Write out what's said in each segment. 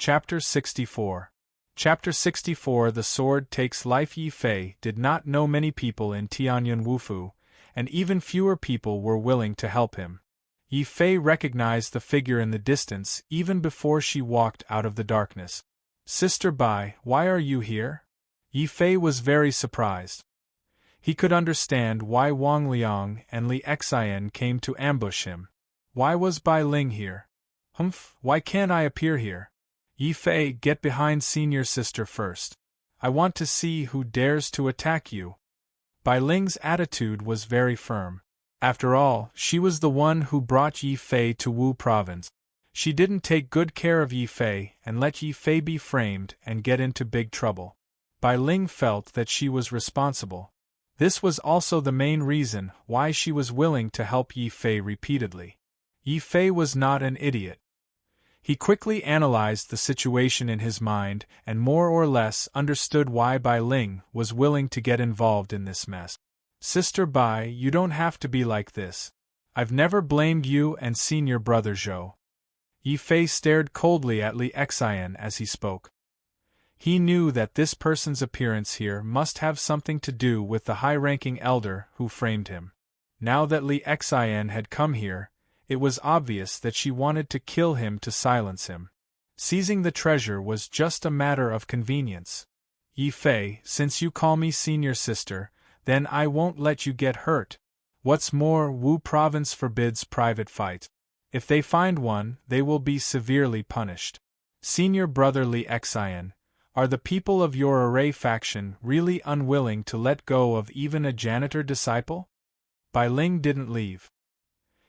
Chapter 64. Chapter 64. The sword takes life. Yi Fei did not know many people in Tianyuan Wufu, and even fewer people were willing to help him. Yi Fei recognized the figure in the distance even before she walked out of the darkness. "Sister Bai, why are you here?" Yi Fei was very surprised. He could understand why Wang Liang and Li Xian came to ambush him. Why was Bai Ling here? "Humph, why can't I appear here?" "Yi Fei, get behind senior sister first. I want to see who dares to attack you." Bai Ling's attitude was very firm. After all, she was the one who brought Yi Fei to Wu Province. She didn't take good care of Yi Fei and let Yi Fei be framed and get into big trouble. Bai Ling felt that she was responsible. This was also the main reason why she was willing to help Yi Fei repeatedly. Yi Fei was not an idiot. He quickly analyzed the situation in his mind and more or less understood why Bai Ling was willing to get involved in this mess. "Sister Bai, you don't have to be like this. I've never blamed you and senior brother Zhou." Yi Fei stared coldly at Li Xian as he spoke. He knew that this person's appearance here must have something to do with the high-ranking elder who framed him. Now that Li Xian had come here, it was obvious that she wanted to kill him to silence him. Seizing the treasure was just a matter of convenience. "Yi Fei, since you call me senior sister, then I won't let you get hurt. What's more, Wu Province forbids private fight. If they find one, they will be severely punished. Senior brother Li Xian, are the people of your array faction really unwilling to let go of even a janitor disciple?" Bai Ling didn't leave.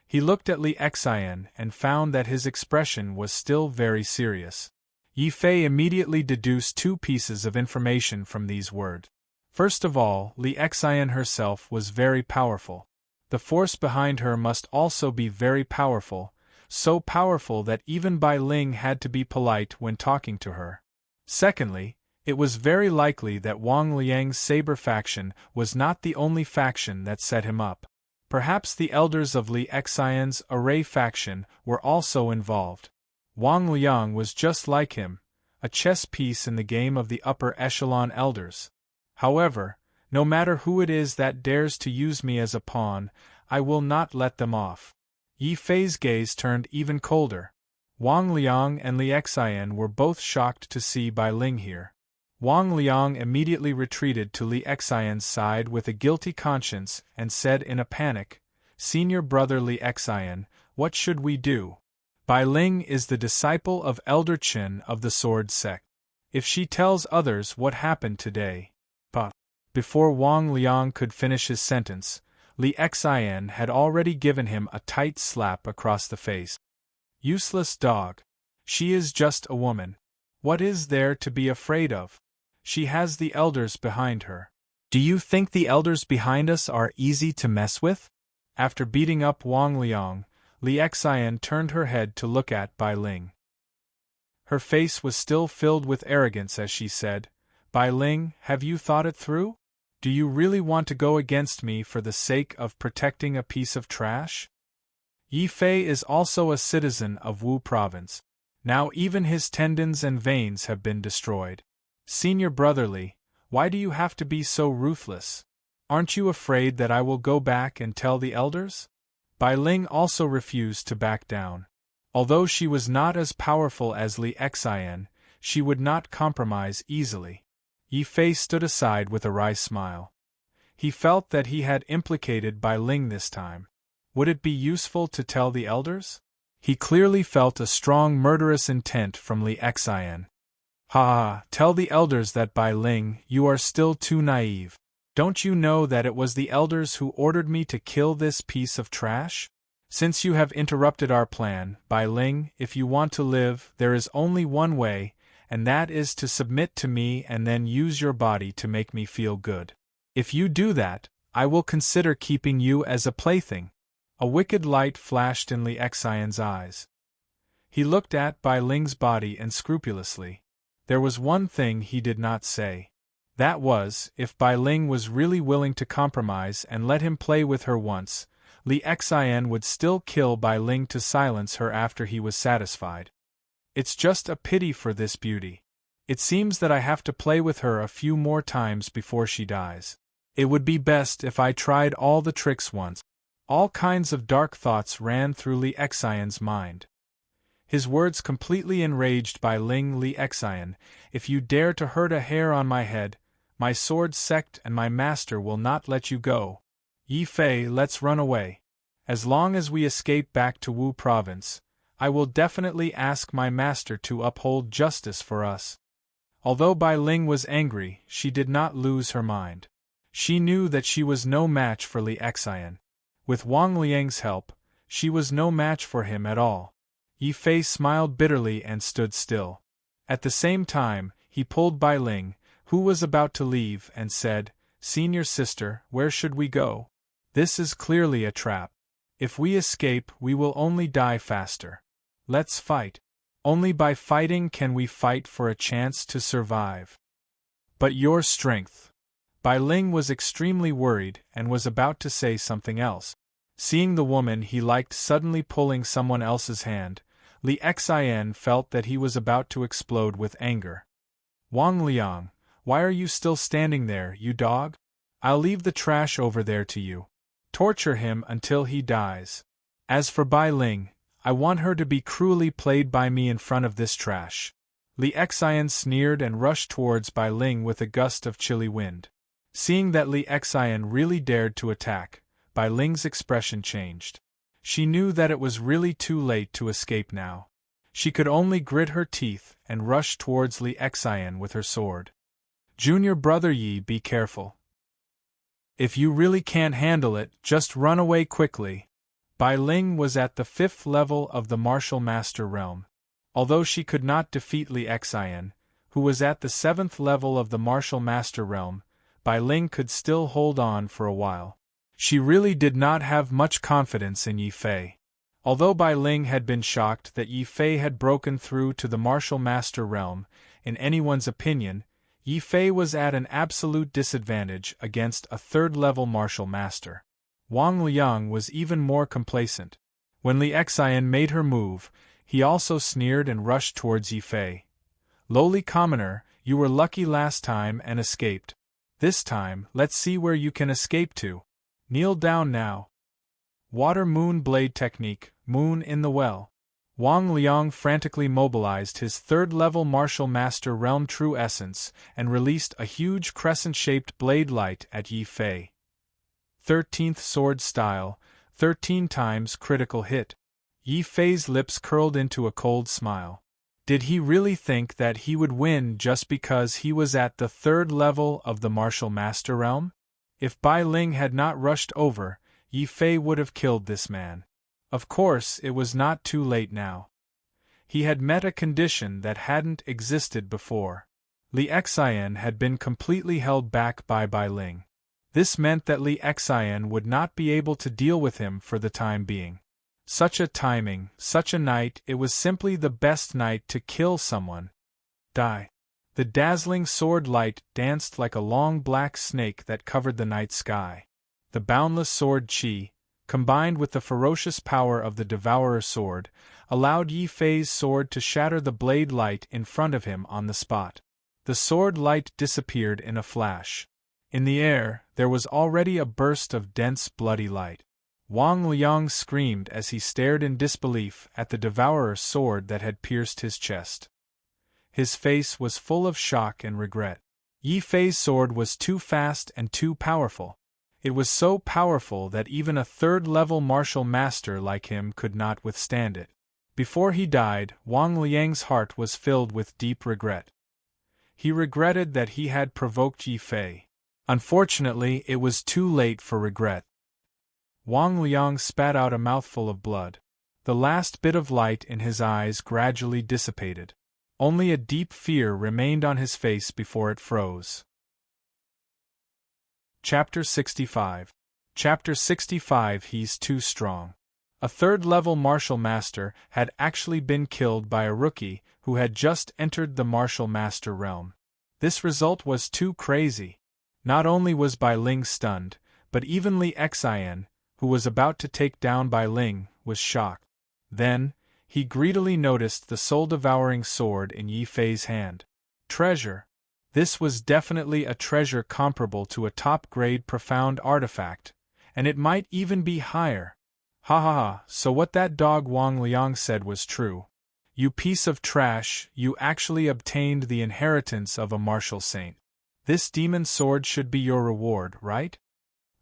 He looked at Li Xian and found that his expression was still very serious. Yi Fei immediately deduced two pieces of information from these words. First of all, Li Xian herself was very powerful. The force behind her must also be very powerful, so powerful that even Bai Ling had to be polite when talking to her. Secondly, it was very likely that Wang Liang's saber faction was not the only faction that set him up. Perhaps the elders of Li Xian's array faction were also involved. Wang Liang was just like him, a chess piece in the game of the upper echelon elders. However, no matter who it is that dares to use me as a pawn, I will not let them off. Yi Fei's gaze turned even colder. Wang Liang and Li Xian were both shocked to see Bai Ling here. Wang Liang immediately retreated to Li Xian's side with a guilty conscience and said in a panic, "Senior brother Li Xian, what should we do? Bai Ling is the disciple of Elder Qin of the Sword Sect. If she tells others what happened today..." Before Wang Liang could finish his sentence, Li Xian had already given him a tight slap across the face. "Useless dog. She is just a woman. What is there to be afraid of? She has the elders behind her. Do you think the elders behind us are easy to mess with?" After beating up Wang Liang, Li Xian turned her head to look at Bai Ling. Her face was still filled with arrogance as she said, "Bai Ling, have you thought it through? Do you really want to go against me for the sake of protecting a piece of trash? Yi Fei is also a citizen of Wu Province. Now even his tendons and veins have been destroyed. Senior brotherly, why do you have to be so ruthless? Aren't you afraid that I will go back and tell the elders?" Bai Ling also refused to back down. Although she was not as powerful as Li Xian, she would not compromise easily. Yi Fei stood aside with a wry smile. He felt that he had implicated Bai Ling this time. Would it be useful to tell the elders? He clearly felt a strong murderous intent from Li Xian. "Ha! Tell the elders that, Bai Ling, you are still too naive. Don't you know that it was the elders who ordered me to kill this piece of trash? Since you have interrupted our plan, Bai Ling, if you want to live, there is only one way, and that is to submit to me and then use your body to make me feel good. If you do that, I will consider keeping you as a plaything." A wicked light flashed in Li Xian's eyes. He looked at Bai Ling's body unscrupulously. There was one thing he did not say. That was, if Bai Ling was really willing to compromise and let him play with her once, Li Xian would still kill Bai Ling to silence her after he was satisfied. It's just a pity for this beauty. It seems that I have to play with her a few more times before she dies. It would be best if I tried all the tricks once. All kinds of dark thoughts ran through Li Xian's mind. His words completely enraged Bai Ling. Li Xian, if you dare to hurt a hair on my head, my sword sect and my master will not let you go. Yi Fei, let's run away. As long as we escape back to Wu province, I will definitely ask my master to uphold justice for us. Although Bai Ling was angry, she did not lose her mind. She knew that she was no match for Li Xian. With Wang Liang's help, she was no match for him at all. Yi Fei smiled bitterly and stood still. At the same time, he pulled Bai Ling, who was about to leave, and said, "Senior sister, where should we go? This is clearly a trap. If we escape, we will only die faster. Let's fight. Only by fighting can we fight for a chance to survive." But your strength. Bai Ling was extremely worried and was about to say something else. Seeing the woman he liked suddenly pulling someone else's hand, Li Xian felt that he was about to explode with anger. "Wang Liang, why are you still standing there, you dog? I'll leave the trash over there to you. Torture him until he dies. As for Bai Ling, I want her to be cruelly played by me in front of this trash." Li Xian sneered and rushed towards Bai Ling with a gust of chilly wind. Seeing that Li Xian really dared to attack, Bai Ling's expression changed. She knew that it was really too late to escape now. She could only grit her teeth and rush towards Li Xian with her sword. "Junior brother Yi, be careful. If you really can't handle it, just run away quickly." Bai Ling was at the 5th level of the Martial Master realm. Although she could not defeat Li Xian, who was at the 7th level of the Martial Master realm, Bai Ling could still hold on for a while. She really did not have much confidence in Yi Fei. Although Bai Ling had been shocked that Yi Fei had broken through to the Martial Master realm, in anyone's opinion, Yi Fei was at an absolute disadvantage against a 3rd-level Martial Master. Wang Liang was even more complacent. When Li Xian made her move, he also sneered and rushed towards Yi Fei. "Lowly commoner, you were lucky last time and escaped. This time, let's see where you can escape to. Kneel down now." Water Moon Blade Technique, Moon in the Well. Wang Liang frantically mobilized his 3rd-level Martial Master Realm True Essence and released a huge crescent-shaped blade light at Yi Fei. 13th Sword Style, 13 times critical hit. Yi Fei's lips curled into a cold smile. Did he really think that he would win just because he was at the 3rd level of the Martial Master Realm? If Bai Ling had not rushed over, Yi Fei would have killed this man. Of course, it was not too late now. He had met a condition that hadn't existed before. Li Xian had been completely held back by Bai Ling. This meant that Li Xian would not be able to deal with him for the time being. Such a timing, such a night, it was simply the best night to kill someone. Die. The dazzling sword light danced like a long black snake that covered the night sky. The boundless sword qi, combined with the ferocious power of the Devourer sword, allowed Yi Fei's sword to shatter the blade light in front of him on the spot. The sword light disappeared in a flash. In the air, there was already a burst of dense bloody light. Wang Liang screamed as he stared in disbelief at the Devourer's sword that had pierced his chest. His face was full of shock and regret. Yi Fei's sword was too fast and too powerful. It was so powerful that even a 3rd-level martial master like him could not withstand it. Before he died, Wang Liang's heart was filled with deep regret. He regretted that he had provoked Yi Fei. Unfortunately, it was too late for regret. Wang Liang spat out a mouthful of blood. The last bit of light in his eyes gradually dissipated. Only a deep fear remained on his face before it froze. Chapter 65. Chapter 65. He's too strong. A 3rd-level martial master had actually been killed by a rookie who had just entered the martial master realm. This result was too crazy. Not only was Bai Ling stunned, but even Li Xian, who was about to take down Bai Ling, was shocked. Then, He greedily noticed the soul-devouring sword in Yi Fei's hand. Treasure. This was definitely a treasure comparable to a top-grade profound artifact, and it might even be higher. Ha ha ha, so what that dog Wang Liang said was true. You piece of trash, you actually obtained the inheritance of a martial saint. This demon sword should be your reward, right?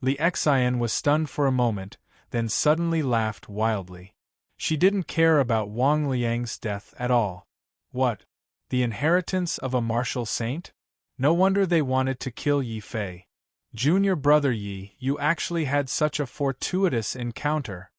Li Xian was stunned for a moment, then suddenly laughed wildly. She didn't care about Wang Liang's death at all. What? The inheritance of a martial saint? No wonder they wanted to kill Yi Fei. Junior brother Yi, you actually had such a fortuitous encounter.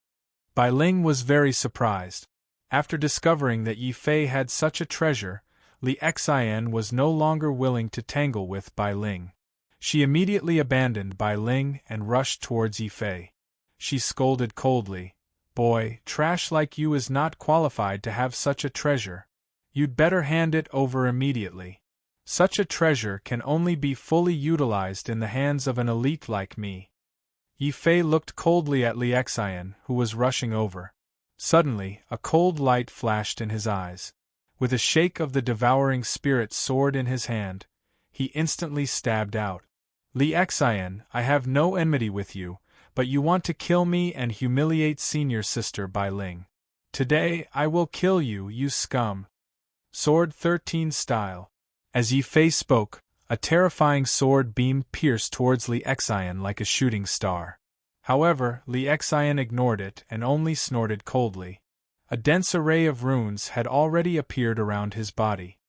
Bai Ling was very surprised. After discovering that Yi Fei had such a treasure, Li Xian was no longer willing to tangle with Bai Ling. She immediately abandoned Bai Ling and rushed towards Yi Fei. She scolded coldly, "Boy, trash like you is not qualified to have such a treasure. You'd better hand it over immediately. Such a treasure can only be fully utilized in the hands of an elite like me." Yi Fei looked coldly at Li Xian, who was rushing over. Suddenly, a cold light flashed in his eyes. With a shake of the devouring spirit sword in his hand, he instantly stabbed out. "Li Xian, I have no enmity with you, but you want to kill me and humiliate senior sister Bai Ling. Today I will kill you, you scum." Sword 13 style. As Yi Fei spoke, a terrifying sword beam pierced towards Li Xian like a shooting star. However, Li Xian ignored it and only snorted coldly. A dense array of runes had already appeared around his body.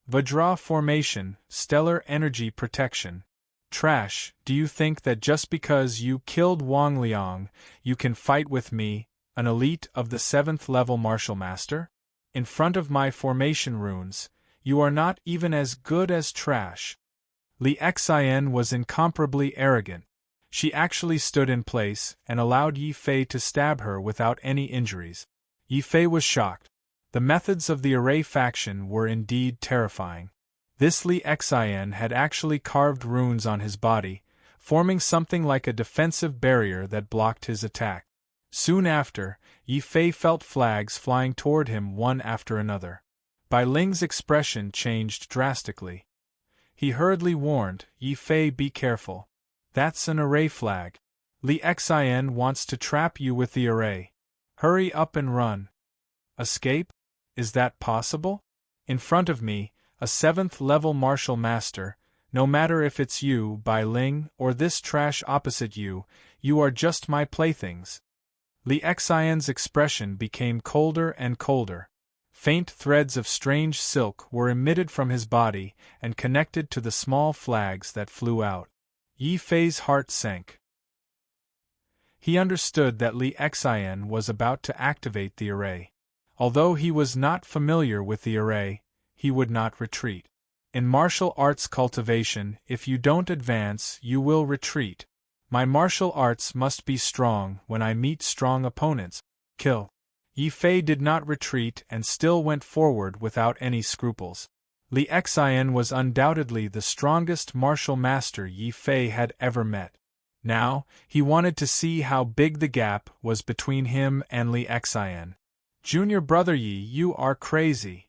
Vajra formation, stellar energy protection. Trash, do you think that just because you killed Wang Liang, you can fight with me, an elite of the 7th level martial master? In front of my formation runes, you are not even as good as trash. Li Xian was incomparably arrogant. She actually stood in place and allowed Yi Fei to stab her without any injuries. Yi Fei was shocked. The methods of the Array faction were indeed terrifying. This Li Xian had actually carved runes on his body, forming something like a defensive barrier that blocked his attack. Soon after, Yi Fei felt flags flying toward him one after another. Bai Ling's expression changed drastically. He hurriedly warned, "Yi Fei, be careful. That's an array flag. Li Xian wants to trap you with the array. Hurry up and run." Escape? Is that possible? In front of me, a 7th level martial master, no matter if it's you, Bai Ling, or this trash opposite you are just my playthings. Li Xian's expression became colder and colder. Faint threads of strange silk were emitted from his body and connected to the small flags that flew out. Yi Fei's heart sank. He understood that Li Xian was about to activate the array. Although he was not familiar with the array, he would not retreat. In martial arts cultivation, if you don't advance, you will retreat. My martial arts must be strong when I meet strong opponents. Kill. Yi Fei did not retreat and still went forward without any scruples. Li Xian was undoubtedly the strongest martial master Yi Fei had ever met. Now, he wanted to see how big the gap was between him and Li Xian. "Junior brother Yi, you are crazy."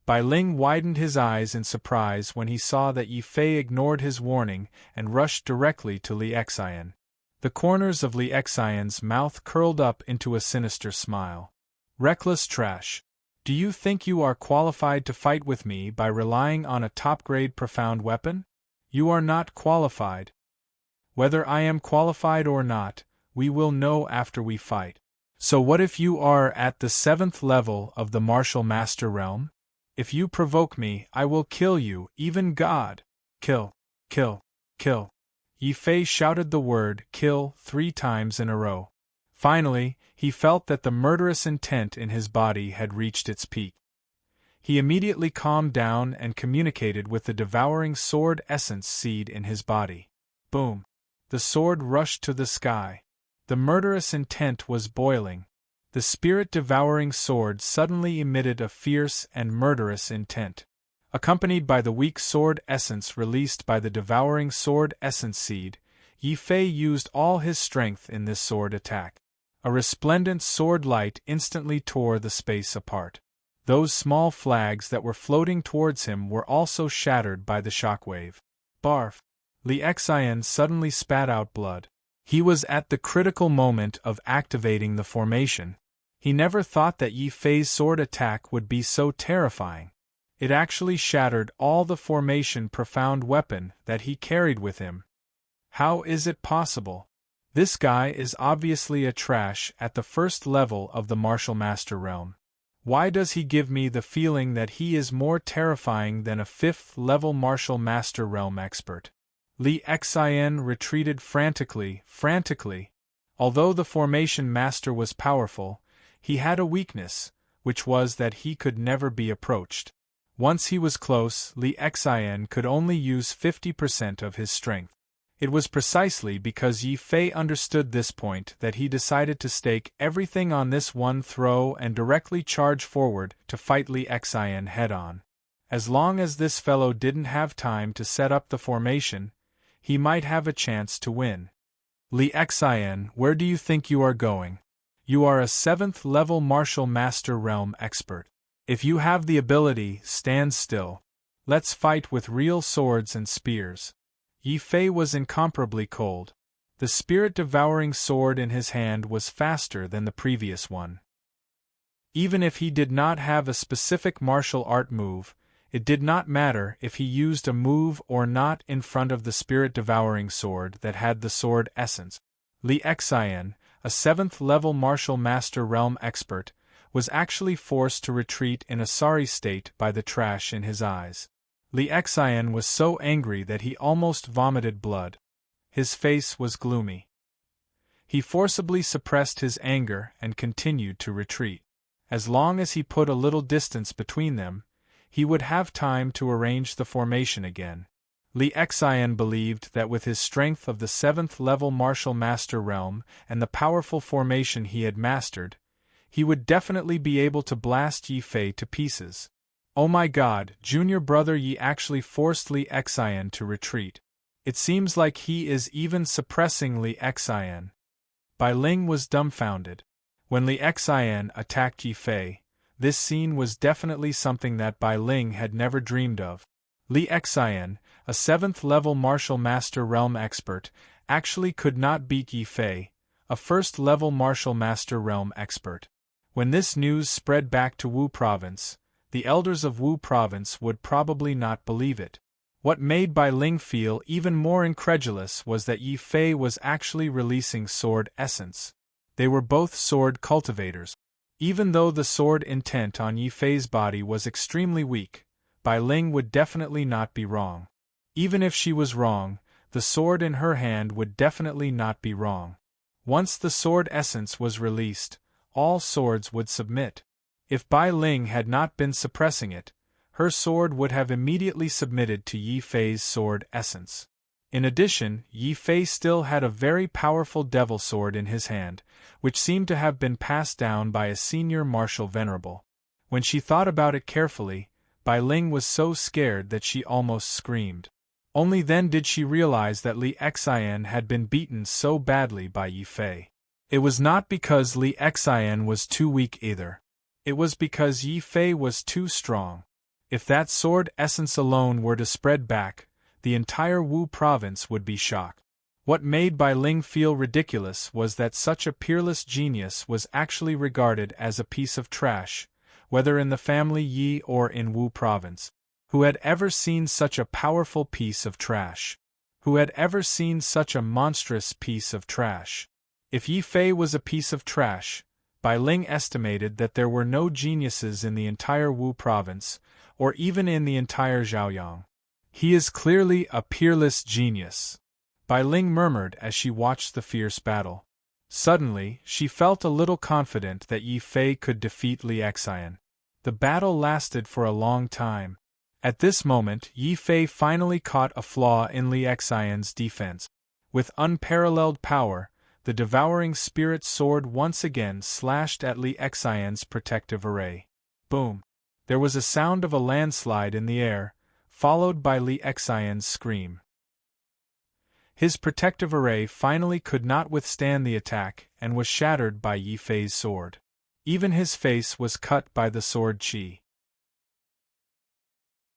Bai Ling widened his eyes in surprise when he saw that Yi Fei ignored his warning and rushed directly to Li Xian. The corners of Li Xian's mouth curled up into a sinister smile. "Reckless trash. Do you think you are qualified to fight with me by relying on a top-grade profound weapon? You are not qualified. Whether I am qualified or not, we will know after we fight. So what if you are at the 7th level of the martial master realm? If you provoke me, I will kill you, even God." "Kill, kill, kill." Yi Fei shouted the word "kill" 3 times in a row. Finally, he felt that the murderous intent in his body had reached its peak. He immediately calmed down and communicated with the devouring sword essence seed in his body. Boom! The sword rushed to the sky. The murderous intent was boiling. The spirit-devouring sword suddenly emitted a fierce and murderous intent. Accompanied by the weak sword essence released by the devouring sword essence seed, Yi Fei used all his strength in this sword attack. A resplendent sword light instantly tore the space apart. Those small flags that were floating towards him were also shattered by the shockwave. Barf! Li Xian suddenly spat out blood. He was at the critical moment of activating the formation. He never thought that Yi Fei's sword attack would be so terrifying. It actually shattered all the formation profound weapon that he carried with him. How is it possible? This guy is obviously a trash at the first level of the martial master realm. Why does he give me the feeling that he is more terrifying than a 5th level martial master realm expert? Li Xian retreated frantically. Although the formation master was powerful, he had a weakness, which was that he could never be approached. Once he was close, Li Xian could only use 50% of his strength. It was precisely because Yi Fei understood this point that he decided to stake everything on this one throw and directly charge forward to fight Li Xian head-on. As long as this fellow didn't have time to set up the formation, he might have a chance to win. Li Xian, where do you think you are going? You are a 7th level martial master realm expert. If you have the ability, stand still. Let's fight with real swords and spears. Yi Fei was incomparably cold. The spirit-devouring sword in his hand was faster than the previous one. Even if he did not have a specific martial art move, it did not matter if he used a move or not in front of the spirit-devouring sword that had the sword essence. Li Xian, a 7th level martial master realm expert, was actually forced to retreat in a sorry state by the trash in his eyes. Li Xian was so angry that he almost vomited blood. His face was gloomy. He forcibly suppressed his anger and continued to retreat. As long as he put a little distance between them, he would have time to arrange the formation again. Li Xian believed that with his strength of the 7th level martial master realm and the powerful formation he had mastered, he would definitely be able to blast Yi Fei to pieces. Oh my god, junior brother Yi actually forced Li Xian to retreat. It seems like he is even suppressing Li Xian. Bai Ling was dumbfounded. When Li Xian attacked Yi Fei, this scene was definitely something that Bai Ling had never dreamed of. Li Xian, a 7th level martial master realm expert, actually could not beat Yi Fei, a 1st level martial master realm expert. When this news spread back to Wu Province, the elders of Wu Province would probably not believe it. What made Bai Ling feel even more incredulous was that Yi Fei was actually releasing sword essence. They were both sword cultivators. Even though the sword intent on Yi Fei's body was extremely weak, Bai Ling would definitely not be wrong. Even if she was wrong, the sword in her hand would definitely not be wrong. Once the sword essence was released, all swords would submit. If Bai Ling had not been suppressing it, her sword would have immediately submitted to Yi Fei's sword essence. In addition, Yi Fei still had a very powerful devil sword in his hand, which seemed to have been passed down by a senior martial venerable. When she thought about it carefully, Bai Ling was so scared that she almost screamed. Only then did she realize that Li Xian had been beaten so badly by Yi Fei. It was not because Li Xian was too weak either. It was because Yi Fei was too strong. If that sword essence alone were to spread back, the entire Wu province would be shocked. What made Bai Ling feel ridiculous was that such a peerless genius was actually regarded as a piece of trash, whether in the family Yi or in Wu province. Who had ever seen such a powerful piece of trash? Who had ever seen such a monstrous piece of trash? If Yi Fei was a piece of trash, Bai Ling estimated that there were no geniuses in the entire Wu province, or even in the entire Zhaoyang. He is clearly a peerless genius, Bai Ling murmured as she watched the fierce battle. Suddenly, she felt a little confident that Yi Fei could defeat Li Xian. The battle lasted for a long time. At this moment, Yi Fei finally caught a flaw in Li Xian's defense. With unparalleled power, the devouring spirit sword once again slashed at Li Xian's protective array. Boom! There was a sound of a landslide in the air, followed by Li Xian's scream. His protective array finally could not withstand the attack and was shattered by Yi Fei's sword. Even his face was cut by the sword qi.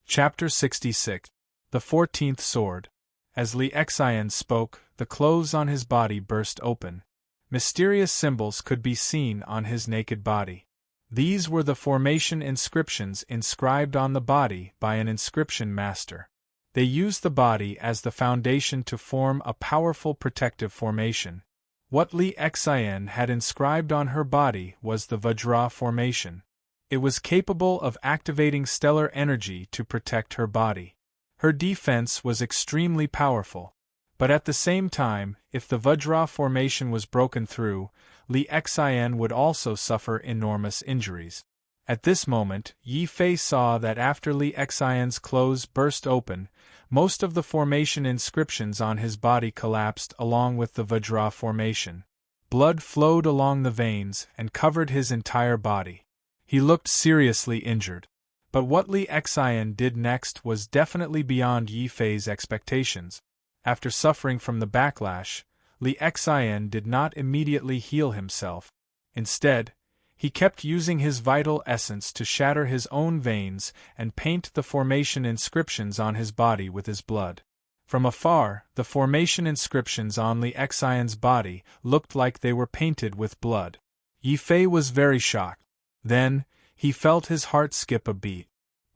Chapter 66. The 14th Sword. As Li Xian spoke, the clothes on his body burst open. Mysterious symbols could be seen on his naked body. These were the formation inscriptions inscribed on the body by an inscription master. They used the body as the foundation to form a powerful protective formation. What Li Xian had inscribed on her body was the Vajra formation. It was capable of activating stellar energy to protect her body. Her defense was extremely powerful. But at the same time, if the Vajra formation was broken through, Li Xian would also suffer enormous injuries. At this moment, Yi Fei saw that after Li Xian's clothes burst open, most of the formation inscriptions on his body collapsed along with the Vajra formation. Blood flowed along the veins and covered his entire body. He looked seriously injured. But what Li Xian did next was definitely beyond Yi Fei's expectations. After suffering from the backlash, Li Xian did not immediately heal himself. Instead, he kept using his vital essence to shatter his own veins and paint the formation inscriptions on his body with his blood. From afar, the formation inscriptions on Li Xian's body looked like they were painted with blood. Yi Fei was very shocked. Then, he felt his heart skip a beat.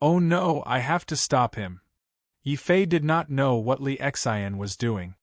Oh no, I have to stop him. Yi Fei did not know what Li Xian was doing.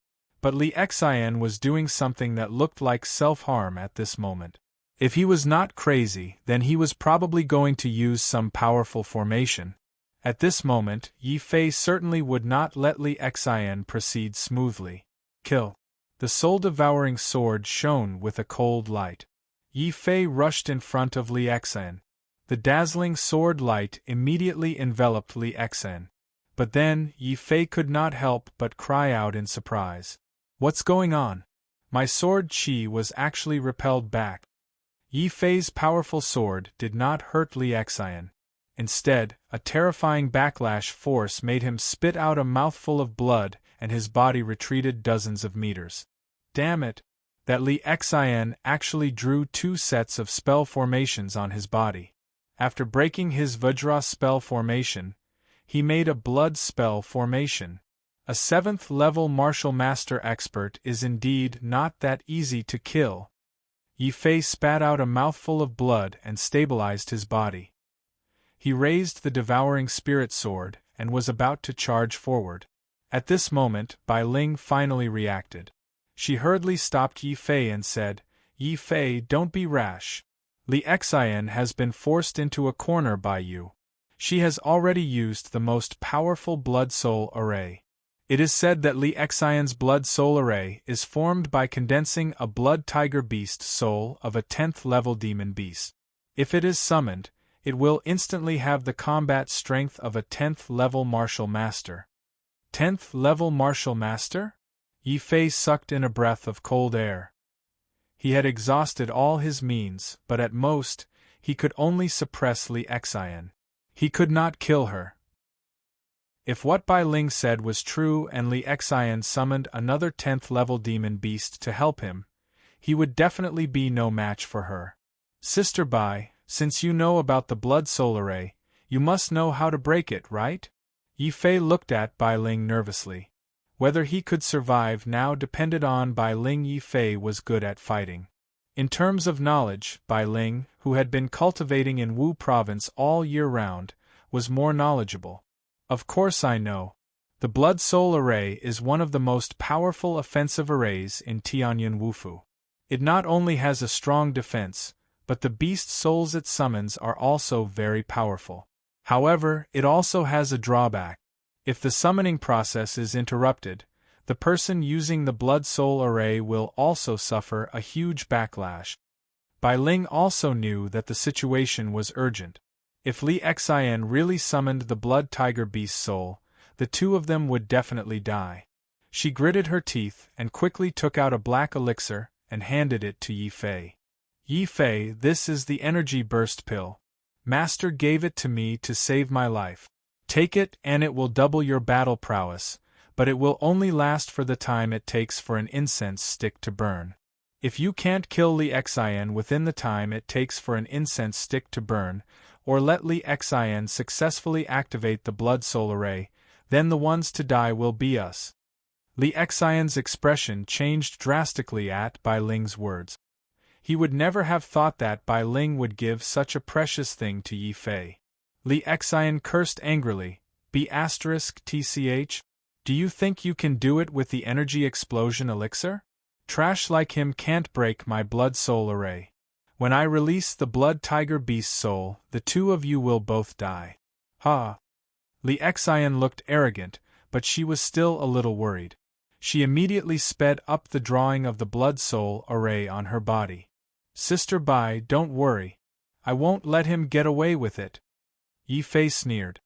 But Li Xian was doing something that looked like self-harm at this moment. If he was not crazy, then he was probably going to use some powerful formation. At this moment, Yi Fei certainly would not let Li Xian proceed smoothly. Kill. The soul-devouring sword shone with a cold light. Yi Fei rushed in front of Li Xian. The dazzling sword light immediately enveloped Li Xian. But then, Yi Fei could not help but cry out in surprise. What's going on? My sword qi was actually repelled back. Yi Fei's powerful sword did not hurt Li Xian. Instead, a terrifying backlash force made him spit out a mouthful of blood and his body retreated dozens of meters. Damn it! That Li Xian actually drew 2 sets of spell formations on his body. After breaking his Vajra spell formation, he made a blood spell formation. A 7th-level martial master expert is indeed not that easy to kill. Yi Fei spat out a mouthful of blood and stabilized his body. He raised the devouring spirit sword and was about to charge forward. At this moment, Bai Ling finally reacted. She hurriedly stopped Yi Fei and said, Yi Fei, don't be rash. Li Xian has been forced into a corner by you. She has already used the most powerful blood-soul array. It is said that Li Xian's blood-soul array is formed by condensing a blood-tiger beast soul of a 10th-level demon beast. If it is summoned, it will instantly have the combat strength of a 10th-level martial master. 10th-level martial master? Yi Fei sucked in a breath of cold air. He had exhausted all his means, but at most, he could only suppress Li Xian. He could not kill her. If what Bai Ling said was true and Li Xian summoned another 10th-level demon beast to help him, he would definitely be no match for her. Sister Bai, since you know about the blood soul array, you must know how to break it, right? Yi Fei looked at Bai Ling nervously. Whether he could survive now depended on Bai Ling. Yi Fei was good at fighting. In terms of knowledge, Bai Ling, who had been cultivating in Wu province all year round, was more knowledgeable. Of course I know. The Blood Soul Array is one of the most powerful offensive arrays in Tianyan Wufu. It not only has a strong defense, but the beast souls it summons are also very powerful. However, it also has a drawback. If the summoning process is interrupted, the person using the Blood Soul Array will also suffer a huge backlash. Bai Ling also knew that the situation was urgent. If Li Xian really summoned the Blood Tiger Beast soul, the two of them would definitely die. She gritted her teeth and quickly took out a black elixir and handed it to Yi Fei. Yi Fei, this is the energy burst pill. Master gave it to me to save my life. Take it and it will double your battle prowess, but it will only last for the time it takes for an incense stick to burn. If you can't kill Li Xian within the time it takes for an incense stick to burn, or let Li Xian successfully activate the blood soul array, then the ones to die will be us. Li Xian's expression changed drastically at Bai Ling's words. He would never have thought that Bai Ling would give such a precious thing to Yi Fei. Li Xian cursed angrily, B***TCH? Do you think you can do it with the energy explosion elixir? Trash like him can't break my blood soul array. When I release the blood tiger beast soul, the two of you will both die. Ha! Li Xian looked arrogant, but she was still a little worried. She immediately sped up the drawing of the blood soul array on her body. Sister Bai, don't worry. I won't let him get away with it. Yi Fei sneered.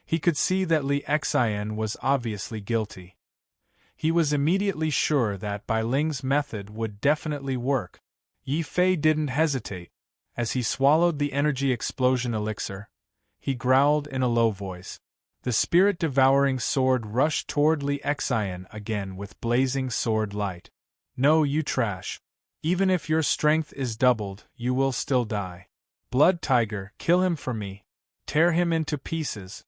He could see that Li Xian was obviously guilty. He was immediately sure that Bai Ling's method would definitely work. Yi Fei didn't hesitate. As he swallowed the energy explosion elixir, he growled in a low voice. The spirit-devouring sword rushed toward Li Xian again with blazing sword light. No, you trash. Even if your strength is doubled, you will still die. Blood tiger, kill him for me. Tear him into pieces.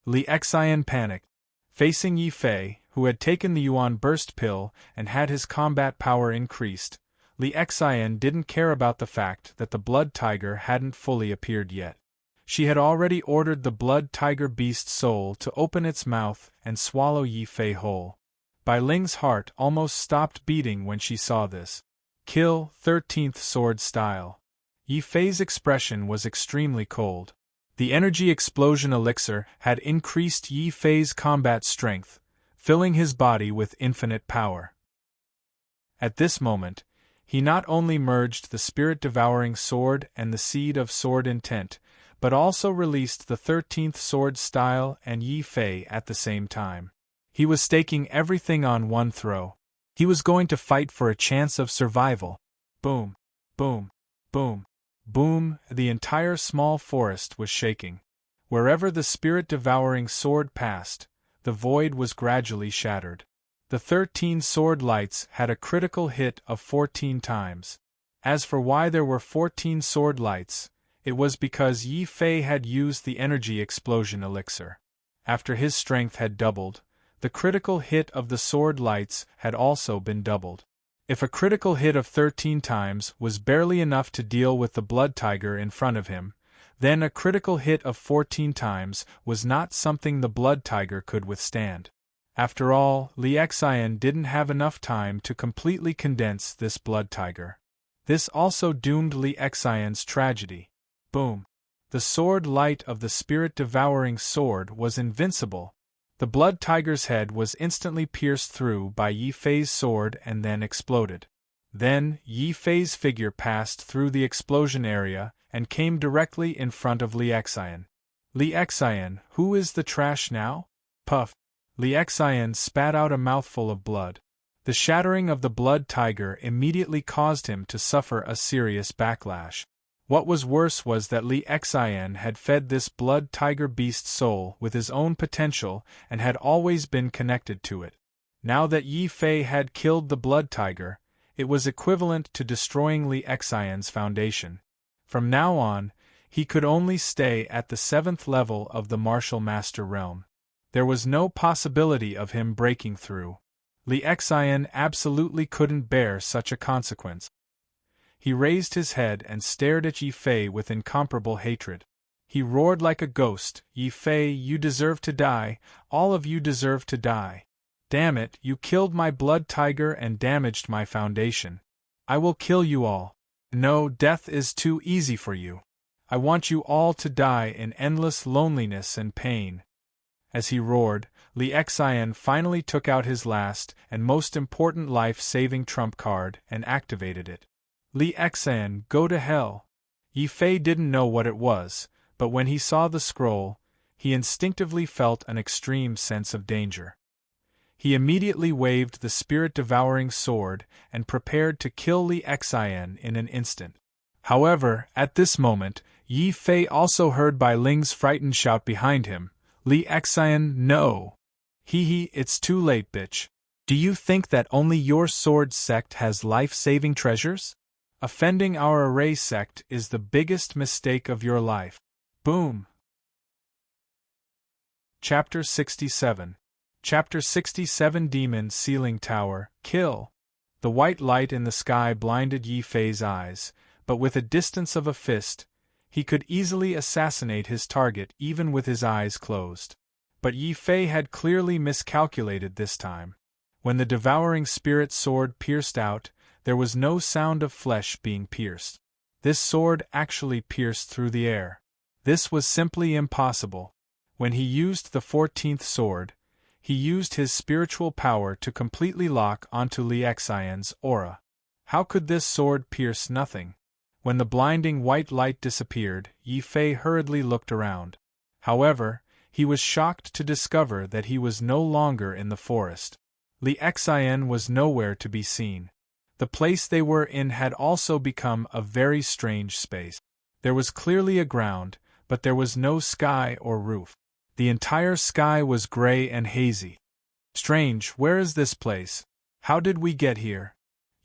Li Xian panicked. Facing Yi Fei, who had taken the Yuan burst pill and had his combat power increased, Li Xian didn't care about the fact that the blood tiger hadn't fully appeared yet. She had already ordered the blood tiger beast soul to open its mouth and swallow Yi Fei whole. Bai Ling's heart almost stopped beating when she saw this. Kill, 13th sword style. Yi Fei's expression was extremely cold. The energy explosion elixir had increased Yi Fei's combat strength, filling his body with infinite power. At this moment, he not only merged the spirit-devouring sword and the seed of sword intent, but also released the 13th sword style and Yi Fei at the same time. He was staking everything on one throw. He was going to fight for a chance of survival. Boom, boom, boom, boom, the entire small forest was shaking. Wherever the spirit-devouring sword passed, the void was gradually shattered. The 13 sword lights had a critical hit of 14 times. As for why there were 14 sword lights, it was because Yi Fei had used the energy explosion elixir. After his strength had doubled, the critical hit of the sword lights had also been doubled. If a critical hit of 13 times was barely enough to deal with the blood tiger in front of him, then a critical hit of 14 times was not something the blood tiger could withstand. After all, Li Xian didn't have enough time to completely condense this blood tiger. This also doomed Li Xian's tragedy. Boom! The sword light of the spirit-devouring sword was invincible. The blood tiger's head was instantly pierced through by Yi Fei's sword and then exploded. Then, Yi Fei's figure passed through the explosion area and came directly in front of Li Xian. Li Xian, who is the trash now? Puff! Li Xian spat out a mouthful of blood. The shattering of the blood tiger immediately caused him to suffer a serious backlash. What was worse was that Li Xian had fed this blood tiger beast soul with his own potential and had always been connected to it. Now that Yi Fei had killed the blood tiger, it was equivalent to destroying Li Xian's foundation. From now on, he could only stay at the 7th level of the martial master realm. There was no possibility of him breaking through. Li Xian absolutely couldn't bear such a consequence. He raised his head and stared at Yi Fei with incomparable hatred. He roared like a ghost, "Yi Fei, you deserve to die, all of you deserve to die. Damn it, you killed my blood tiger and damaged my foundation. I will kill you all. No, death is too easy for you. I want you all to die in endless loneliness and pain." As he roared, Li Xian finally took out his last and most important life-saving trump card and activated it. Li Xian, go to hell. Yi Fei didn't know what it was, but when he saw the scroll, he instinctively felt an extreme sense of danger. He immediately waved the spirit-devouring sword and prepared to kill Li Xian in an instant. However, at this moment, Yi Fei also heard Bai Ling's frightened shout behind him, "Li Xian, no!" Hee hee, it's too late, bitch. Do you think that only your sword sect has life-saving treasures? Offending our array sect is the biggest mistake of your life. Boom. Chapter 67. Chapter 67 Demon Ceiling Tower, Kill. The white light in the sky blinded Yi Fei's eyes, but with a distance of a fist, he could easily assassinate his target even with his eyes closed. But Yi Fei had clearly miscalculated this time. When the devouring spirit sword pierced out, there was no sound of flesh being pierced. This sword actually pierced through the air. This was simply impossible. When he used the 14th sword, he used his spiritual power to completely lock onto Li Xian's aura. How could this sword pierce nothing? When the blinding white light disappeared, Yi Fei hurriedly looked around. However, he was shocked to discover that he was no longer in the forest. Li Xian was nowhere to be seen. The place they were in had also become a very strange space. There was clearly a ground, but there was no sky or roof. The entire sky was gray and hazy. Strange, where is this place? How did we get here?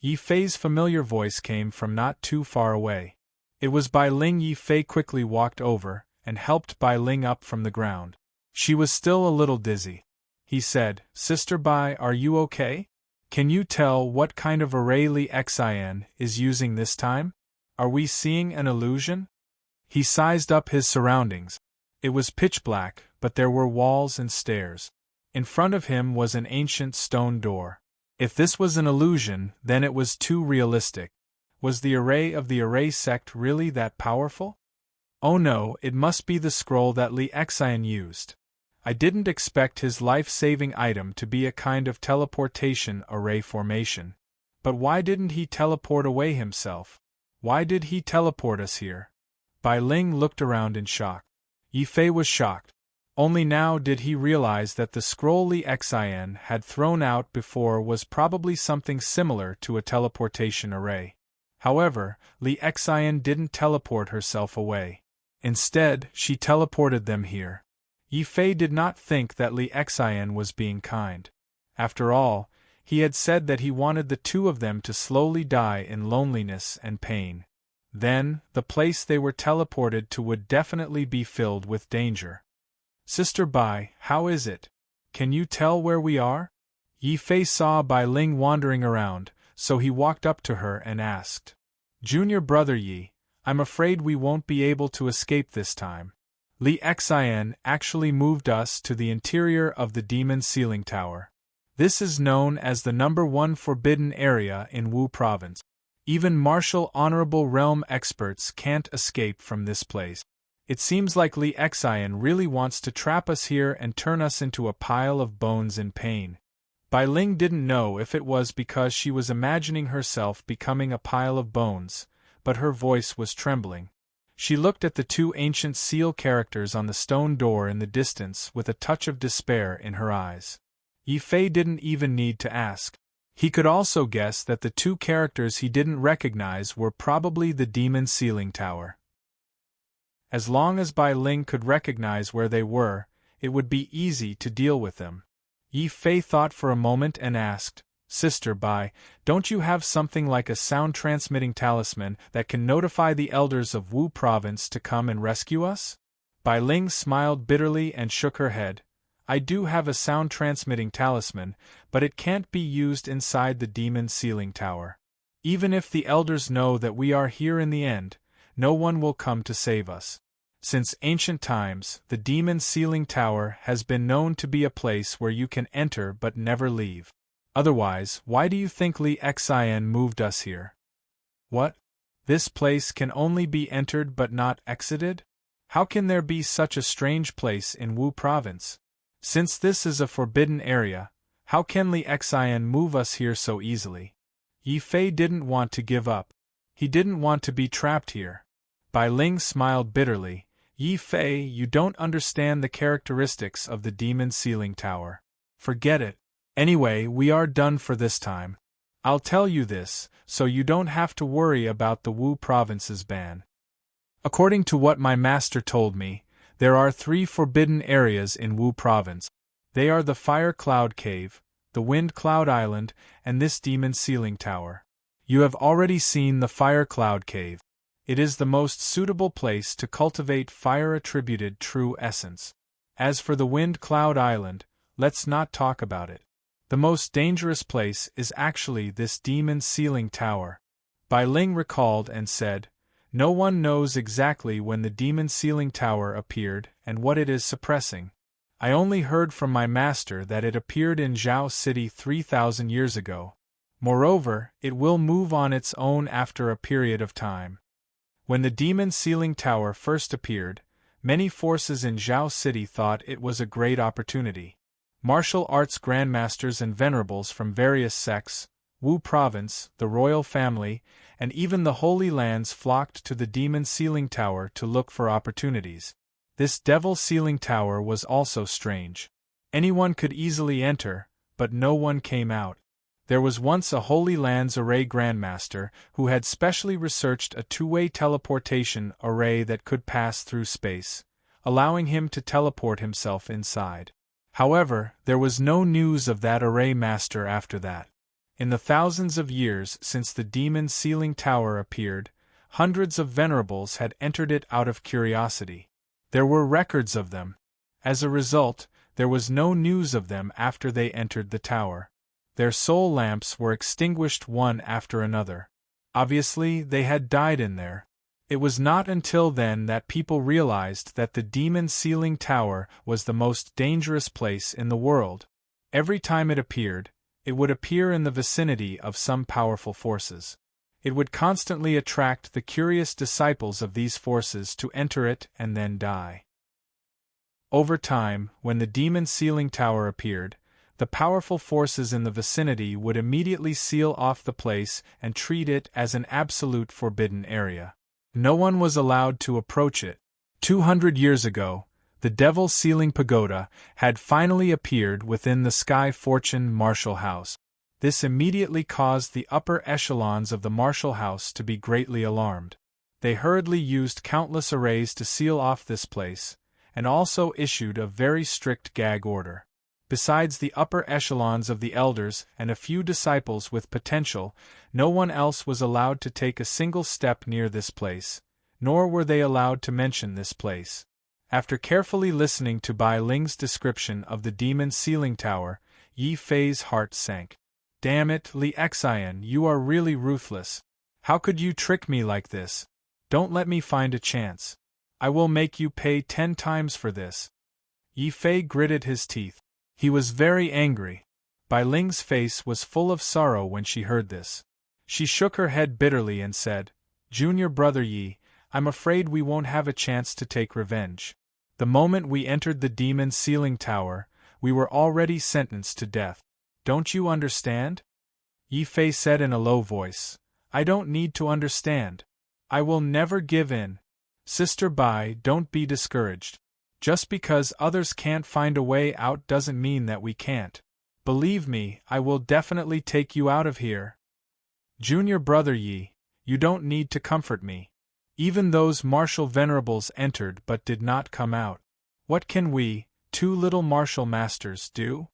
Yi Fei's familiar voice came from not too far away. It was Bai Ling. Yi Fei quickly walked over and helped Bai Ling up from the ground. She was still a little dizzy. He said, "Sister Bai, are you okay? Can you tell what kind of array Li Xian is using this time? Are we seeing an illusion?" He sized up his surroundings. It was pitch black, but there were walls and stairs. In front of him was an ancient stone door. If this was an illusion, then it was too realistic. Was the array of the array sect really that powerful? Oh no, it must be the scroll that Li Xian used. I didn't expect his life-saving item to be a kind of teleportation array formation. But why didn't he teleport away himself? Why did he teleport us here? Bai Ling looked around in shock. Yi Fei was shocked. Only now did he realize that the scroll Li Xian had thrown out before was probably something similar to a teleportation array. However, Li Xian didn't teleport herself away. Instead, she teleported them here. Yi Fei did not think that Li Xian was being kind. After all, he had said that he wanted the two of them to slowly die in loneliness and pain. Then, the place they were teleported to would definitely be filled with danger. "Sister Bai, how is it? Can you tell where we are?" Yi Fei saw Bai Ling wandering around, so he walked up to her and asked. "Junior brother Yi, I'm afraid we won't be able to escape this time. Li Xian actually moved us to the interior of the Demon Ceiling Tower. This is known as the #1 forbidden area in Wu Province. Even martial honorable realm experts can't escape from this place. It seems like Li Xian really wants to trap us here and turn us into a pile of bones in pain." Bai Ling didn't know if it was because she was imagining herself becoming a pile of bones, but her voice was trembling. She looked at the two ancient seal characters on the stone door in the distance with a touch of despair in her eyes. Yi Fei didn't even need to ask. He could also guess that the two characters he didn't recognize were probably the Demon Ceiling Tower. As long as Bai Ling could recognize where they were, it would be easy to deal with them. Yi Fei thought for a moment and asked, "Sister Bai, don't you have something like a sound-transmitting talisman that can notify the elders of Wu Province to come and rescue us?" Bai Ling smiled bitterly and shook her head. "I do have a sound-transmitting talisman, but it can't be used inside the Demon Ceiling Tower. Even if the elders know that we are here in the end, no one will come to save us. Since ancient times, the Demon Ceiling Tower has been known to be a place where you can enter but never leave. Otherwise, why do you think Li Xian moved us here?" "What? This place can only be entered but not exited? How can there be such a strange place in Wu Province? Since this is a forbidden area, how can Li Xian move us here so easily?" Yi Fei didn't want to give up. He didn't want to be trapped here. Bai Ling smiled bitterly. "Yi Fei, you don't understand the characteristics of the Demon Ceiling Tower. Forget it. Anyway, we are done for this time. I'll tell you this, so you don't have to worry about the Wu Province's ban. According to what my master told me, there are 3 forbidden areas in Wu Province. They are the Fire Cloud Cave, the Wind Cloud Island, and this Demon Sealing Tower. You have already seen the Fire Cloud Cave. It is the most suitable place to cultivate fire-attributed true essence. As for the Wind Cloud Island, let's not talk about it. The most dangerous place is actually this Demon Sealing Tower. Bai Ling recalled and said, "No one knows exactly when the Demon Sealing Tower appeared and what it is suppressing. I only heard from my master that it appeared in Zhao City 3,000 years ago. Moreover, it will move on its own after a period of time." When the Demon Sealing Tower first appeared, many forces in Zhao City thought it was a great opportunity. Martial arts grandmasters and venerables from various sects, Wu Province, the royal family, and even the Holy Lands flocked to the Demon Sealing Tower to look for opportunities. This Devil Sealing Tower was also strange. Anyone could easily enter, but no one came out. There was once a Holy Lands array grandmaster who had specially researched a two-way teleportation array that could pass through space, allowing him to teleport himself inside. However, there was no news of that array master after that. In the thousands of years since the Demon Sealing Tower appeared, hundreds of venerables had entered it out of curiosity. There were records of them. As a result, there was no news of them after they entered the tower. Their soul lamps were extinguished one after another. Obviously, they had died in there. It was not until then that people realized that the Demon Sealing Tower was the most dangerous place in the world. Every time it appeared, it would appear in the vicinity of some powerful forces. It would constantly attract the curious disciples of these forces to enter it and then die. Over time, when the Demon Sealing Tower appeared, the powerful forces in the vicinity would immediately seal off the place and treat it as an absolute forbidden area. No one was allowed to approach it. 200 years ago, the Devil Sealing Pagoda had finally appeared within the Sky Fortune Martial House. This immediately caused the upper echelons of the Martial House to be greatly alarmed. They hurriedly used countless arrays to seal off this place, and also issued a very strict gag order. Besides the upper echelons of the elders and a few disciples with potential, no one else was allowed to take a single step near this place, nor were they allowed to mention this place. After carefully listening to Bai Ling's description of the Demon Sealing Tower, Yi Fei's heart sank. "Damn it, Li Xian, you are really ruthless. How could you trick me like this? Don't let me find a chance. I will make you pay 10 times for this." Yi Fei gritted his teeth. He was very angry. Bai Ling's face was full of sorrow when she heard this. She shook her head bitterly and said, "Junior brother Yi, I'm afraid we won't have a chance to take revenge. The moment we entered the Demon Sealing Tower, we were already sentenced to death. Don't you understand?" Yi Fei said in a low voice, "I don't need to understand. I will never give in. Sister Bai, don't be discouraged. Just because others can't find a way out doesn't mean that we can't. Believe me, I will definitely take you out of here. Junior brother Yi, you don't need to comfort me. Even those martial venerables entered but did not come out. What can we, two little martial masters, do?"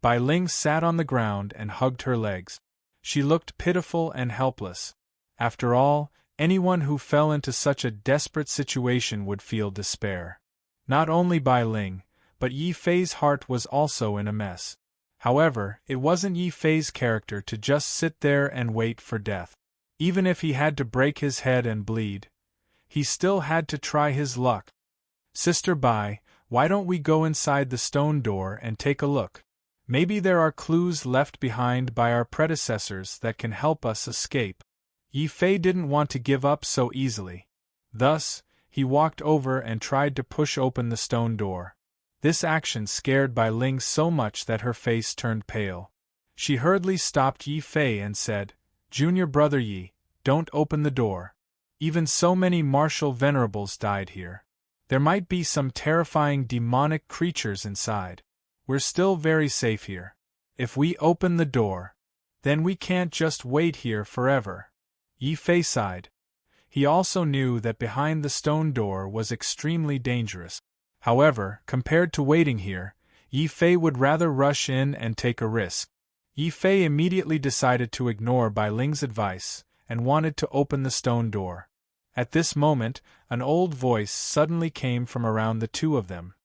Bai Ling sat on the ground and hugged her legs. She looked pitiful and helpless. After all, anyone who fell into such a desperate situation would feel despair. Not only Bai Ling, but Yi Fei's heart was also in a mess. However, it wasn't Yi Fei's character to just sit there and wait for death. Even if he had to break his head and bleed, he still had to try his luck. "Sister Bai, why don't we go inside the stone door and take a look? Maybe there are clues left behind by our predecessors that can help us escape." Yi Fei didn't want to give up so easily. Thus, he walked over and tried to push open the stone door. This action scared Bai Ling so much that her face turned pale. She hurriedly stopped Yi Fei and said, "Junior brother Yi, don't open the door. Even so many martial venerables died here. There might be some terrifying demonic creatures inside. We're still very safe here. If we open the door, then we can't just wait here forever." Yi Fei sighed. He also knew that behind the stone door was extremely dangerous. However, compared to waiting here, Yi Fei would rather rush in and take a risk. Yi Fei immediately decided to ignore Bai Ling's advice, and wanted to open the stone door. At this moment, an old voice suddenly came from around the two of them.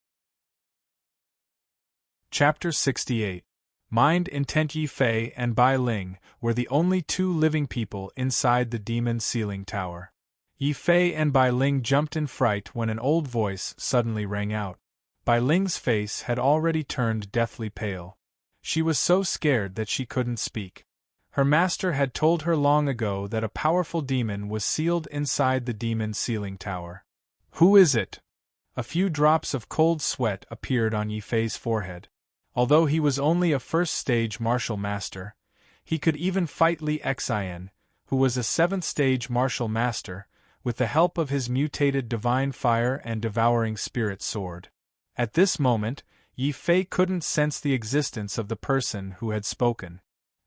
Chapter 68. Mind Intent. Yi Fei and Bai Ling were the only two living people inside the demon ceiling tower. Yi Fei and Bai Ling jumped in fright when an old voice suddenly rang out. Bai Ling's face had already turned deathly pale. She was so scared that she couldn't speak. Her master had told her long ago that a powerful demon was sealed inside the demon ceiling tower. Who is it? A few drops of cold sweat appeared on Yi Fei's forehead. Although he was only a first-stage martial master, he could even fight Li Xian, who was a seventh-stage martial master, with the help of his mutated divine fire and devouring spirit sword. At this moment, Yi Fei couldn't sense the existence of the person who had spoken.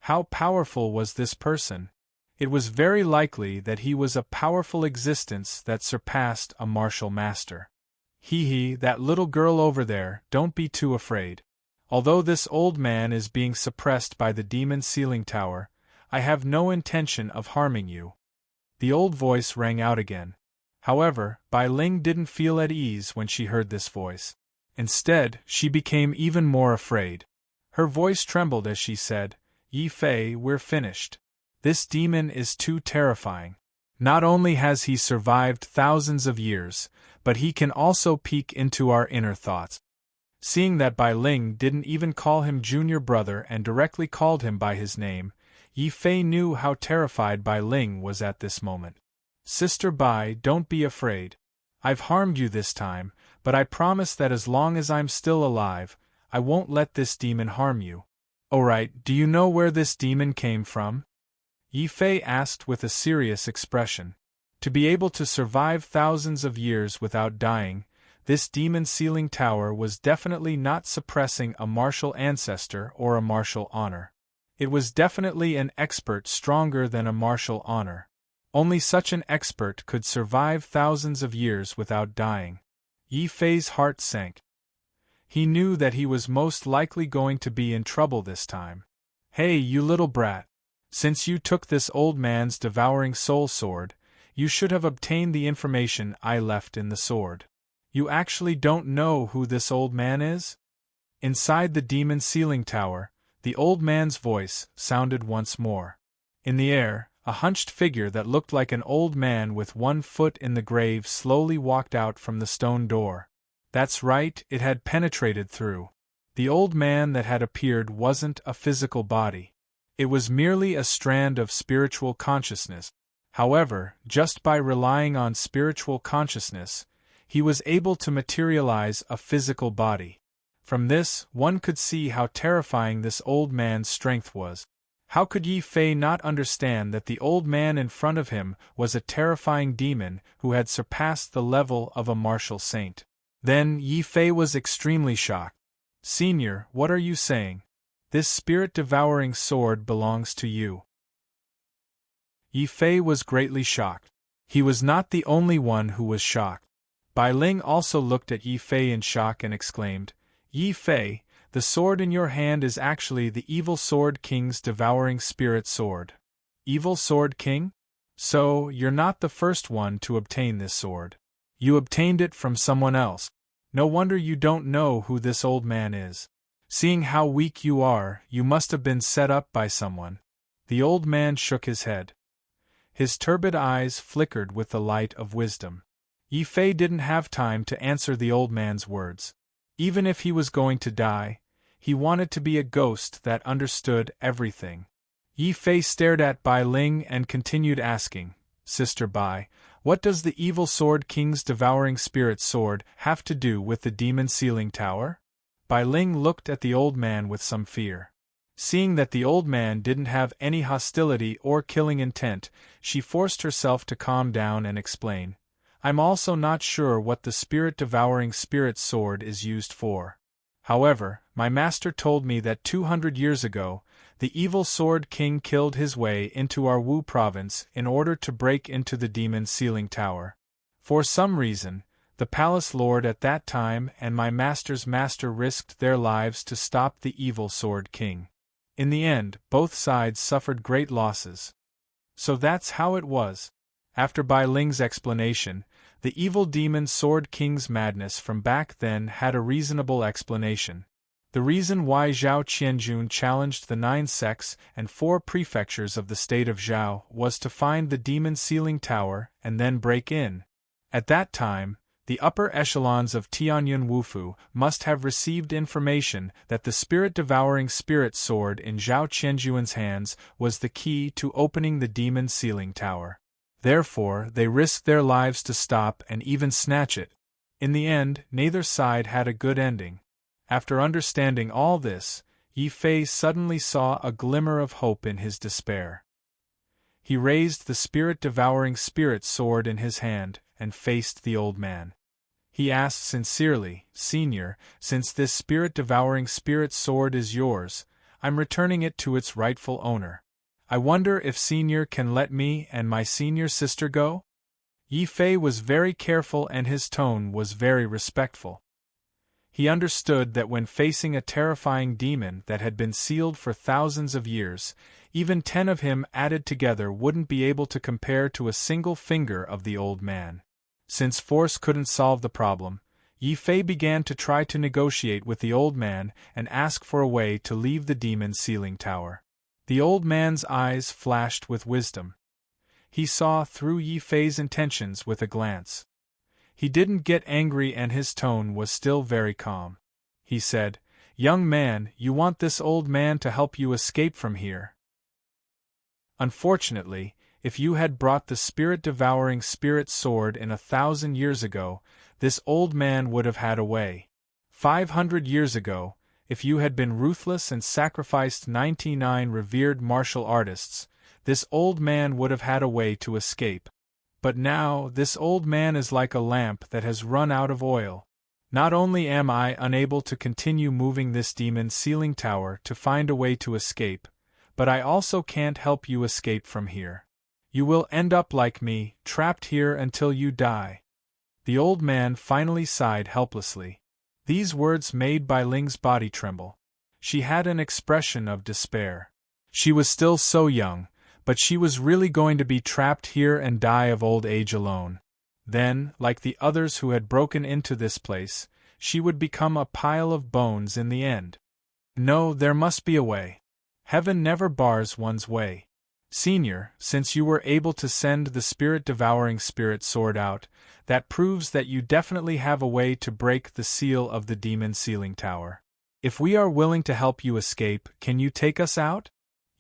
How powerful was this person? It was very likely that he was a powerful existence that surpassed a martial master. Hee, that little girl over there, don't be too afraid. Although this old man is being suppressed by the demon ceiling tower, I have no intention of harming you. The old voice rang out again. However, Bai Ling didn't feel at ease when she heard this voice. Instead, she became even more afraid. Her voice trembled as she said, Yi Fei, we're finished. This demon is too terrifying. Not only has he survived thousands of years, but he can also peek into our inner thoughts. Seeing that Bai Ling didn't even call him junior brother and directly called him by his name, Yi Fei knew how terrified Bai Ling was at this moment. Sister Bai, don't be afraid. I've harmed you this time, but I promise that as long as I'm still alive, I won't let this demon harm you. Alright, do you know where this demon came from? Yi Fei asked with a serious expression. To be able to survive thousands of years without dying, this demon ceiling tower was definitely not suppressing a martial ancestor or a martial honor. It was definitely an expert stronger than a martial honor. Only such an expert could survive thousands of years without dying. Yi Fei's heart sank. He knew that he was most likely going to be in trouble this time. Hey, you little brat! Since you took this old man's devouring soul sword, you should have obtained the information I left in the sword. You actually don't know who this old man is? Inside the demon ceiling tower, the old man's voice sounded once more. In the air, a hunched figure that looked like an old man with one foot in the grave slowly walked out from the stone door. That's right, it had penetrated through. The old man that had appeared wasn't a physical body. It was merely a strand of spiritual consciousness. However, just by relying on spiritual consciousness, he was able to materialize a physical body. From this, one could see how terrifying this old man's strength was. How could Yi Fei not understand that the old man in front of him was a terrifying demon who had surpassed the level of a martial saint? Then Yi Fei was extremely shocked. Senior, what are you saying? This spirit-devouring sword belongs to you. Yi Fei was greatly shocked. He was not the only one who was shocked. Bai Ling also looked at Yi Fei in shock and exclaimed, Yi Fei, the sword in your hand is actually the Evil Sword King's devouring spirit sword. Evil Sword King? So, you're not the first one to obtain this sword. You obtained it from someone else. No wonder you don't know who this old man is. Seeing how weak you are, you must have been set up by someone. The old man shook his head. His turbid eyes flickered with the light of wisdom. Yi Fei didn't have time to answer the old man's words. Even if he was going to die, he wanted to be a ghost that understood everything. Yi Fei stared at Bai Ling and continued asking, Sister Bai, what does the Evil Sword King's devouring spirit sword have to do with the demon ceiling tower? Bai Ling looked at the old man with some fear. Seeing that the old man didn't have any hostility or killing intent, she forced herself to calm down and explain. I'm also not sure what the spirit-devouring spirit sword is used for. However, my master told me that 200 years ago, the Evil Sword King killed his way into our Wu province in order to break into the demon ceiling tower. For some reason, The palace lord at that time and my master's master risked their lives to stop the evil Sword King. In the end, both sides suffered great losses. So that's how it was. After Bai Ling's explanation, the evil demon Sword King's madness from back then had a reasonable explanation. The reason why Zhao Qianjun challenged the 9 sects and 4 prefectures of the state of Zhao was to find the demon sealing tower and then break in. At that time, the upper echelons of Tianyun Wufu must have received information that the spirit-devouring spirit sword in Zhao Qianjuan's hands was the key to opening the demon sealing tower. Therefore, they risked their lives to stop and even snatch it. In the end, neither side had a good ending. After understanding all this, Yi Fei suddenly saw a glimmer of hope in his despair. He raised the spirit-devouring spirit sword in his hand and faced the old man. He asked sincerely, "Senior, since this spirit-devouring spirit sword is yours, I'm returning it to its rightful owner. I wonder if Senior can let me and my senior sister go?" Yi Fei was very careful and his tone was very respectful. He understood that when facing a terrifying demon that had been sealed for thousands of years, even 10 of him added together wouldn't be able to compare to a single finger of the old man. Since force couldn't solve the problem, Yi Fei began to try to negotiate with the old man and ask for a way to leave the demon sealing tower. The old man's eyes flashed with wisdom. He saw through Yi Fei's intentions with a glance. He didn't get angry and his tone was still very calm. He said, "Young man, you want this old man to help you escape from here. Unfortunately, if you had brought the spirit-devouring spirit sword in 1,000 years ago, this old man would have had a way. 500 years ago, if you had been ruthless and sacrificed 99 revered martial artists, this old man would have had a way to escape. But now, this old man is like a lamp that has run out of oil. Not only am I unable to continue moving this demon sealing tower to find a way to escape, but I also can't help you escape from here. You will end up like me, trapped here until you die." The old man finally sighed helplessly. These words made Bai Ling's body tremble. She had an expression of despair. She was still so young, but she was really going to be trapped here and die of old age alone. Then, like the others who had broken into this place, she would become a pile of bones in the end. No, there must be a way. Heaven never bars one's way. Senior, since you were able to send the spirit-devouring spirit sword out, that proves that you definitely have a way to break the seal of the demon sealing tower. If we are willing to help you escape, can you take us out?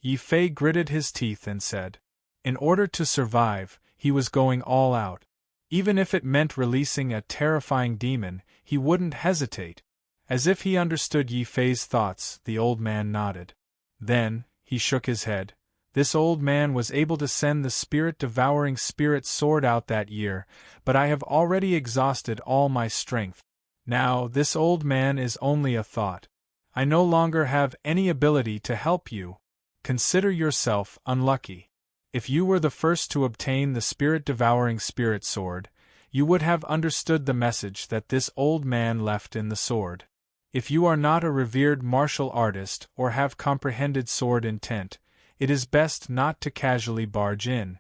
Yi Fei gritted his teeth and said. In order to survive, he was going all out. Even if it meant releasing a terrifying demon, he wouldn't hesitate. As if he understood Yi Fei's thoughts, the old man nodded. Then, he shook his head. This old man was able to send the spirit-devouring spirit sword out that year, but I have already exhausted all my strength. Now, this old man is only a thought. I no longer have any ability to help you. Consider yourself unlucky. If you were the first to obtain the spirit-devouring spirit sword, you would have understood the message that this old man left in the sword. If you are not a revered martial artist or have comprehended sword intent, it is best not to casually barge in.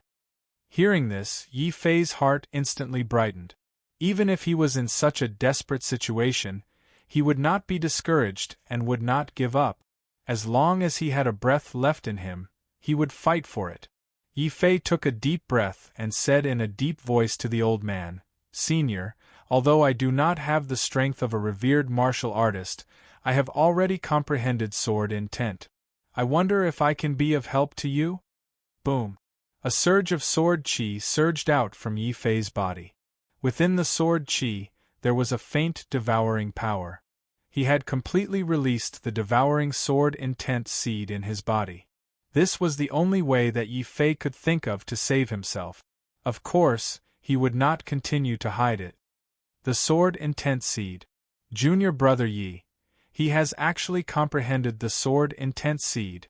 Hearing this, Yi Fei's heart instantly brightened. Even if he was in such a desperate situation, he would not be discouraged and would not give up. As long as he had a breath left in him, he would fight for it. Yi Fei took a deep breath and said in a deep voice to the old man, Senior, although I do not have the strength of a revered martial artist, I have already comprehended sword intent. I wonder if I can be of help to you? Boom! A surge of sword qi surged out from Yi Fei's body. Within the sword qi, there was a faint devouring power. He had completely released the devouring sword intent seed in his body. This was the only way that Yi Fei could think of to save himself. Of course, he would not continue to hide it. The sword intent seed. Junior brother Yi. He has actually comprehended the sword intent seed.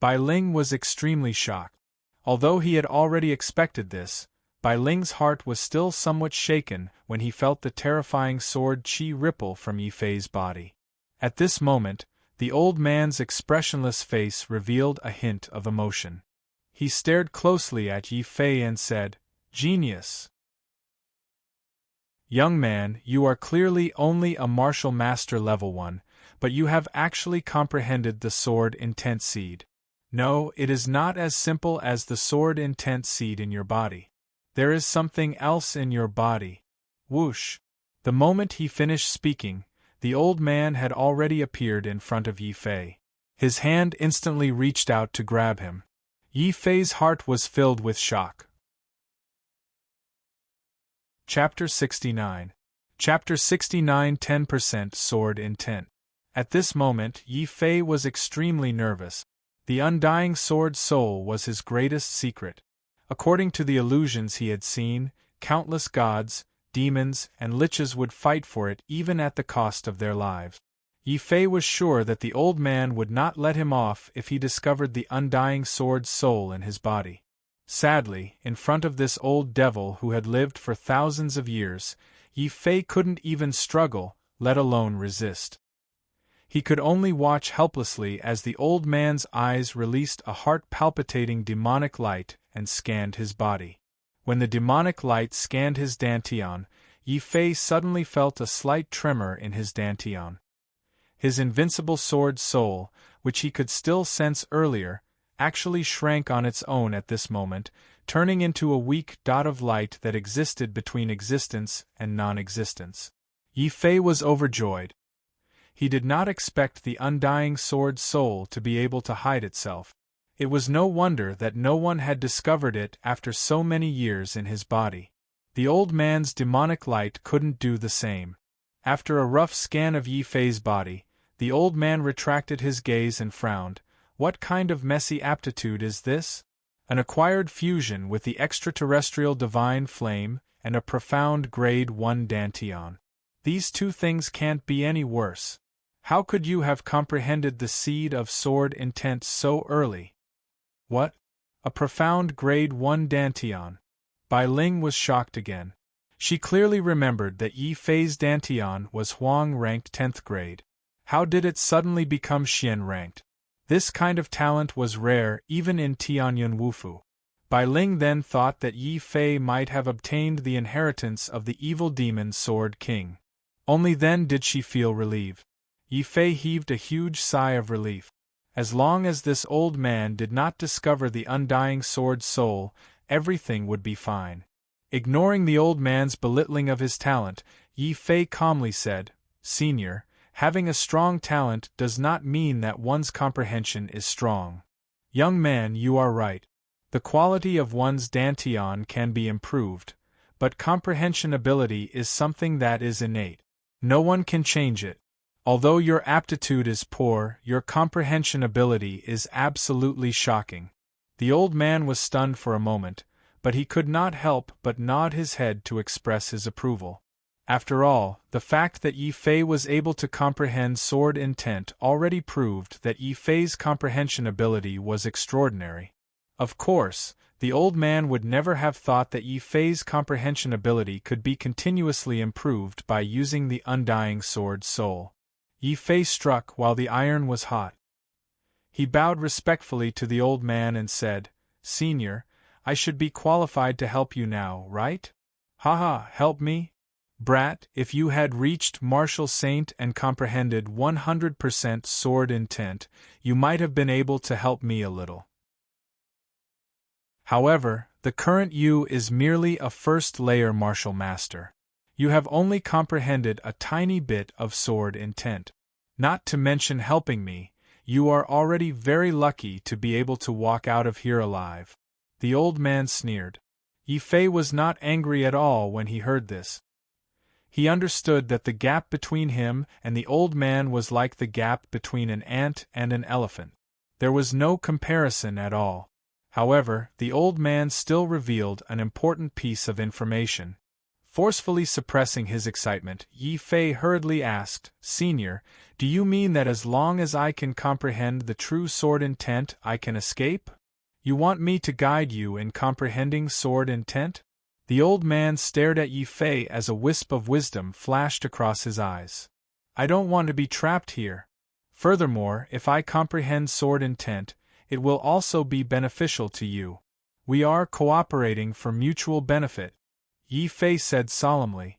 Bai Ling was extremely shocked. Although he had already expected this, Bai Ling's heart was still somewhat shaken when he felt the terrifying sword qi ripple from Yi Fei's body. At this moment, the old man's expressionless face revealed a hint of emotion. He stared closely at Yi Fei and said, "Genius. Young man, you are clearly only a martial master level 1, but you have actually comprehended the sword intent seed. No, it is not as simple as the sword intent seed in your body. There is something else in your body." Whoosh! The moment he finished speaking, the old man had already appeared in front of Yi Fei. His hand instantly reached out to grab him. Yi Fei's heart was filled with shock. Chapter 69. Chapter 69 10% Sword Intent. At this moment, Yi Fei was extremely nervous. The undying sword soul was his greatest secret. According to the illusions he had seen, countless gods, demons, and liches would fight for it even at the cost of their lives. Yi Fei was sure that the old man would not let him off if he discovered the undying sword soul in his body. Sadly, in front of this old devil who had lived for thousands of years, Yi Fei couldn't even struggle, let alone resist. He could only watch helplessly as the old man's eyes released a heart-palpitating demonic light and scanned his body. When the demonic light scanned his dantian, Yi Fei suddenly felt a slight tremor in his dantian. His invincible sword soul, which he could still sense earlier, actually shrank on its own at this moment, turning into a weak dot of light that existed between existence and non-existence. Yi Fei was overjoyed. He did not expect the undying sword soul to be able to hide itself. It was no wonder that no one had discovered it after so many years in his body. The old man's demonic light couldn't do the same. After a rough scan of Yi Fei's body, the old man retracted his gaze and frowned. What kind of messy aptitude is this? An acquired fusion with the extraterrestrial divine flame and a profound grade 1 dantian. These two things can't be any worse. How could you have comprehended the seed of sword intent so early? What? A profound grade 1 dantian. Bai Ling was shocked again. She clearly remembered that Yi Fei's dantian was Huang ranked 10th grade. How did it suddenly become Xian ranked? This kind of talent was rare even in Tianyun Wufu. Bai Ling then thought that Yi Fei might have obtained the inheritance of the evil demon Sword King. Only then did she feel relieved. Yi Fei heaved a huge sigh of relief. As long as this old man did not discover the undying sword soul, everything would be fine. Ignoring the old man's belittling of his talent, Yi Fei calmly said, "Senior, having a strong talent does not mean that one's comprehension is strong. Young man, you are right. The quality of one's dantian can be improved, but comprehension ability is something that is innate. No one can change it. Although your aptitude is poor, your comprehension ability is absolutely shocking." The old man was stunned for a moment, but he could not help but nod his head to express his approval. After all, the fact that Yi Fei was able to comprehend sword intent already proved that Yi Fei's comprehension ability was extraordinary. Of course, the old man would never have thought that Yi Fei's comprehension ability could be continuously improved by using the undying sword soul. Yi Fei struck while the iron was hot. He bowed respectfully to the old man and said, "Senior, I should be qualified to help you now, right?" "Haha, help me? Brat, if you had reached martial saint and comprehended 100% sword intent, you might have been able to help me a little. However, the current you is merely a first-layer martial master. You have only comprehended a tiny bit of sword intent. Not to mention helping me, you are already very lucky to be able to walk out of here alive." The old man sneered. Yi Fei was not angry at all when he heard this. He understood that the gap between him and the old man was like the gap between an ant and an elephant. There was no comparison at all. However, the old man still revealed an important piece of information. Forcefully suppressing his excitement, Yi Fei hurriedly asked, "Senior, do you mean that as long as I can comprehend the true sword intent I can escape? You want me to guide you in comprehending sword intent?" The old man stared at Yi Fei as a wisp of wisdom flashed across his eyes. I don't want to be trapped here. Furthermore, if I comprehend sword intent, it will also be beneficial to you. We are cooperating for mutual benefit, Yi Fei said solemnly.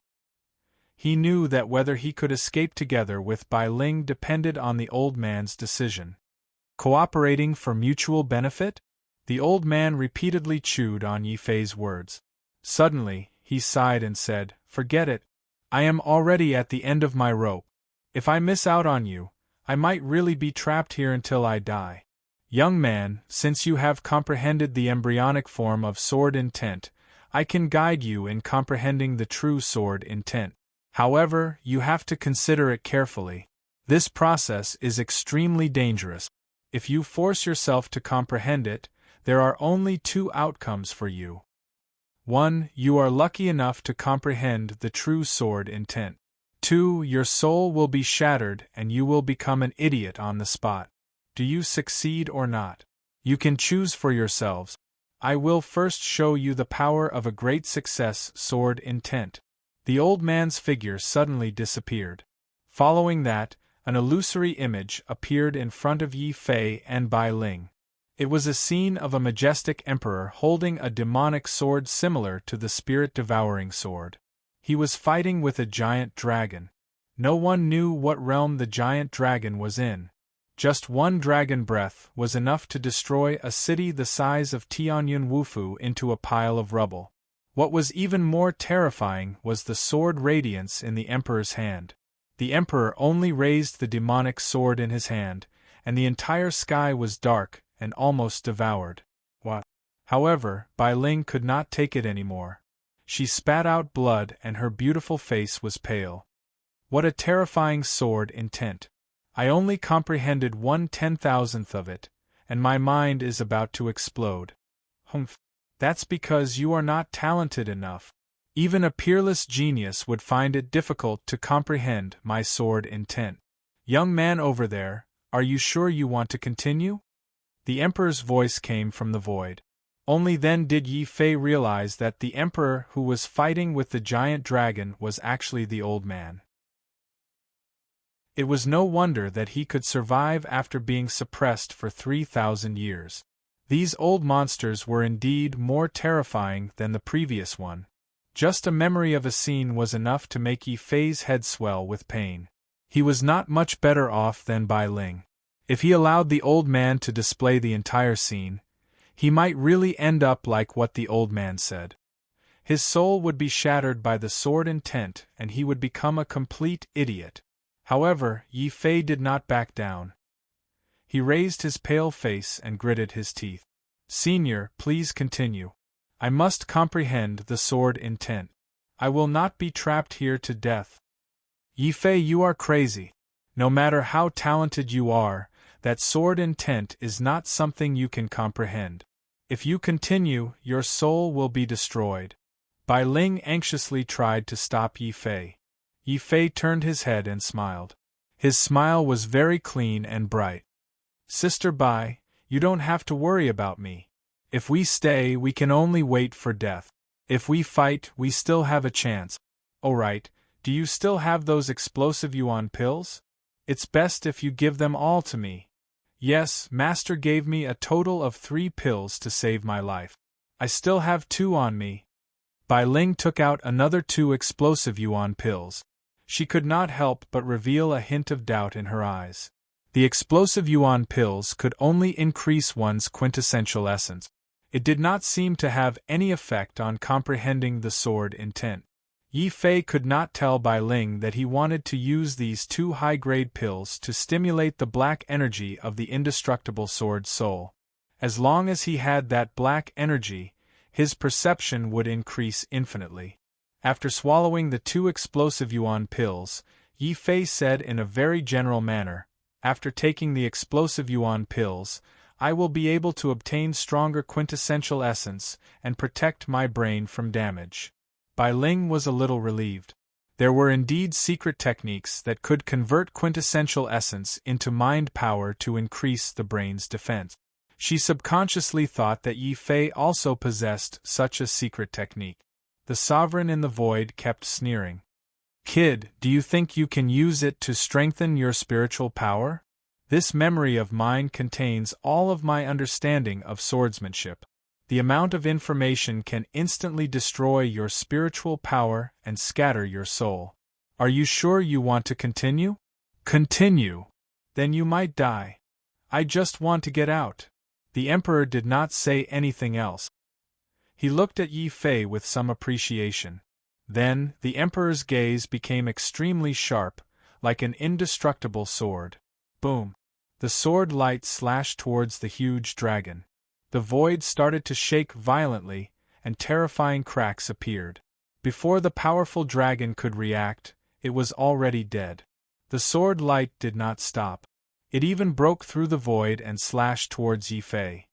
He knew that whether he could escape together with Bai Ling depended on the old man's decision. Cooperating for mutual benefit? The old man repeatedly chewed on Yi Fei's words. Suddenly, he sighed and said, Forget it. I am already at the end of my rope. If I miss out on you, I might really be trapped here until I die. Young man, since you have comprehended the embryonic form of sword intent, I can guide you in comprehending the true sword intent. However, you have to consider it carefully. This process is extremely dangerous. If you force yourself to comprehend it, there are only two outcomes for you. 1. You are lucky enough to comprehend the true sword intent. 2. Your soul will be shattered and you will become an idiot on the spot. Do you succeed or not? You can choose for yourselves. I will first show you the power of a great success sword intent. The old man's figure suddenly disappeared. Following that, an illusory image appeared in front of Yi Fei and Bai Ling. It was a scene of a majestic emperor holding a demonic sword similar to the spirit-devouring sword. He was fighting with a giant dragon. No one knew what realm the giant dragon was in. Just one dragon breath was enough to destroy a city the size of Tianyuan Wufu into a pile of rubble. What was even more terrifying was the sword radiance in the emperor's hand. The emperor only raised the demonic sword in his hand, and the entire sky was dark and almost devoured. What? However, Bai Ling could not take it anymore. She spat out blood and her beautiful face was pale. What a terrifying sword intent! I only comprehended 1/10,000th of it, and my mind is about to explode. Humph. That's because you are not talented enough. Even a peerless genius would find it difficult to comprehend my sword intent. Young man over there, are you sure you want to continue? The emperor's voice came from the void. Only then did Yi Fei realize that the emperor who was fighting with the giant dragon was actually the old man. It was no wonder that he could survive after being suppressed for 3,000 years. These old monsters were indeed more terrifying than the previous one. Just a memory of a scene was enough to make Yi Fei's head swell with pain. He was not much better off than Bai Ling. If he allowed the old man to display the entire scene, he might really end up like what the old man said. His soul would be shattered by the sword intent and he would become a complete idiot. However, Yi Fei did not back down. He raised his pale face and gritted his teeth. Senior, please continue. I must comprehend the sword intent. I will not be trapped here to death. Yi Fei, you are crazy. No matter how talented you are, that sword intent is not something you can comprehend. If you continue, your soul will be destroyed. Bai Ling anxiously tried to stop Yi Fei. Yi Fei turned his head and smiled. His smile was very clean and bright. Sister Bai, you don't have to worry about me. If we stay, we can only wait for death. If we fight, we still have a chance. Alright, do you still have those explosive yuan pills? It's best if you give them all to me. Yes, Master gave me a total of 3 pills to save my life. I still have 2 on me. Bai Ling took out another 2 explosive yuan pills. She could not help but reveal a hint of doubt in her eyes. The explosive yuan pills could only increase one's quintessential essence. It did not seem to have any effect on comprehending the sword intent. Yi Fei could not tell Bai Ling that he wanted to use these 2 high-grade pills to stimulate the black energy of the indestructible sword soul. As long as he had that black energy, his perception would increase infinitely. After swallowing the 2 explosive yuan pills, Yi Fei said in a very general manner, after taking the explosive yuan pills, I will be able to obtain stronger quintessential essence and protect my brain from damage. Bai Ling was a little relieved. There were indeed secret techniques that could convert quintessential essence into mind power to increase the brain's defense. She subconsciously thought that Yi Fei also possessed such a secret technique. The sovereign in the void kept sneering. Kid, do you think you can use it to strengthen your spiritual power? This memory of mine contains all of my understanding of swordsmanship. The amount of information can instantly destroy your spiritual power and scatter your soul. Are you sure you want to continue? Continue. Then you might die. I just want to get out. The emperor did not say anything else. He looked at Yi Fei with some appreciation. Then, the emperor's gaze became extremely sharp, like an indestructible sword. Boom! The sword light slashed towards the huge dragon. The void started to shake violently, and terrifying cracks appeared. Before the powerful dragon could react, it was already dead. The sword light did not stop. It even broke through the void and slashed towards Yi Fei.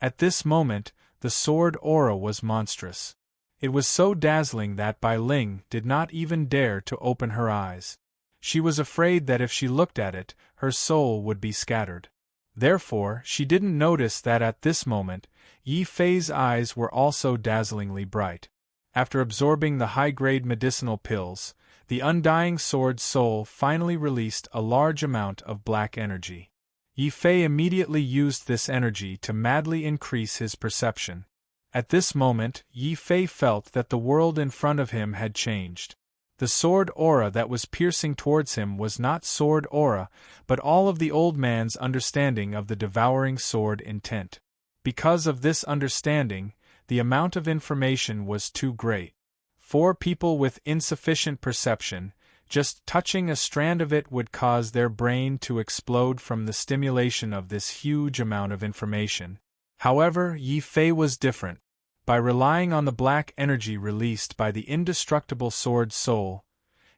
At this moment, the sword aura was monstrous. It was so dazzling that Bai Ling did not even dare to open her eyes. She was afraid that if she looked at it, her soul would be scattered. Therefore, she didn't notice that at this moment, Yi Fei's eyes were also dazzlingly bright. After absorbing the high-grade medicinal pills, the undying sword soul finally released a large amount of black energy. Yi Fei immediately used this energy to madly increase his perception. At this moment, Yi Fei felt that the world in front of him had changed. The sword aura that was piercing towards him was not sword aura, but all of the old man's understanding of the devouring sword intent. Because of this understanding, the amount of information was too great. For people with insufficient perception, just touching a strand of it would cause their brain to explode from the stimulation of this huge amount of information. However, Yi Fei was different. By relying on the black energy released by the indestructible sword soul,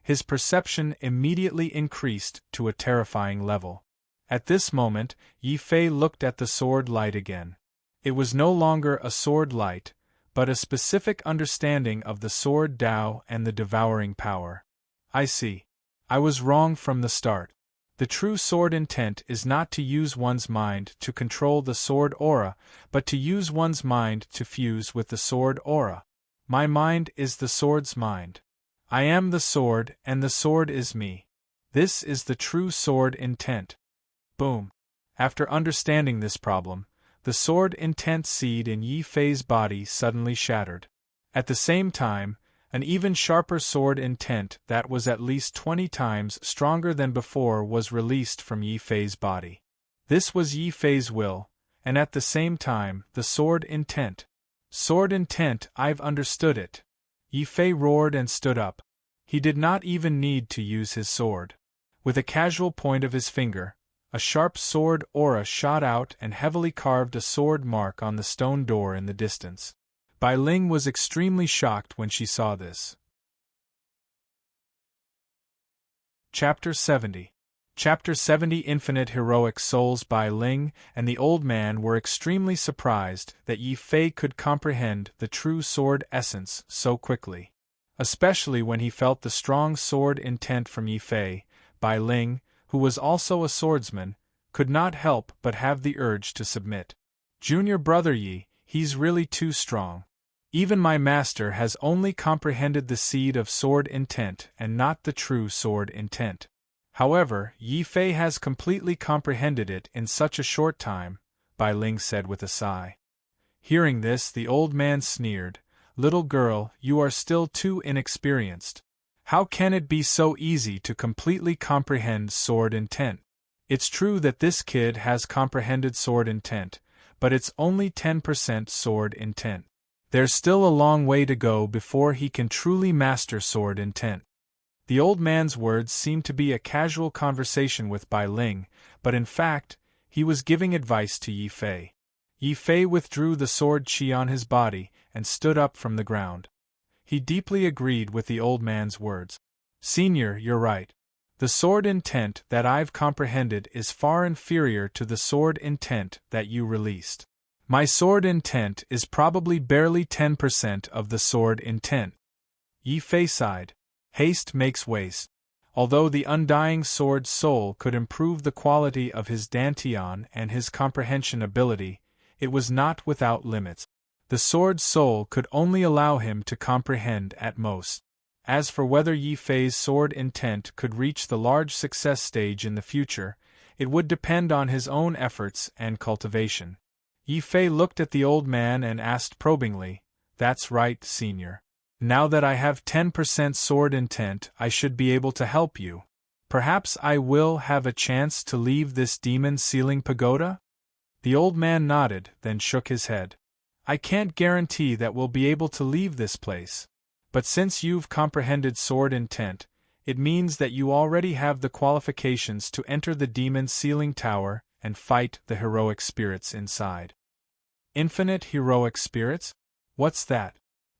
his perception immediately increased to a terrifying level. At this moment, Yi Fei looked at the sword light again. It was no longer a sword light, but a specific understanding of the sword Tao and the devouring power. I see. I was wrong from the start. The true sword intent is not to use one's mind to control the sword aura, but to use one's mind to fuse with the sword aura. My mind is the sword's mind. I am the sword, and the sword is me. This is the true sword intent. Boom. After understanding this problem, the sword intent seed in Yi Fei's body suddenly shattered. At the same time, an even sharper sword intent that was at least 20 times stronger than before was released from Yi Fei's body. This was Yi Fei's will, and at the same time, the sword intent. Sword intent, I've understood it. Yi Fei roared and stood up. He did not even need to use his sword. With a casual point of his finger, a sharp sword aura shot out and heavily carved a sword mark on the stone door in the distance. Bai Ling was extremely shocked when she saw this. Chapter 70. Chapter 70 Infinite Heroic Souls. Bai Ling and the old man were extremely surprised that Yi Fei could comprehend the true sword essence so quickly. Especially when he felt the strong sword intent from Yi Fei, Bai Ling, who was also a swordsman, could not help but have the urge to submit. Junior brother Yi, he's really too strong. Even my master has only comprehended the seed of sword intent and not the true sword intent. However, Yi Fei has completely comprehended it in such a short time, Bai Ling said with a sigh. Hearing this, the old man sneered, "Little girl, you are still too inexperienced. How can it be so easy to completely comprehend sword intent? It's true that this kid has comprehended sword intent, but it's only 10% sword intent. There's still a long way to go before he can truly master sword intent." The old man's words seemed to be a casual conversation with Bai Ling, but in fact, he was giving advice to Yi Fei. Yi Fei withdrew the sword qi on his body and stood up from the ground. He deeply agreed with the old man's words. "Senior, you're right. The sword intent that I've comprehended is far inferior to the sword intent that you released. My sword intent is probably barely 10% of the sword intent." Yi Fei sighed. Haste makes waste. Although the undying sword soul could improve the quality of his dantian and his comprehension ability, it was not without limits. The sword's soul could only allow him to comprehend at most. As for whether Yi Fei's sword intent could reach the large success stage in the future, it would depend on his own efforts and cultivation. Yi Fei looked at the old man and asked probingly, "That's right, senior. Now that I have 10% sword intent, I should be able to help you. Perhaps I will have a chance to leave this demon ceiling pagoda?" The old man nodded, then shook his head. "I can't guarantee that we'll be able to leave this place. But since you've comprehended sword intent, it means that you already have the qualifications to enter the demon ceiling tower and fight the heroic spirits inside." Infinite heroic spirits? What's that?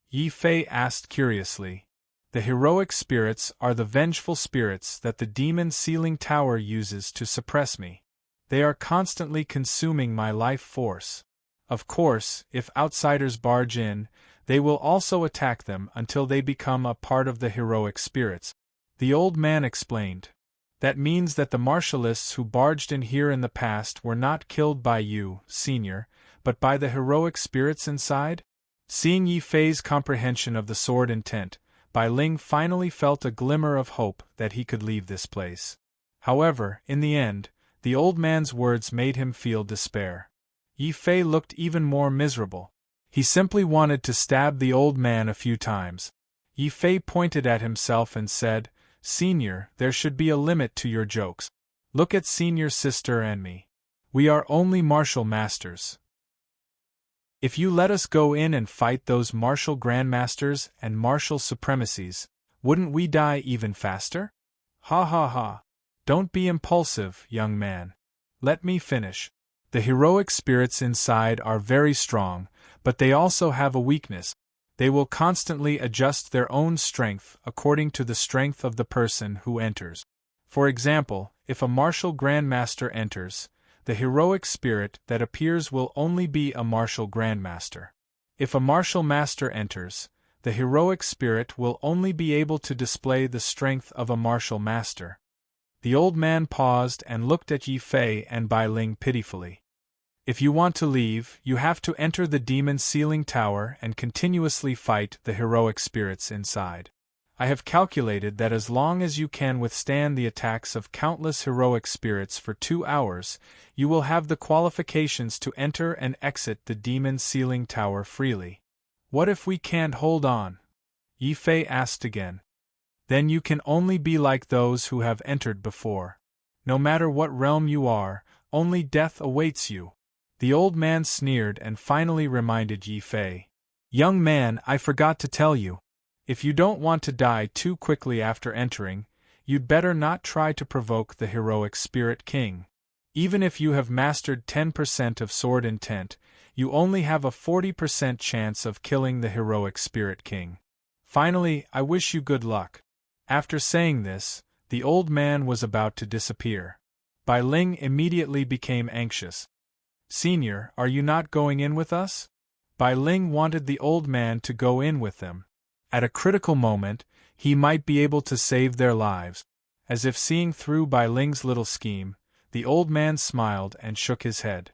Yi Fei asked curiously. The heroic spirits are the vengeful spirits that the demon ceiling tower uses to suppress me. They are constantly consuming my life force. Of course, if outsiders barge in, they will also attack them until they become a part of the heroic spirits. The old man explained. That means that the martialists who barged in here in the past were not killed by you, senior, but by the heroic spirits inside? Seeing Yi Fei's comprehension of the sword intent, Bai Ling finally felt a glimmer of hope that he could leave this place. However, in the end, the old man's words made him feel despair. Yi Fei looked even more miserable. He simply wanted to stab the old man a few times. Yi Fei pointed at himself and said, "Senior, there should be a limit to your jokes. Look at Senior's sister and me. We are only martial masters. If you let us go in and fight those martial grandmasters and martial supremacies, wouldn't we die even faster? Ha ha ha. Don't be impulsive, young man. Let me finish. The heroic spirits inside are very strong, but they also have a weakness. They will constantly adjust their own strength according to the strength of the person who enters. For example, if a martial grandmaster enters, the heroic spirit that appears will only be a martial grandmaster. If a martial master enters, the heroic spirit will only be able to display the strength of a martial master." The old man paused and looked at Yi Fei and Bai Ling pitifully. "If you want to leave, you have to enter the demon ceiling tower and continuously fight the heroic spirits inside. I have calculated that as long as you can withstand the attacks of countless heroic spirits for 2 hours, you will have the qualifications to enter and exit the demon ceiling tower freely. What if we can't hold on?" Yi Fei asked again. "Then you can only be like those who have entered before. No matter what realm you are, only death awaits you." The old man sneered and finally reminded Yi Fei. "Young man, I forgot to tell you. If you don't want to die too quickly after entering, you'd better not try to provoke the heroic spirit king. Even if you have mastered 10% of sword intent, you only have a 40% chance of killing the heroic spirit king. Finally, I wish you good luck." After saying this, the old man was about to disappear. Bai Ling immediately became anxious. "Senior, are you not going in with us?" Bai Ling wanted the old man to go in with them. At a critical moment, he might be able to save their lives. As if seeing through Bai Ling's little scheme, the old man smiled and shook his head.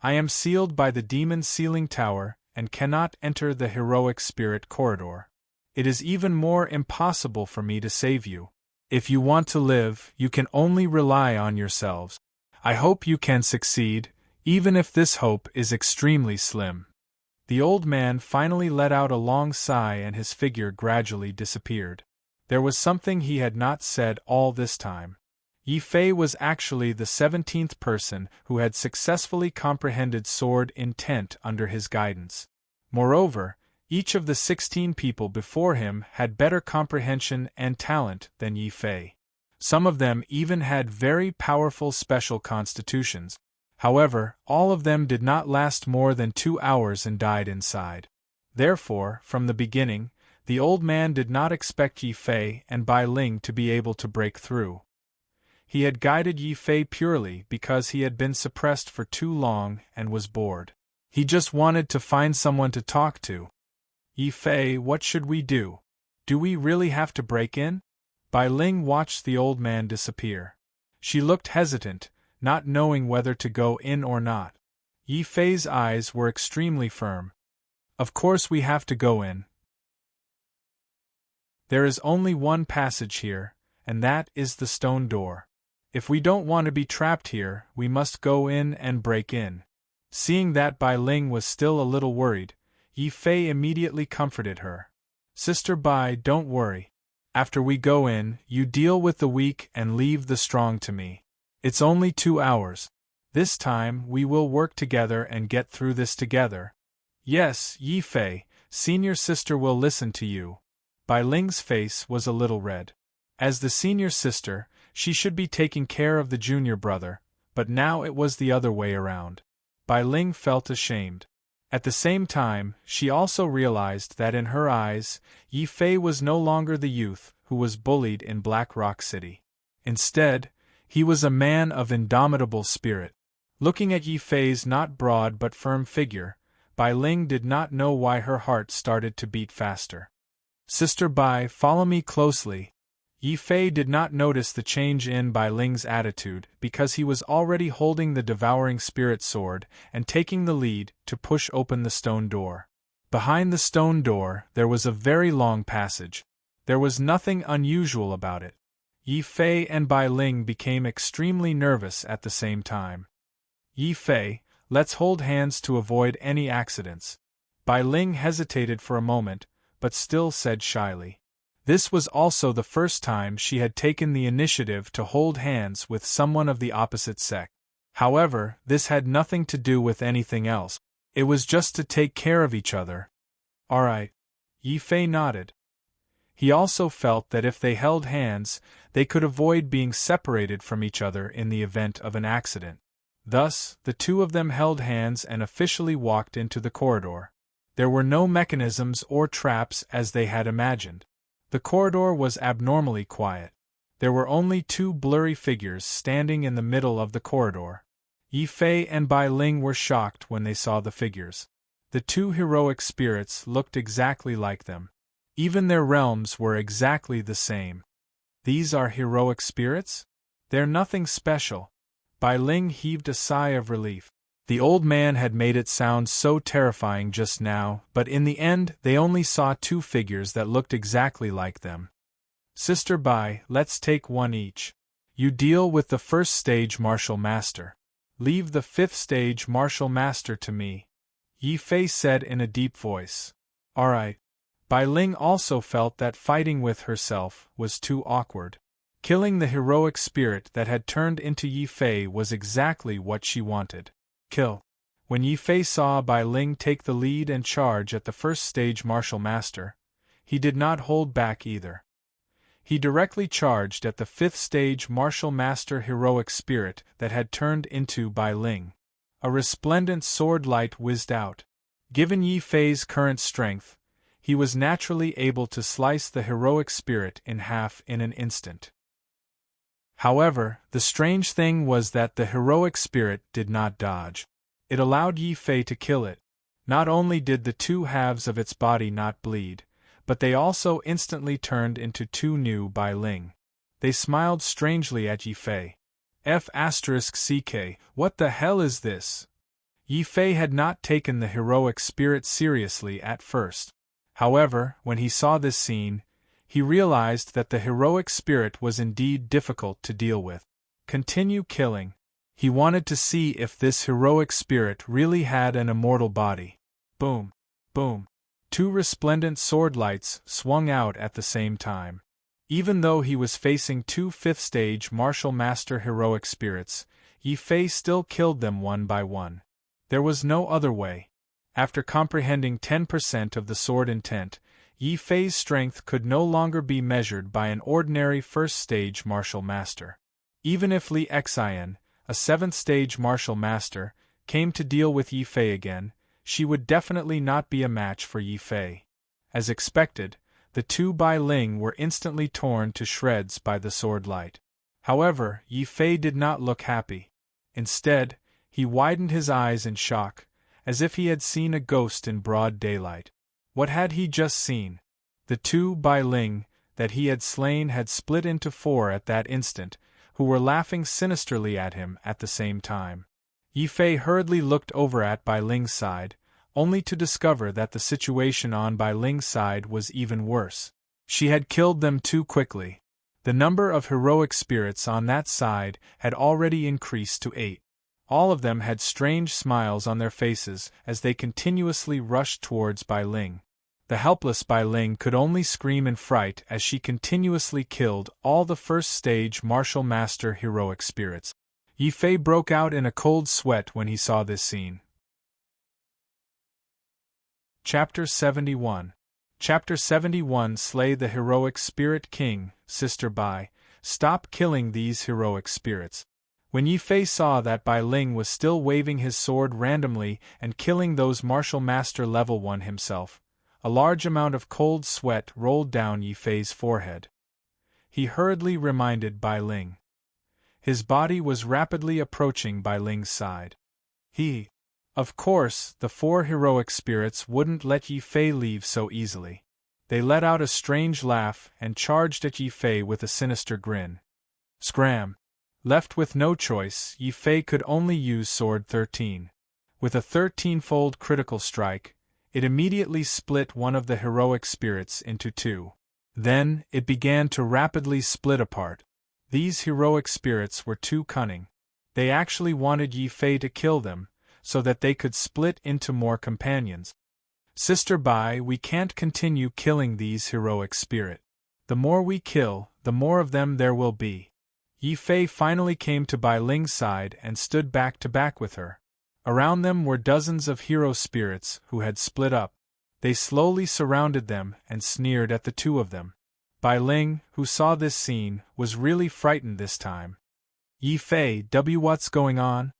"I am sealed by the demon ceiling tower and cannot enter the heroic spirit corridor. It is even more impossible for me to save you. If you want to live, you can only rely on yourselves. I hope you can succeed, even if this hope is extremely slim." The old man finally let out a long sigh and his figure gradually disappeared. There was something he had not said all this time. Yi Fei was actually the 17th person who had successfully comprehended sword intent under his guidance. Moreover, each of the 16 people before him had better comprehension and talent than Yi Fei. Some of them even had very powerful special constitutions. However, all of them did not last more than 2 hours and died inside. Therefore, from the beginning, the old man did not expect Yi Fei and Bai Ling to be able to break through. He had guided Yi Fei purely because he had been suppressed for too long and was bored. He just wanted to find someone to talk to. "Yi Fei, what should we do? Do we really have to break in?" Bai Ling watched the old man disappear. She looked hesitant, not knowing whether to go in or not. Yi Fei's eyes were extremely firm. Of course we have to go in. There is only one passage here, and that is the stone door. If we don't want to be trapped here, we must go in and break in. Seeing that Bai Ling was still a little worried, Yi Fei immediately comforted her. Sister Bai, don't worry. After we go in, you deal with the weak and leave the strong to me. It's only 2 hours. This time we will work together and get through this together. Yes, Yi Fei, senior sister will listen to you. Bai Ling's face was a little red. As the senior sister, she should be taking care of the junior brother, but now it was the other way around. Bai Ling felt ashamed. At the same time, she also realized that in her eyes, Yi Fei was no longer the youth who was bullied in Black Rock City. Instead, he was a man of indomitable spirit. Looking at Yi Fei's not broad but firm figure, Bai Ling did not know why her heart started to beat faster. Sister Bai, follow me closely. Yi Fei did not notice the change in Bai Ling's attitude because he was already holding the devouring spirit sword and taking the lead to push open the stone door. Behind the stone door, there was a very long passage. There was nothing unusual about it. Yi Fei and Bai Ling became extremely nervous at the same time. Yi Fei, let's hold hands to avoid any accidents. Bai Ling hesitated for a moment, but still said shyly. This was also the first time she had taken the initiative to hold hands with someone of the opposite sex. However, this had nothing to do with anything else. It was just to take care of each other. All right. Yi Fei nodded. He also felt that if they held hands, they could avoid being separated from each other in the event of an accident. Thus, the two of them held hands and officially walked into the corridor. There were no mechanisms or traps as they had imagined. The corridor was abnormally quiet. There were only 2 blurry figures standing in the middle of the corridor. Yi Fei and Bai Ling were shocked when they saw the figures. The 2 heroic spirits looked exactly like them. Even their realms were exactly the same. These are heroic spirits? They're nothing special. Bai Ling heaved a sigh of relief. The old man had made it sound so terrifying just now, but in the end they only saw 2 figures that looked exactly like them. Sister Bai, let's take one each. You deal with the 1st stage martial master. Leave the 5th stage martial master to me. Yi Fei said in a deep voice. All right. Bai Ling also felt that fighting with herself was too awkward. Killing the heroic spirit that had turned into Yi Fei was exactly what she wanted. Kill. When Yi Fei saw Bai Ling take the lead and charge at the 1st stage martial master, he did not hold back either. He directly charged at the 5th stage martial master heroic spirit that had turned into Bai Ling. A resplendent sword light whizzed out. Given Yi Fei's current strength, he was naturally able to slice the heroic spirit in half in an instant. However, the strange thing was that the heroic spirit did not dodge. It allowed Yi Fei to kill it. Not only did the 2 halves of its body not bleed, but they also instantly turned into 2 new Bai Ling. They smiled strangely at Yi Fei. F***ck, what the hell is this? Yi Fei had not taken the heroic spirit seriously at first. However, when he saw this scene, he realized that the heroic spirit was indeed difficult to deal with. Continue killing. He wanted to see if this heroic spirit really had an immortal body. Boom. Boom. 2 resplendent sword lights swung out at the same time. Even though he was facing 2 5th stage martial master heroic spirits, Yi Fei still killed them one by one. There was no other way. After comprehending 10% of the sword intent, Yi Fei's strength could no longer be measured by an ordinary 1st stage martial master. Even if Li Xian, a 7th stage martial master, came to deal with Yi Fei again, she would definitely not be a match for Yi Fei. As expected, the 2 Bai Ling were instantly torn to shreds by the sword light. However, Yi Fei did not look happy. Instead, he widened his eyes in shock, as if he had seen a ghost in broad daylight. What had he just seen? The 2 Bai Ling that he had slain had split into 4 at that instant, who were laughing sinisterly at him at the same time. Yi Fei hurriedly looked over at Bai Ling's side, only to discover that the situation on Bai Ling's side was even worse. She had killed them too quickly. The number of heroic spirits on that side had already increased to 8. All of them had strange smiles on their faces as they continuously rushed towards Bai Ling. The helpless Bai Ling could only scream in fright as she continuously killed all the first-stage martial master heroic spirits. Yi Fei broke out in a cold sweat when he saw this scene. Chapter 71. Chapter 71. Slay the Heroic Spirit King. Sister Bai, stop killing these heroic spirits. When Yi Fei saw that Bai Ling was still waving his sword randomly and killing those martial master level 1 himself, a large amount of cold sweat rolled down Yi Fei's forehead. He hurriedly reminded Bai Ling. His body was rapidly approaching Bai Ling's side. Of course, the 4 heroic spirits wouldn't let Yi Fei leave so easily. They let out a strange laugh and charged at Yi Fei with a sinister grin. Scram! Left with no choice, Yi Fei could only use Sword 13. With a 13-fold critical strike, it immediately split one of the heroic spirits into 2. Then, it began to rapidly split apart. These heroic spirits were too cunning. They actually wanted Yi Fei to kill them, so that they could split into more companions. Sister Bai, we can't continue killing these heroic spirits. The more we kill, the more of them there will be. Yi Fei finally came to Bai Ling's side and stood back to back with her. Around them were dozens of hero spirits who had split up. They slowly surrounded them and sneered at the 2 of them. Bai Ling, who saw this scene, was really frightened this time. Yi Fei, what's going on?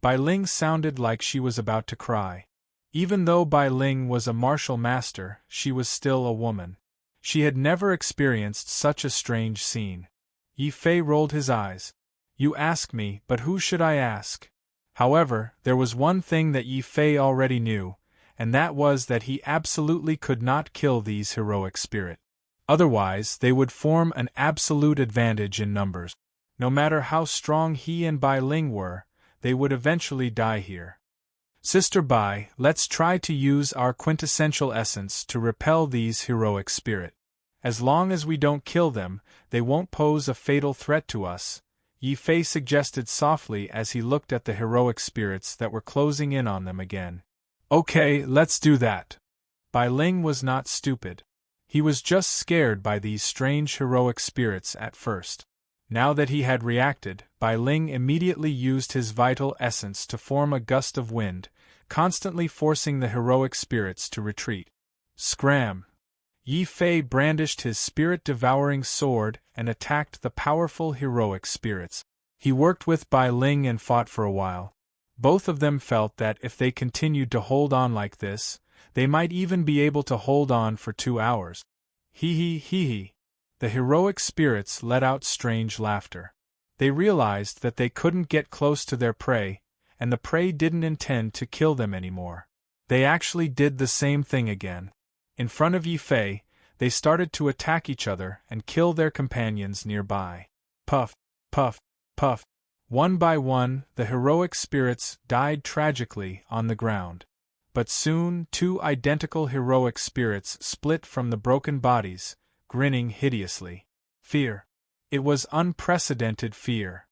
Bai Ling sounded like she was about to cry. Even though Bai Ling was a martial master, she was still a woman. She had never experienced such a strange scene. Yi Fei rolled his eyes. You ask me, but who should I ask? However, there was one thing that Yi Fei already knew, and that was that he absolutely could not kill these heroic spirits. Otherwise, they would form an absolute advantage in numbers. No matter how strong he and Bai Ling were, they would eventually die here. Sister Bai, let's try to use our quintessential essence to repel these heroic spirits. As long as we don't kill them, they won't pose a fatal threat to us, Yi Fei suggested softly as he looked at the heroic spirits that were closing in on them again. Okay, let's do that. Bai Ling was not stupid. He was just scared by these strange heroic spirits at first. Now that he had reacted, Bai Ling immediately used his vital essence to form a gust of wind, constantly forcing the heroic spirits to retreat. Scram! Yi Fei brandished his spirit-devouring sword and attacked the powerful heroic spirits. He worked with Bai Ling and fought for a while. Both of them felt that if they continued to hold on like this, they might even be able to hold on for 2 hours. Hee. The heroic spirits let out strange laughter. They realized that they couldn't get close to their prey, and the prey didn't intend to kill them anymore. They actually did the same thing again. In front of Yi Fei, they started to attack each other and kill their companions nearby. Puff, puff, puff. One by one, the heroic spirits died tragically on the ground. But soon 2 identical heroic spirits split from the broken bodies, grinning hideously. Fear. It was unprecedented fear.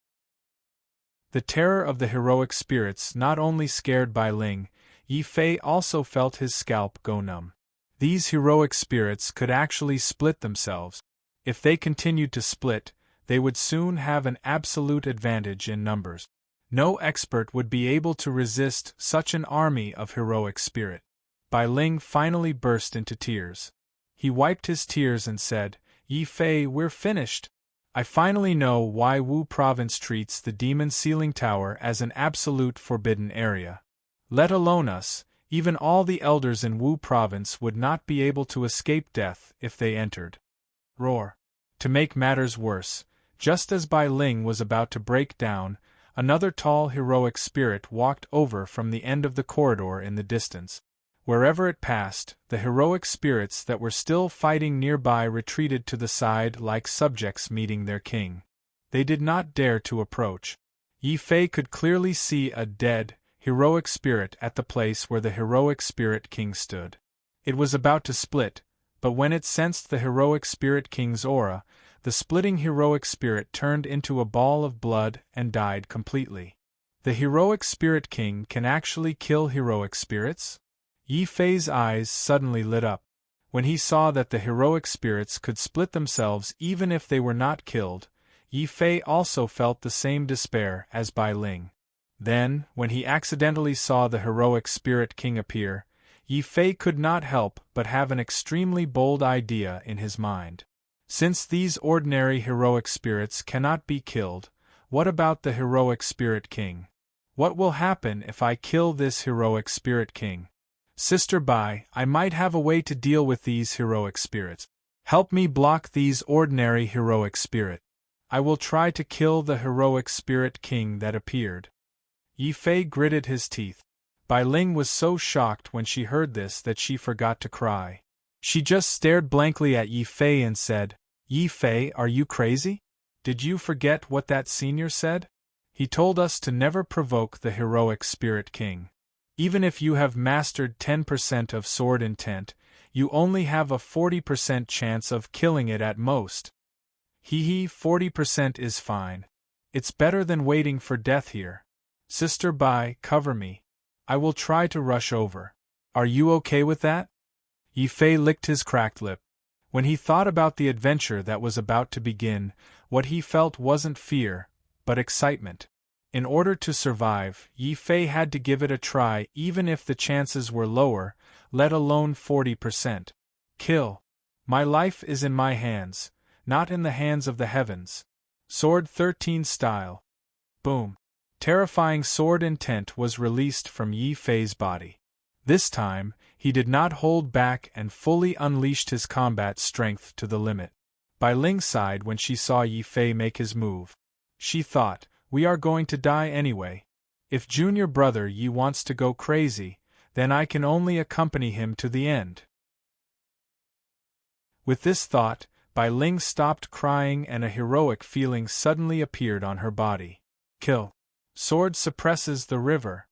The terror of the heroic spirits not only scared Bai Ling, Yi Fei also felt his scalp go numb. These heroic spirits could actually split themselves. If they continued to split, they would soon have an absolute advantage in numbers. No expert would be able to resist such an army of heroic spirit. Bai Ling finally burst into tears. He wiped his tears and said, Yi Fei, we're finished. I finally know why Wu Province treats the Demon Ceiling Tower as an absolute forbidden area. Let alone us, even all the elders in Wu Province would not be able to escape death if they entered. Roar. To make matters worse, just as Bai Ling was about to break down, another tall heroic spirit walked over from the end of the corridor in the distance. Wherever it passed, the heroic spirits that were still fighting nearby retreated to the side like subjects meeting their king. They did not dare to approach. Yi Fei could clearly see a dead, heroic spirit at the place where the heroic spirit king stood. It was about to split, but when it sensed the heroic spirit king's aura, the splitting heroic spirit turned into a ball of blood and died completely. The heroic spirit king can actually kill heroic spirits? Yi Fei's eyes suddenly lit up. When he saw that the heroic spirits could split themselves even if they were not killed, Yi Fei also felt the same despair as Bai Ling. Then, when he accidentally saw the heroic spirit king appear, Yi Fei could not help but have an extremely bold idea in his mind. Since these ordinary heroic spirits cannot be killed, what about the heroic spirit king? What will happen if I kill this heroic spirit king? Sister Bai, I might have a way to deal with these heroic spirits. Help me block these ordinary heroic spirit. I will try to kill the heroic spirit king that appeared. Yi Fei gritted his teeth. Bai Ling was so shocked when she heard this that she forgot to cry. She just stared blankly at Yi Fei and said, "Yi Fei, are you crazy? Did you forget what that senior said? He told us to never provoke the heroic spirit king. Even if you have mastered 10% of sword intent, you only have a 40% chance of killing it at most. 40% is fine. It's better than waiting for death here. Sister Bai, cover me. I will try to rush over. Are you okay with that?" Yi Fei licked his cracked lip. When he thought about the adventure that was about to begin, what he felt wasn't fear, but excitement. In order to survive, Yi Fei had to give it a try even if the chances were lower, let alone 40%. Kill. My life is in my hands, not in the hands of the heavens. Sword 13 style. Boom. Terrifying sword intent was released from Yi Fei's body. This time, he did not hold back and fully unleashed his combat strength to the limit. Bai Ling sighed when she saw Yi Fei make his move. She thought, "We are going to die anyway. If junior brother Yi wants to go crazy, then I can only accompany him to the end." With this thought, Bai Ling stopped crying and a heroic feeling suddenly appeared on her body. "Kill. Sword suppresses the river,"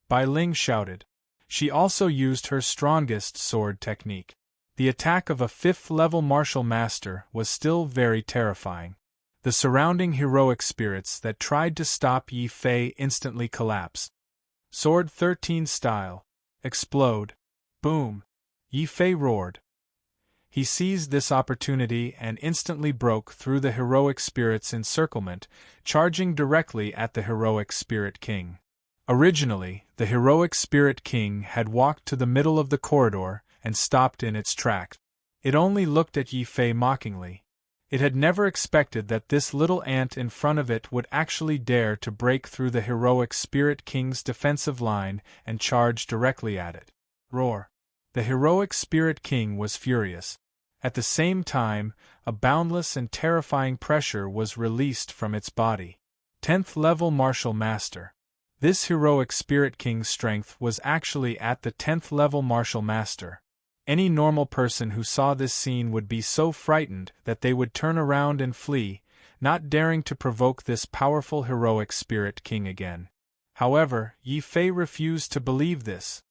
Bai Ling shouted. She also used her strongest sword technique. The attack of a 5th-level martial master was still very terrifying. The surrounding heroic spirits that tried to stop Yi Fei instantly collapsed. Sword 13 style. Explode. Boom. Yi Fei roared. He seized this opportunity and instantly broke through the heroic spirit's encirclement, charging directly at the heroic spirit king. Originally, the heroic spirit king had walked to the middle of the corridor and stopped in its tracks. It only looked at Yi Fei mockingly. It had never expected that this little ant in front of it would actually dare to break through the heroic spirit king's defensive line and charge directly at it. Roar! The heroic spirit king was furious. At the same time, a boundless and terrifying pressure was released from its body. 10th-level martial master. This heroic spirit king's strength was actually at the 10th-level martial master. Any normal person who saw this scene would be so frightened that they would turn around and flee, not daring to provoke this powerful heroic spirit king again. However, Yi Fei refused to believe this.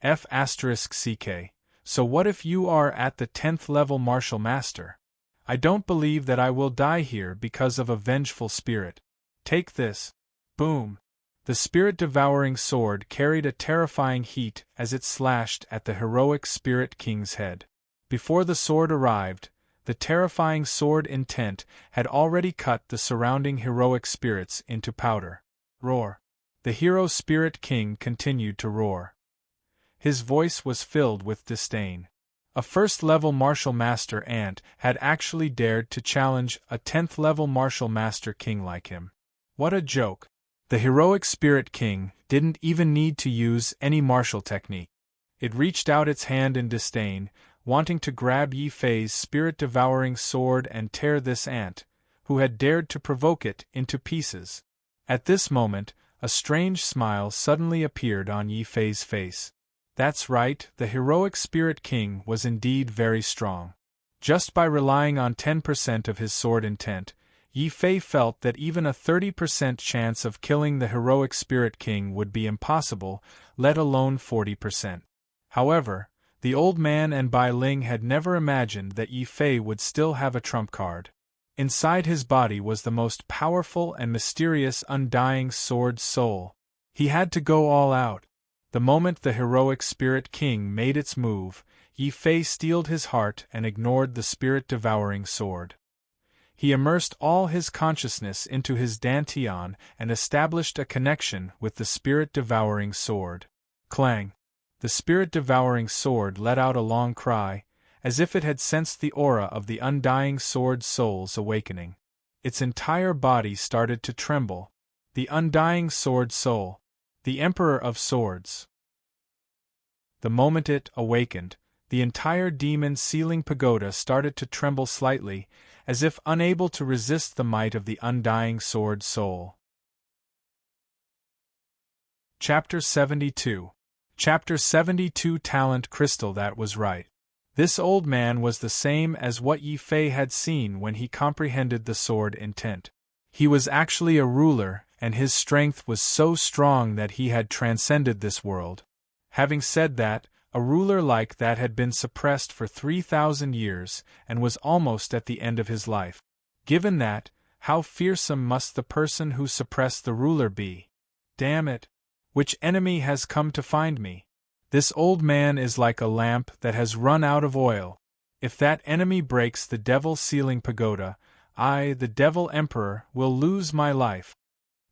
F***ck. So what if you are at the 10th-level martial master? I don't believe that I will die here because of a vengeful spirit. Take this. Boom. The spirit-devouring sword carried a terrifying heat as it slashed at the heroic spirit king's head. Before the sword arrived, the terrifying sword intent had already cut the surrounding heroic spirits into powder. Roar! The hero spirit king continued to roar. His voice was filled with disdain. A first-level martial master ant had actually dared to challenge a 10th-level martial master king like him. What a joke! The heroic spirit king didn't even need to use any martial technique. It reached out its hand in disdain, wanting to grab Yi Fei's spirit-devouring sword and tear this ant, who had dared to provoke it, into pieces. At this moment, a strange smile suddenly appeared on Yi Fei's face. That's right, the heroic spirit king was indeed very strong. Just by relying on 10% of his sword intent, Yi Fei felt that even a 30% chance of killing the heroic Spirit King would be impossible, let alone 40%. However, the old man and Bai Ling had never imagined that Yi Fei would still have a trump card. Inside his body was the most powerful and mysterious undying sword soul. He had to go all out. The moment the heroic Spirit King made its move, Yi Fei steeled his heart and ignored the spirit-devouring sword. He immersed all his consciousness into his dantian and established a connection with the spirit-devouring sword. Clang! The spirit-devouring sword let out a long cry, as if it had sensed the aura of the undying sword soul's awakening. Its entire body started to tremble. The undying sword soul, the Emperor of Swords. The moment it awakened, the entire demon sealing pagoda started to tremble slightly, as if unable to resist the might of the undying sword soul. Chapter 72. Chapter 72 Talent Crystal. That was right. This old man was the same as what Yi Fei had seen when he comprehended the sword intent. He was actually a ruler, and his strength was so strong that he had transcended this world. Having said that, a ruler like that had been suppressed for 3,000 years and was almost at the end of his life. Given that, how fearsome must the person who suppressed the ruler be? Damn it! Which enemy has come to find me? This old man is like a lamp that has run out of oil. If that enemy breaks the devil sealing pagoda, I, the devil emperor, will lose my life.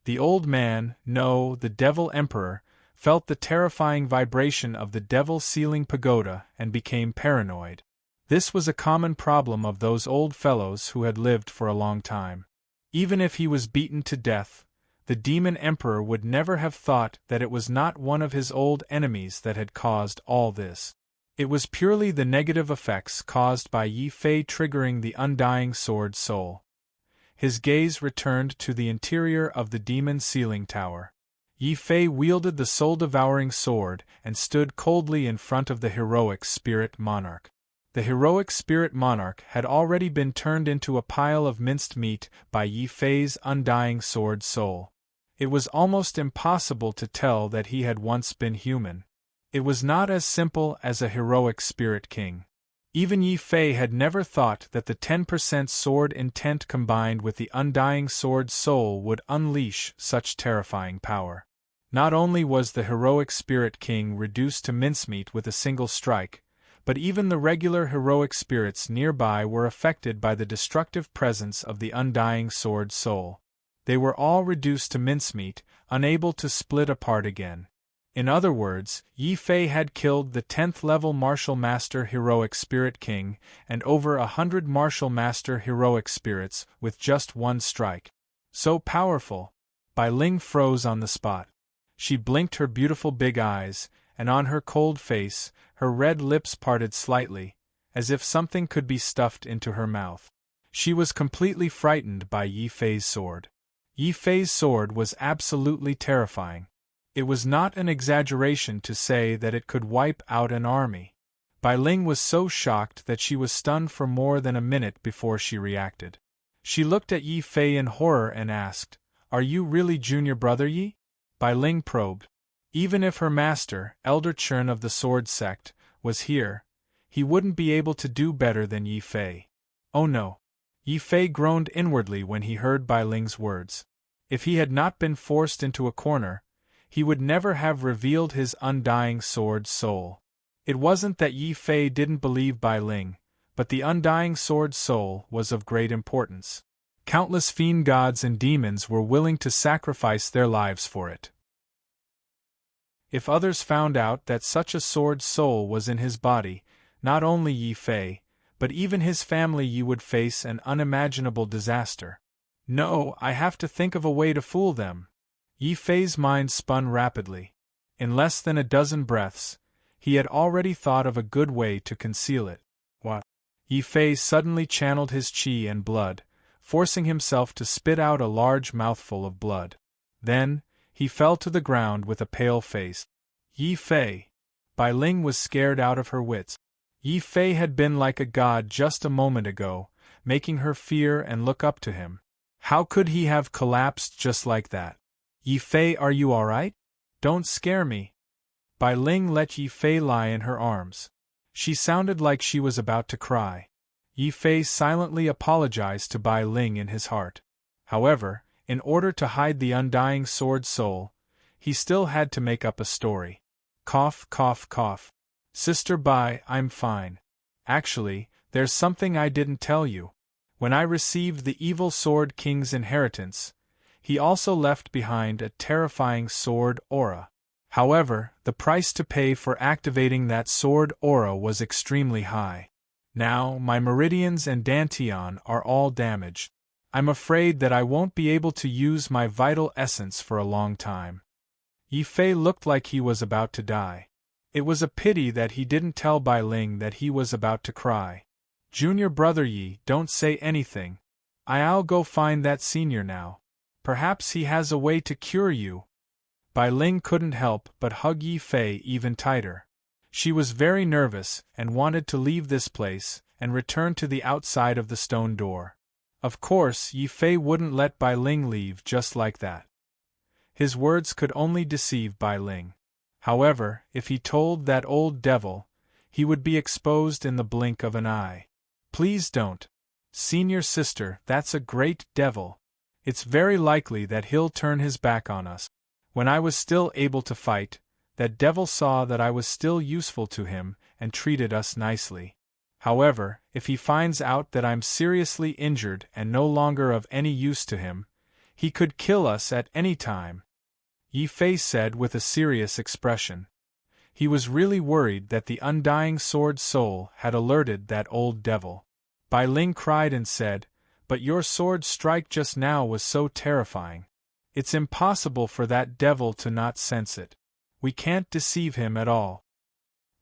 The old man, no, the devil emperor, felt the terrifying vibration of the devil sealing pagoda and became paranoid. This was a common problem of those old fellows who had lived for a long time. Even if he was beaten to death, the demon emperor would never have thought that it was not one of his old enemies that had caused all this. It was purely the negative effects caused by Yi Fei triggering the undying sword soul. His gaze returned to the interior of the demon sealing tower. Yi Fei wielded the soul-devouring sword and stood coldly in front of the heroic spirit monarch. The heroic spirit monarch had already been turned into a pile of minced meat by Yi Fei's undying sword soul. It was almost impossible to tell that he had once been human. It was not as simple as a heroic spirit king. Even Yi Fei had never thought that the 10% sword intent combined with the undying sword soul would unleash such terrifying power. Not only was the heroic spirit king reduced to mincemeat with a single strike, but even the regular heroic spirits nearby were affected by the destructive presence of the undying sword soul. They were all reduced to mincemeat, unable to split apart again. In other words, Yi Fei had killed the 10th level Martial Master Heroic Spirit King and over 100 Martial Master Heroic Spirits with just one strike. So powerful! Bai Ling froze on the spot. She blinked her beautiful big eyes, and on her cold face, her red lips parted slightly, as if something could be stuffed into her mouth. She was completely frightened by Yi Fei's sword. Yi Fei's sword was absolutely terrifying. It was not an exaggeration to say that it could wipe out an army. Bai Ling was so shocked that she was stunned for more than a minute before she reacted. She looked at Yi Fei in horror and asked, "Are you really junior brother Yi?" Bai Ling probed. Even if her master, Elder Chern of the Sword Sect, was here, he wouldn't be able to do better than Yi Fei. Oh no! Yi Fei groaned inwardly when he heard Bai Ling's words. If he had not been forced into a corner, he would never have revealed his undying sword soul. It wasn't that Yi Fei didn't believe Bai Ling, but the undying sword soul was of great importance. Countless fiend gods and demons were willing to sacrifice their lives for it. If others found out that such a sword soul was in his body, not only Yi Fei, but even his family Yi would face an unimaginable disaster. No, I have to think of a way to fool them. Yi Fei's mind spun rapidly. In less than a dozen breaths, he had already thought of a good way to conceal it. What? Yi Fei suddenly channeled his qi and blood, forcing himself to spit out a large mouthful of blood. Then, he fell to the ground with a pale face. Yi Fei! Bai Ling was scared out of her wits. Yi Fei had been like a god just a moment ago, making her fear and look up to him. How could he have collapsed just like that? Yi Fei, are you alright? Don't scare me. Bai Ling let Yi Fei lie in her arms. She sounded like she was about to cry. Yi Fei silently apologized to Bai Ling in his heart. However, in order to hide the undying sword soul, he still had to make up a story. Cough, cough, cough. Sister Bai, I'm fine. Actually, there's something I didn't tell you. When I received the evil Sword King's inheritance, he also left behind a terrifying sword aura. However, the price to pay for activating that sword aura was extremely high. Now, my meridians and dantian are all damaged. I'm afraid that I won't be able to use my vital essence for a long time. Yi Fei looked like he was about to die. It was a pity that he didn't tell Bai Ling that he was about to cry. Junior brother Yi, don't say anything. I'll go find that senior now. Perhaps he has a way to cure you. Bai Ling couldn't help but hug Yi Fei even tighter. She was very nervous and wanted to leave this place and return to the outside of the stone door. Of course, Yi Fei wouldn't let Bai Ling leave just like that. His words could only deceive Bai Ling. However, if he told that old devil, he would be exposed in the blink of an eye. Please don't. Senior sister, that's a great devil. It's very likely that he'll turn his back on us. When I was still able to fight, that devil saw that I was still useful to him and treated us nicely. However, if he finds out that I'm seriously injured and no longer of any use to him, he could kill us at any time. Yi Fei said with a serious expression. He was really worried that the undying sword soul had alerted that old devil. Bai Ling cried and said, "But your sword strike just now was so terrifying. It's impossible for that devil to not sense it. We can't deceive him at all."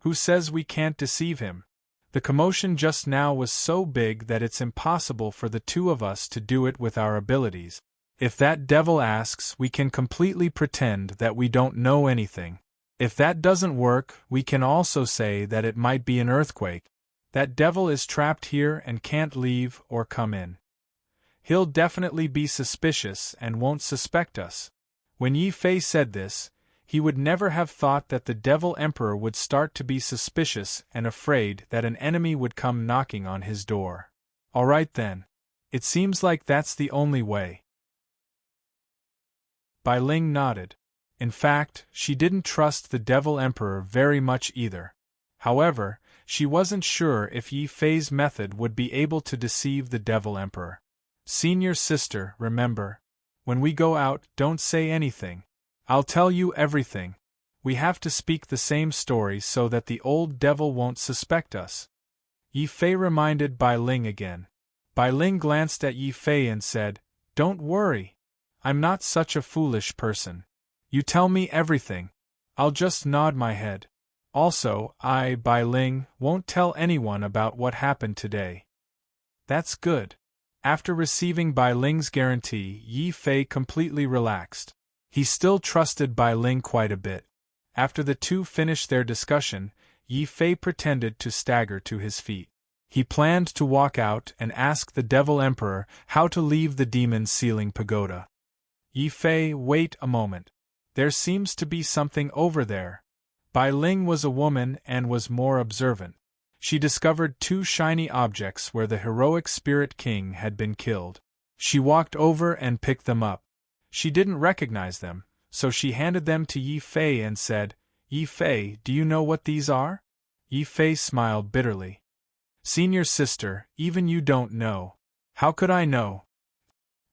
Who says we can't deceive him? The commotion just now was so big that it's impossible for the two of us to do it with our abilities. If that devil asks, we can completely pretend that we don't know anything. If that doesn't work, we can also say that it might be an earthquake. That devil is trapped here and can't leave or come in. He'll definitely be suspicious and won't suspect us. When Yi Fei said this, he would never have thought that the Devil Emperor would start to be suspicious and afraid that an enemy would come knocking on his door. Alright then. It seems like that's the only way. Bai Ling nodded. In fact, she didn't trust the Devil Emperor very much either. However, she wasn't sure if Yi Fei's method would be able to deceive the Devil Emperor. Senior sister, remember. When we go out, don't say anything. I'll tell you everything. We have to speak the same story so that the old devil won't suspect us. Yi Fei reminded Bai Ling again. Bai Ling glanced at Yi Fei and said, "Don't worry. I'm not such a foolish person. You tell me everything. I'll just nod my head. Also, Bai Ling, won't tell anyone about what happened today." That's good. After receiving Bai Ling's guarantee, Yi Fei completely relaxed. He still trusted Bai Ling quite a bit. After the two finished their discussion, Yi Fei pretended to stagger to his feet. He planned to walk out and ask the Devil Emperor how to leave the Demon Ceiling Pagoda. Yi Fei, wait a moment. There seems to be something over there. Bai Ling was a woman and was more observant. She discovered two shiny objects where the heroic Spirit King had been killed. She walked over and picked them up. She didn't recognize them, so she handed them to Yi Fei and said, "Yi Fei, do you know what these are?" Yi Fei smiled bitterly. "Senior sister, even you don't know. How could I know?"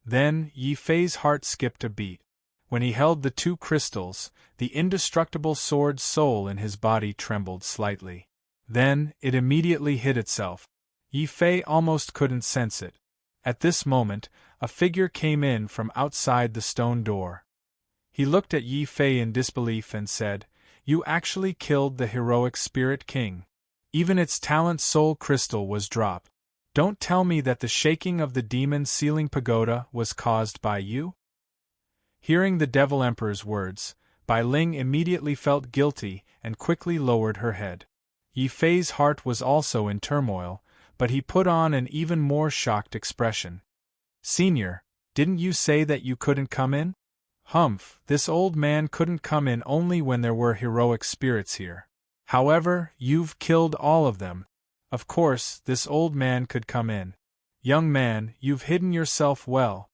Then, Yi Fei's heart skipped a beat. When he held the two crystals, the indestructible sword soul in his body trembled slightly. Then, it immediately hid itself. Yi Fei almost couldn't sense it. At this moment, a figure came in from outside the stone door. He looked at Yi Fei in disbelief and said, "You actually killed the heroic Spirit King. Even its talent soul crystal was dropped. Don't tell me that the shaking of the Demon Ceiling Pagoda was caused by you?" Hearing the Devil Emperor's words, Bai Ling immediately felt guilty and quickly lowered her head. Yi Fei's heart was also in turmoil, but he put on an even more shocked expression. "Senior, Didn't you say that you couldn't come in? Humph, this old man couldn't come in only when there were heroic spirits here. However, you've killed all of them. Of course, this old man could come in. Young man, you've hidden yourself well.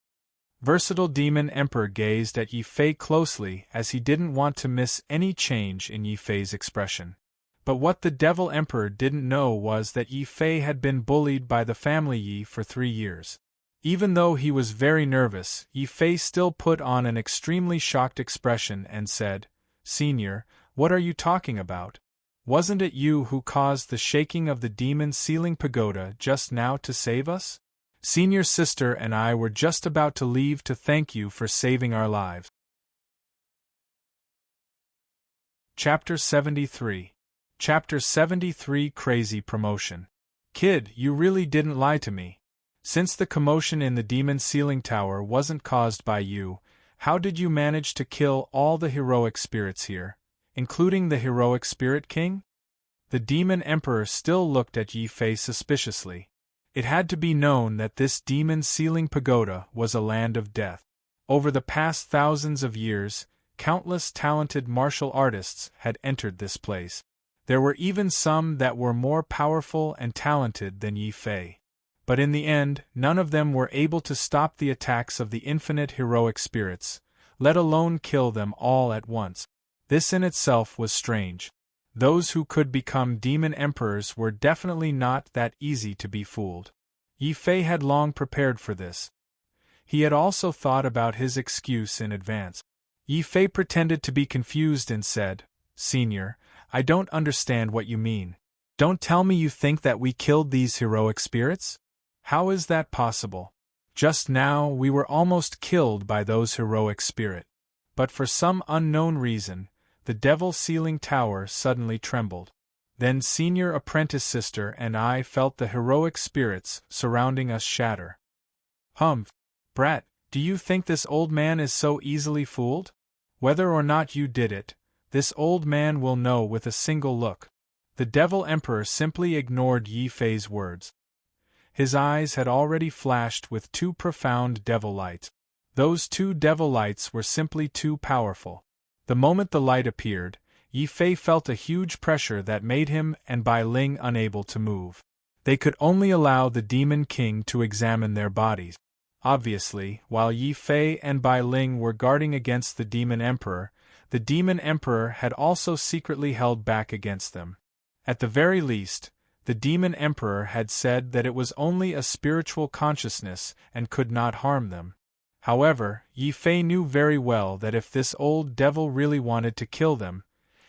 Versatile Demon Emperor gazed at Yi Fei closely as he didn't want to miss any change in Yi Fei's expression. But what the Devil Emperor didn't know was that Yi Fei had been bullied by the family Yi for 3 years. Even though he was very nervous, Yi Fei still put on an extremely shocked expression and said, "Senior, what are you talking about? Wasn't it you who caused the shaking of the demon ceiling pagoda just now to save us? Senior sister and I were just about to leave to thank you for saving our lives." Chapter 73. Chapter 73 Crazy Promotion. Kid, you really didn't lie to me. Since the commotion in the demon ceiling tower wasn't caused by you, how did you manage to kill all the heroic spirits here, including the heroic spirit king? The demon emperor still looked at Yi Fei suspiciously. It had to be known that this demon ceiling pagoda was a land of death. Over the past thousands of years, countless talented martial artists had entered this place. There were even some that were more powerful and talented than Yi Fei. But in the end, none of them were able to stop the attacks of the infinite heroic spirits, let alone kill them all at once. This in itself was strange. Those who could become demon emperors were definitely not that easy to be fooled. Yi Fei had long prepared for this. He had also thought about his excuse in advance. Yi Fei pretended to be confused and said, "Senior, I don't understand what you mean. Don't tell me you think that we killed these heroic spirits? How is that possible? Just now we were almost killed by those heroic spirits." But for some unknown reason, the Devil Ceiling Tower suddenly trembled. Then Senior Apprentice Sister and I felt the heroic spirits surrounding us shatter. "Humph, brat, do you think this old man is so easily fooled? Whether or not you did it, this old man will know with a single look." The Devil Emperor simply ignored Yi Fei's words. His eyes had already flashed with 2 profound devil lights. Those 2 devil lights were simply too powerful. The moment the light appeared, Yi Fei felt a huge pressure that made him and Bai Ling unable to move. They could only allow the Demon King to examine their bodies. Obviously, while Yi Fei and Bai Ling were guarding against the Demon Emperor, the Demon Emperor had also secretly held back against them. At the very least, the Demon Emperor had said that it was only a spiritual consciousness and could not harm them. However, Yi Fei knew very well that if this old devil really wanted to kill them,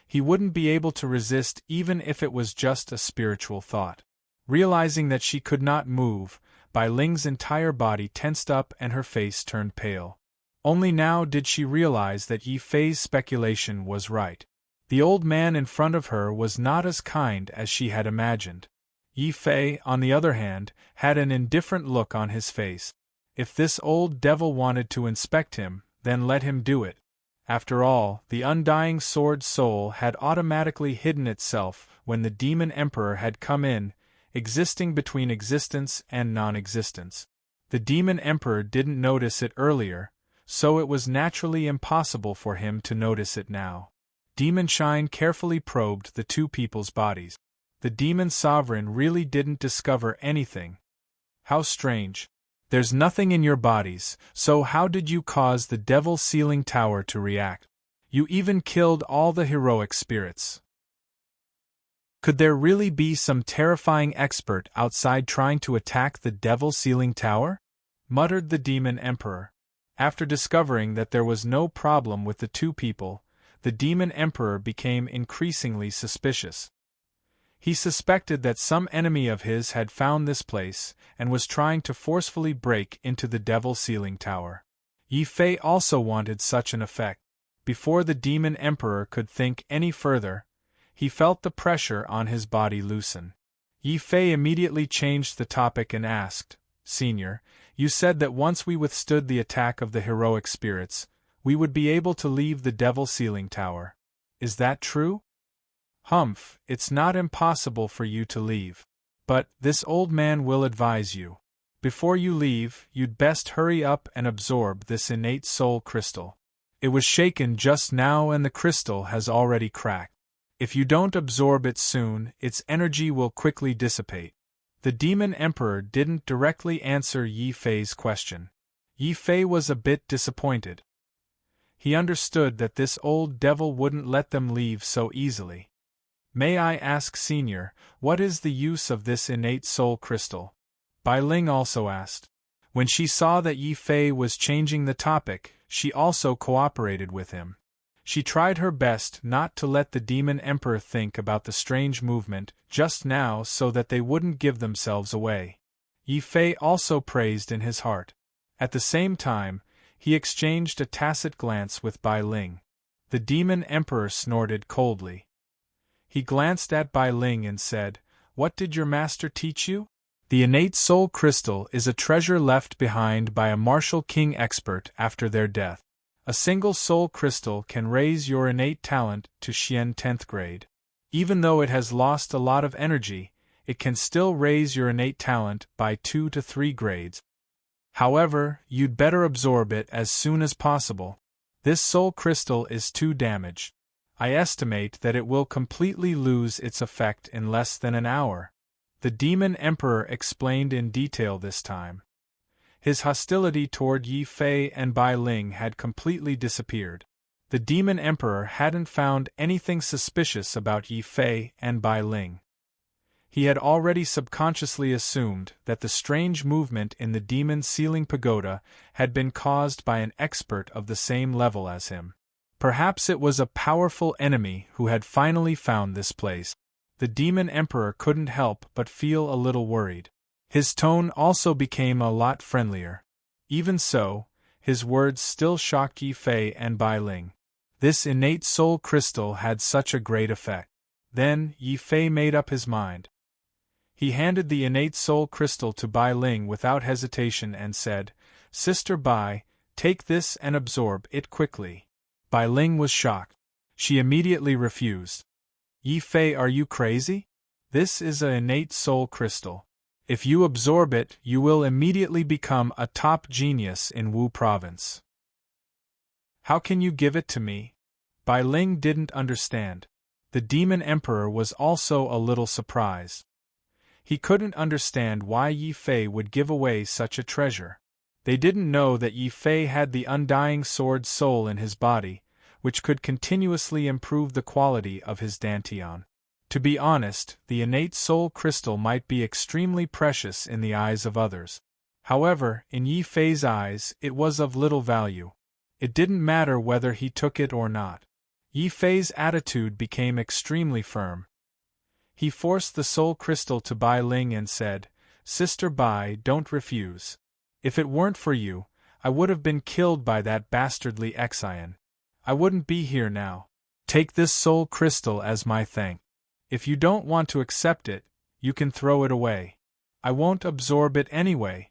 he wouldn't be able to resist even if it was just a spiritual thought. Realizing that she could not move, Bai Ling's entire body tensed up and her face turned pale. Only now did she realize that Yi Fei's speculation was right. The old man in front of her was not as kind as she had imagined. Yi Fei, on the other hand, had an indifferent look on his face. If this old devil wanted to inspect him, then let him do it. After all, the undying sword soul had automatically hidden itself when the Demon Emperor had come in, existing between existence and non-existence. The Demon Emperor didn't notice it earlier, so it was naturally impossible for him to notice it now. Demon Shine carefully probed the 2 people's bodies. The Demon Sovereign really didn't discover anything. How strange. There's nothing in your bodies, so how did you cause the Devil Ceiling Tower to react? You even killed all the heroic spirits. Could there really be some terrifying expert outside trying to attack the Devil Ceiling Tower? Muttered the Demon Emperor. After discovering that there was no problem with the 2 people, the Demon Emperor became increasingly suspicious. He suspected that some enemy of his had found this place and was trying to forcefully break into the Devil Ceiling Tower. Yi Fei also wanted such an effect. Before the Demon Emperor could think any further, he felt the pressure on his body loosen. Yi Fei immediately changed the topic and asked, "Senior, you said that once we withstood the attack of the heroic spirits, we would be able to leave the Devil Ceiling Tower. Is that true?" "Humph, it's not impossible for you to leave. But this old man will advise you. Before you leave, you'd best hurry up and absorb this innate soul crystal. It was shaken just now and the crystal has already cracked. If you don't absorb it soon, its energy will quickly dissipate. The Demon Emperor didn't directly answer Yi Fei's question. Yi Fei was a bit disappointed. He understood that this old devil wouldn't let them leave so easily. May I ask, Senior, what is the use of this innate soul crystal? Bai Ling also asked. When she saw that Yi Fei was changing the topic, she also cooperated with him. She tried her best not to let the Demon Emperor think about the strange movement just now so that they wouldn't give themselves away. Yi Fei also praised in his heart. At the same time, he exchanged a tacit glance with Bai Ling. The Demon Emperor snorted coldly. He glanced at Bai Ling and said, "What did your master teach you?" The innate soul crystal is a treasure left behind by a martial king expert after their death. A single soul crystal can raise your innate talent to Xian 10th grade. Even though it has lost a lot of energy, it can still raise your innate talent by 2 to 3 grades. However, you'd better absorb it as soon as possible. This soul crystal is too damaged. I estimate that it will completely lose its effect in less than an hour. The Demon Emperor explained in detail this time. His hostility toward Yi Fei and Bai Ling had completely disappeared. The Demon Emperor hadn't found anything suspicious about Yi Fei and Bai Ling. He had already subconsciously assumed that the strange movement in the demon ceiling pagoda had been caused by an expert of the same level as him. Perhaps it was a powerful enemy who had finally found this place. The Demon Emperor couldn't help but feel a little worried. His tone also became a lot friendlier. Even so, his words still shocked Yi Fei and Bai Ling. This innate soul crystal had such a great effect. Then, Yi Fei made up his mind. He handed the innate soul crystal to Bai Ling without hesitation and said, "Sister Bai, take this and absorb it quickly." Bai Ling was shocked. She immediately refused. "Yi Fei, are you crazy? This is an innate soul crystal. If you absorb it, you will immediately become a top genius in Wu Province. How can you give it to me?" Bai Ling didn't understand. The Demon Emperor was also a little surprised. He couldn't understand why Yi Fei would give away such a treasure. They didn't know that Yi Fei had the undying sword soul in his body, which could continuously improve the quality of his dantian. To be honest, the innate soul crystal might be extremely precious in the eyes of others. However, in Yi Fei's eyes, it was of little value. It didn't matter whether he took it or not. Yi Fei's attitude became extremely firm. He forced the soul crystal to Bai Ling and said, "Sister Bai, don't refuse. If it weren't for you, I would have been killed by that bastardly Xian. I wouldn't be here now. Take this soul crystal as my thanks. If you don't want to accept it, you can throw it away. I won't absorb it anyway."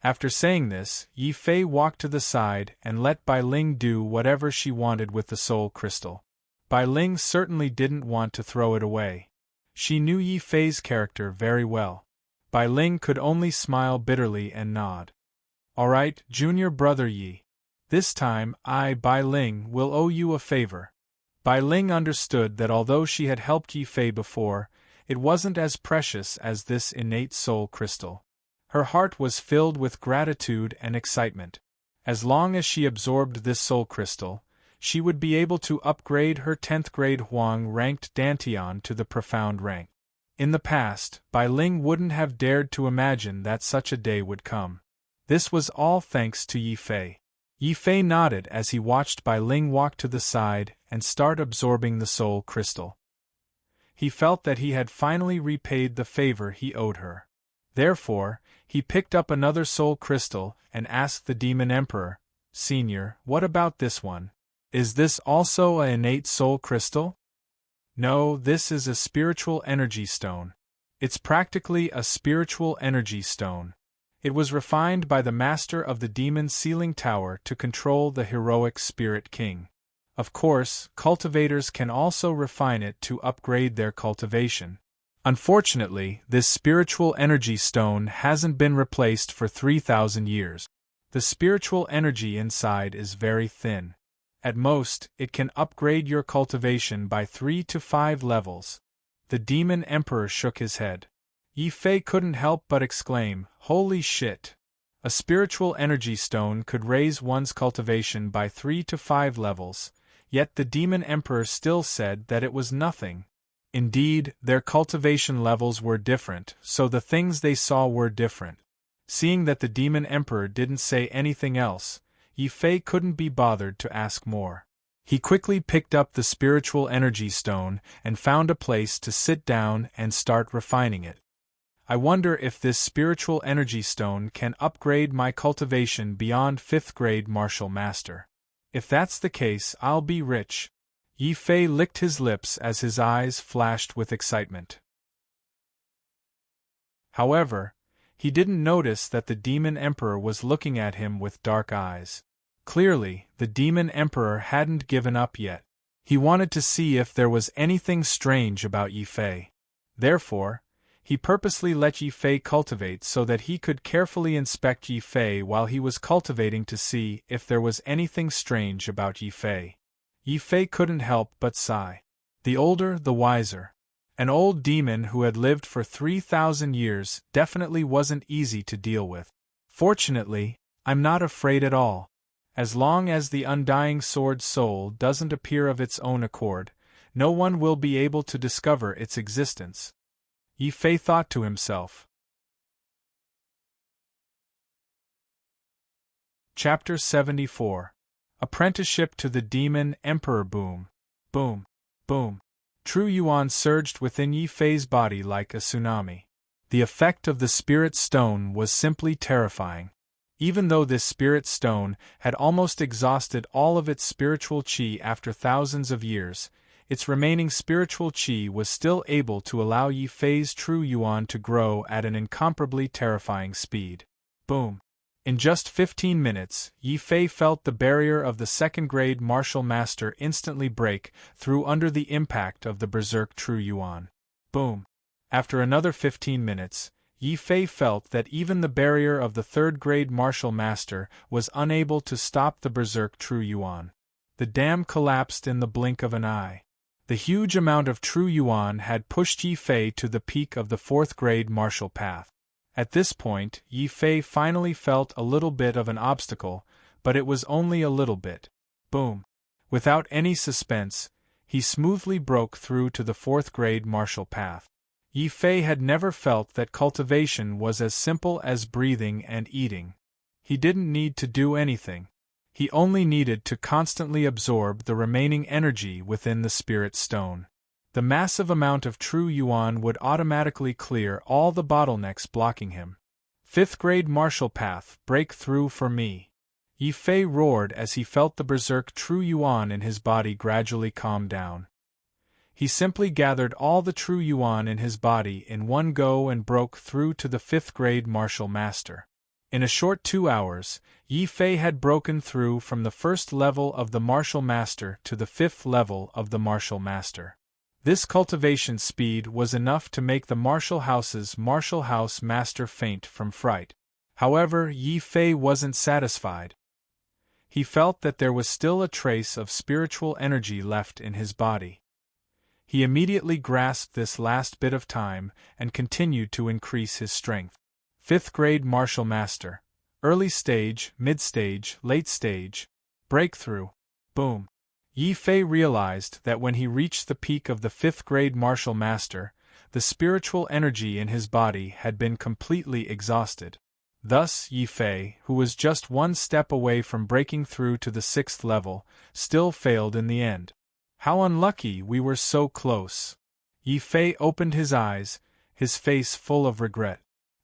After saying this, Yi Fei walked to the side and let Bai Ling do whatever she wanted with the soul crystal. Bai Ling certainly didn't want to throw it away. She knew Yi Fei's character very well. Bai Ling could only smile bitterly and nod. "All right, junior brother Yi. This time I, Bai Ling, will owe you a favor." Bai Ling understood that although she had helped Yi Fei before, it wasn't as precious as this innate soul crystal. Her heart was filled with gratitude and excitement. As long as she absorbed this soul crystal, she would be able to upgrade her 10th grade Huang-ranked dantian to the profound rank. In the past, Bai Ling wouldn't have dared to imagine that such a day would come. This was all thanks to Yi Fei. Yi Fei nodded as he watched Bai Ling walk to the side and start absorbing the soul crystal. He felt that he had finally repaid the favor he owed her. Therefore, he picked up another soul crystal and asked the Demon Emperor, "Senior, what about this one? Is this also an innate soul crystal?" "No, this is a spiritual energy stone. It's practically a spiritual energy stone. It was refined by the master of the demon ceiling tower to control the heroic spirit king. Of course, cultivators can also refine it to upgrade their cultivation. Unfortunately, this spiritual energy stone hasn't been replaced for 3,000 years. The spiritual energy inside is very thin. At most, it can upgrade your cultivation by 3 to 5 levels. The demon emperor shook his head. Yi Fei couldn't help but exclaim, "Holy shit! A spiritual energy stone could raise one's cultivation by 3 to 5 levels, yet the demon emperor still said that it was nothing." Indeed, their cultivation levels were different, so the things they saw were different. Seeing that the demon emperor didn't say anything else, Yi Fei couldn't be bothered to ask more. He quickly picked up the spiritual energy stone and found a place to sit down and start refining it. "I wonder if this spiritual energy stone can upgrade my cultivation beyond 5th grade martial master. If that's the case, I'll be rich." Yi Fei licked his lips as his eyes flashed with excitement. However, he didn't notice that the demon emperor was looking at him with dark eyes. Clearly, the demon emperor hadn't given up yet. He wanted to see if there was anything strange about Yi Fei. Therefore, he purposely let Yi Fei cultivate so that he could carefully inspect Yi Fei while he was cultivating to see if there was anything strange about Yi Fei. Yi Fei couldn't help but sigh. The older, the wiser. An old demon who had lived for 3,000 years definitely wasn't easy to deal with. "Fortunately, I'm not afraid at all. As long as the undying sword soul doesn't appear of its own accord, no one will be able to discover its existence," Yi Fei thought to himself. Chapter 74. Apprenticeship to the Demon Emperor. Boom. Boom. Boom. True Yuan surged within Yi Fei's body like a tsunami. The effect of the spirit stone was simply terrifying. Even though this spirit stone had almost exhausted all of its spiritual qi after thousands of years, its remaining spiritual qi was still able to allow Yi Fei's true yuan to grow at an incomparably terrifying speed. Boom. In just 15 minutes, Yi Fei felt the barrier of the second-grade martial master instantly break through under the impact of the berserk true yuan. Boom. After another 15 minutes, Yi Fei felt that even the barrier of the third-grade martial master was unable to stop the berserk true yuan. The dam collapsed in the blink of an eye. The huge amount of true yuan had pushed Yi Fei to the peak of the 4th-grade martial path. At this point, Yi Fei finally felt a little bit of an obstacle, but it was only a little bit. Boom. Without any suspense, he smoothly broke through to the 4th-grade martial path. Yi Fei had never felt that cultivation was as simple as breathing and eating. He didn't need to do anything. He only needed to constantly absorb the remaining energy within the spirit stone. The massive amount of true yuan would automatically clear all the bottlenecks blocking him. 5th-grade martial path, break through for me. Yi Fei roared as he felt the berserk true yuan in his body gradually calm down. He simply gathered all the true yuan in his body in one go and broke through to the 5th-grade martial master. In a short 2 hours, Yi Fei had broken through from the 1st level of the martial master to the 5th level of the martial master. This cultivation speed was enough to make the martial house's martial house master faint from fright. However, Yi Fei wasn't satisfied. He felt that there was still a trace of spiritual energy left in his body. He immediately grasped this last bit of time and continued to increase his strength. 5th-grade martial master. Early stage, mid-stage, late stage. Breakthrough. Boom. Yi Fei realized that when he reached the peak of the 5th-grade martial master, the spiritual energy in his body had been completely exhausted. Thus, Yi Fei, who was just one step away from breaking through to the 6th level, still failed in the end. How unlucky we were so close. Yi Fei opened his eyes, his face full of regret.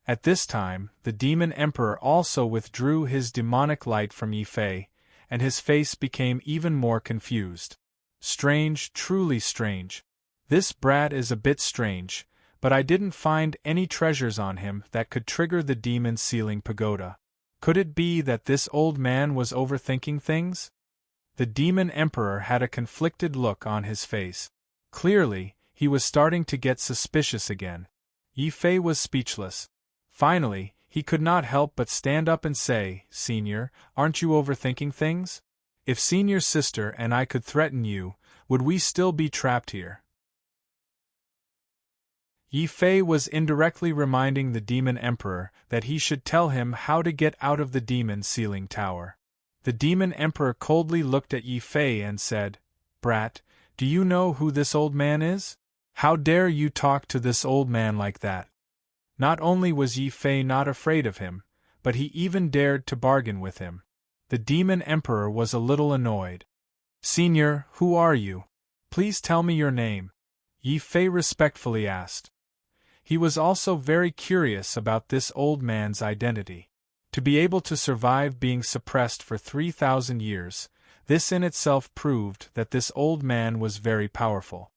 At this time, the demon emperor also withdrew his demonic light from Yi Fei, and his face became even more confused. Strange, truly strange. This brat is a bit strange, but I didn't find any treasures on him that could trigger the demon sealing pagoda. Could it be that this old man was overthinking things? The demon emperor had a conflicted look on his face. Clearly, He was starting to get suspicious again. Yi Fei was speechless. Finally, he could not help but stand up and say, "Senior, aren't you overthinking things? If Senior's sister and I could threaten you, would we still be trapped here?" Yi Fei was indirectly reminding the Demon Emperor that he should tell him how to get out of the demon sealing tower. The Demon Emperor coldly looked at Yi Fei and said, "Brat, do you know who this old man is? How dare you talk to this old man like that?" Not only was Yi Fei not afraid of him, but he even dared to bargain with him. The Demon Emperor was a little annoyed. "Senior, who are you? Please tell me your name," Yi Fei respectfully asked. He was also very curious about this old man's identity. To be able to survive being suppressed for 3,000 years, this in itself proved that this old man was very powerful.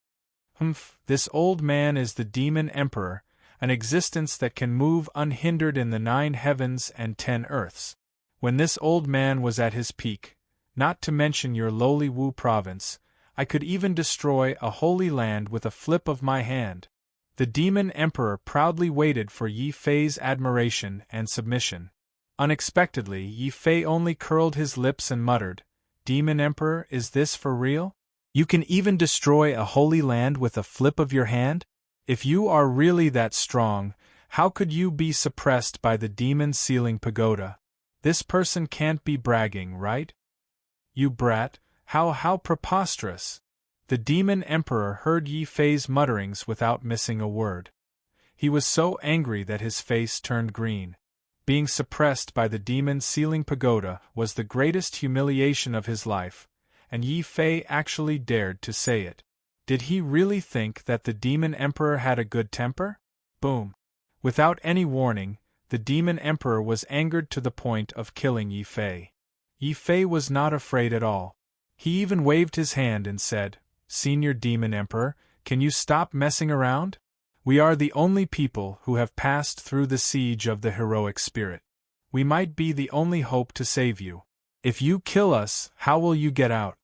This old man is the Demon Emperor, an existence that can move unhindered in the 9 heavens and 10 earths. When this old man was at his peak, not to mention your lowly Wu province, I could even destroy a holy land with a flip of my hand. The Demon Emperor proudly waited for Yi Fei's admiration and submission. Unexpectedly, Yi Fei only curled his lips and muttered, "Demon Emperor, is this for real? You can even destroy a holy land with a flip of your hand? If you are really that strong, how could you be suppressed by the demon sealing pagoda? This person can't be bragging, right? You brat, how preposterous!" The Demon Emperor heard Yi Fei's mutterings without missing a word. He was so angry that his face turned green. Being suppressed by the demon sealing pagoda was the greatest humiliation of his life, and Yi Fei actually dared to say it. Did he really think that the Demon Emperor had a good temper? Boom! Without any warning, the Demon Emperor was angered to the point of killing Yi Fei. Yi Fei was not afraid at all. He even waved his hand and said, "Senior Demon Emperor, can you stop messing around? We are the only people who have passed through the siege of the heroic spirit. We might be the only hope to save you. If you kill us, how will you get out?"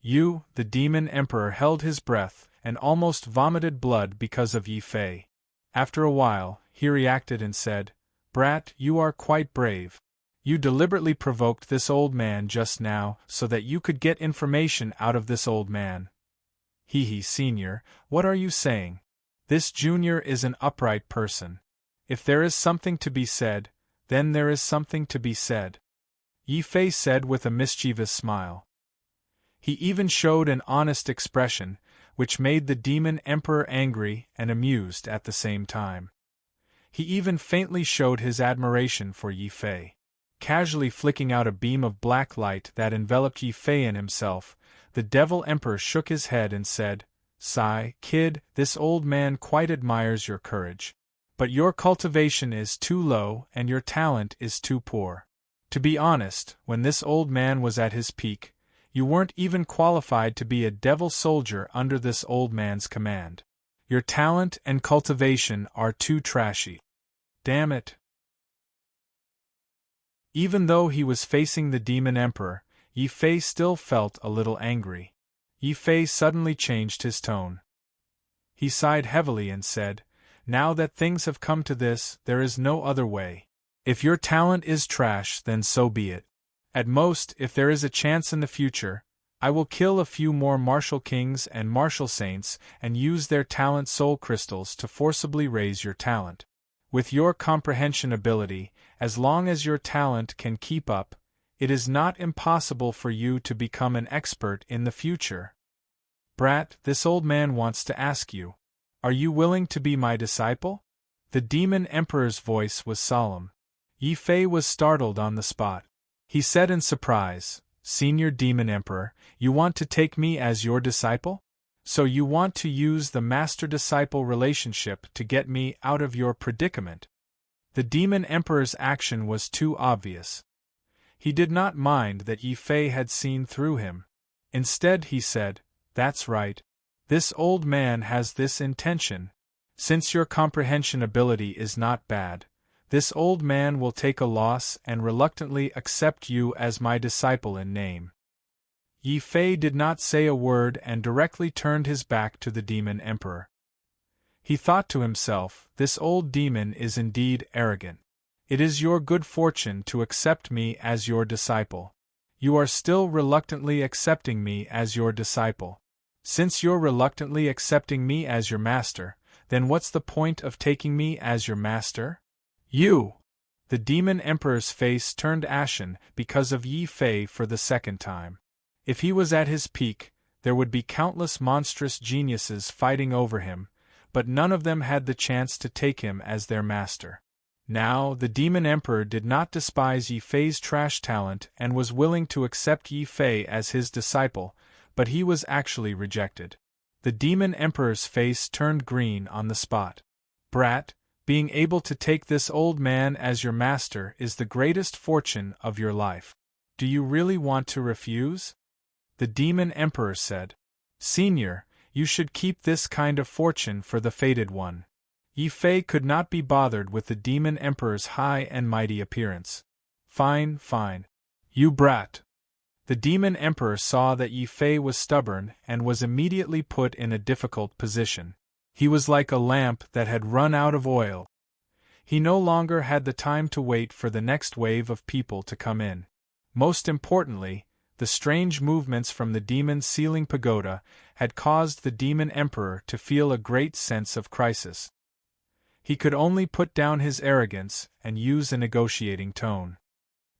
The Demon Emperor held his breath and almost vomited blood because of Yi Fei. After a while, he reacted and said, "Brat, you are quite brave. You deliberately provoked this old man just now so that you could get information out of this old man." Senior, what are you saying? This junior is an upright person. If there is something to be said, then there is something to be said," Yi Fei said with a mischievous smile. He even showed an honest expression, which made the Demon Emperor angry and amused at the same time. He even faintly showed his admiration for Yi Fei. Casually flicking out a beam of black light that enveloped Yi Fei in himself, the Devil Emperor shook his head and said, "Sigh, kid, this old man quite admires your courage. But your cultivation is too low and your talent is too poor. To be honest, when this old man was at his peak, you weren't even qualified to be a devil soldier under this old man's command. Your talent and cultivation are too trashy. Damn it." Even though he was facing the Demon Emperor, Yi Fei still felt a little angry. Yi Fei suddenly changed his tone. He sighed heavily and said, "Now that things have come to this, there is no other way. If your talent is trash, then so be it. At most, if there is a chance in the future, I will kill a few more martial kings and martial saints and use their talent soul crystals to forcibly raise your talent. With your comprehension ability, as long as your talent can keep up, it is not impossible for you to become an expert in the future. Brat, this old man wants to ask you, are you willing to be my disciple?" The Demon Emperor's voice was solemn. Yi Fei was startled on the spot. He said in surprise, "Senior Demon Emperor, you want to take me as your disciple? So you want to use the master-disciple relationship to get me out of your predicament?" The Demon Emperor's action was too obvious. He did not mind that Yi Fei had seen through him. Instead he said, "That's right. This old man has this intention. Since your comprehension ability is not bad, this old man will take a loss and reluctantly accept you as my disciple in name." Yi Fei did not say a word and directly turned his back to the demon emperor. He thought to himself, this old demon is indeed arrogant. It is your good fortune to accept me as your disciple. You are still reluctantly accepting me as your disciple. Since you're reluctantly accepting me as your master, then what's the point of taking me as your master? You! The demon emperor's face turned ashen because of Yi Fei for the second time. If he was at his peak, there would be countless monstrous geniuses fighting over him, but none of them had the chance to take him as their master. Now, the demon emperor did not despise Yi Fei's trash talent and was willing to accept Yi Fei as his disciple, but he was actually rejected. The demon emperor's face turned green on the spot. Brat, being able to take this old man as your master is the greatest fortune of your life. Do you really want to refuse? The demon emperor said. Senior, you should keep this kind of fortune for the fated one. Yi Fei could not be bothered with the demon emperor's high and mighty appearance. Fine, fine. You brat. The demon emperor saw that Yi Fei was stubborn and was immediately put in a difficult position. He was like a lamp that had run out of oil. He no longer had the time to wait for the next wave of people to come in. Most importantly, the strange movements from the demon's ceiling pagoda had caused the demon emperor to feel a great sense of crisis. He could only put down his arrogance and use a negotiating tone.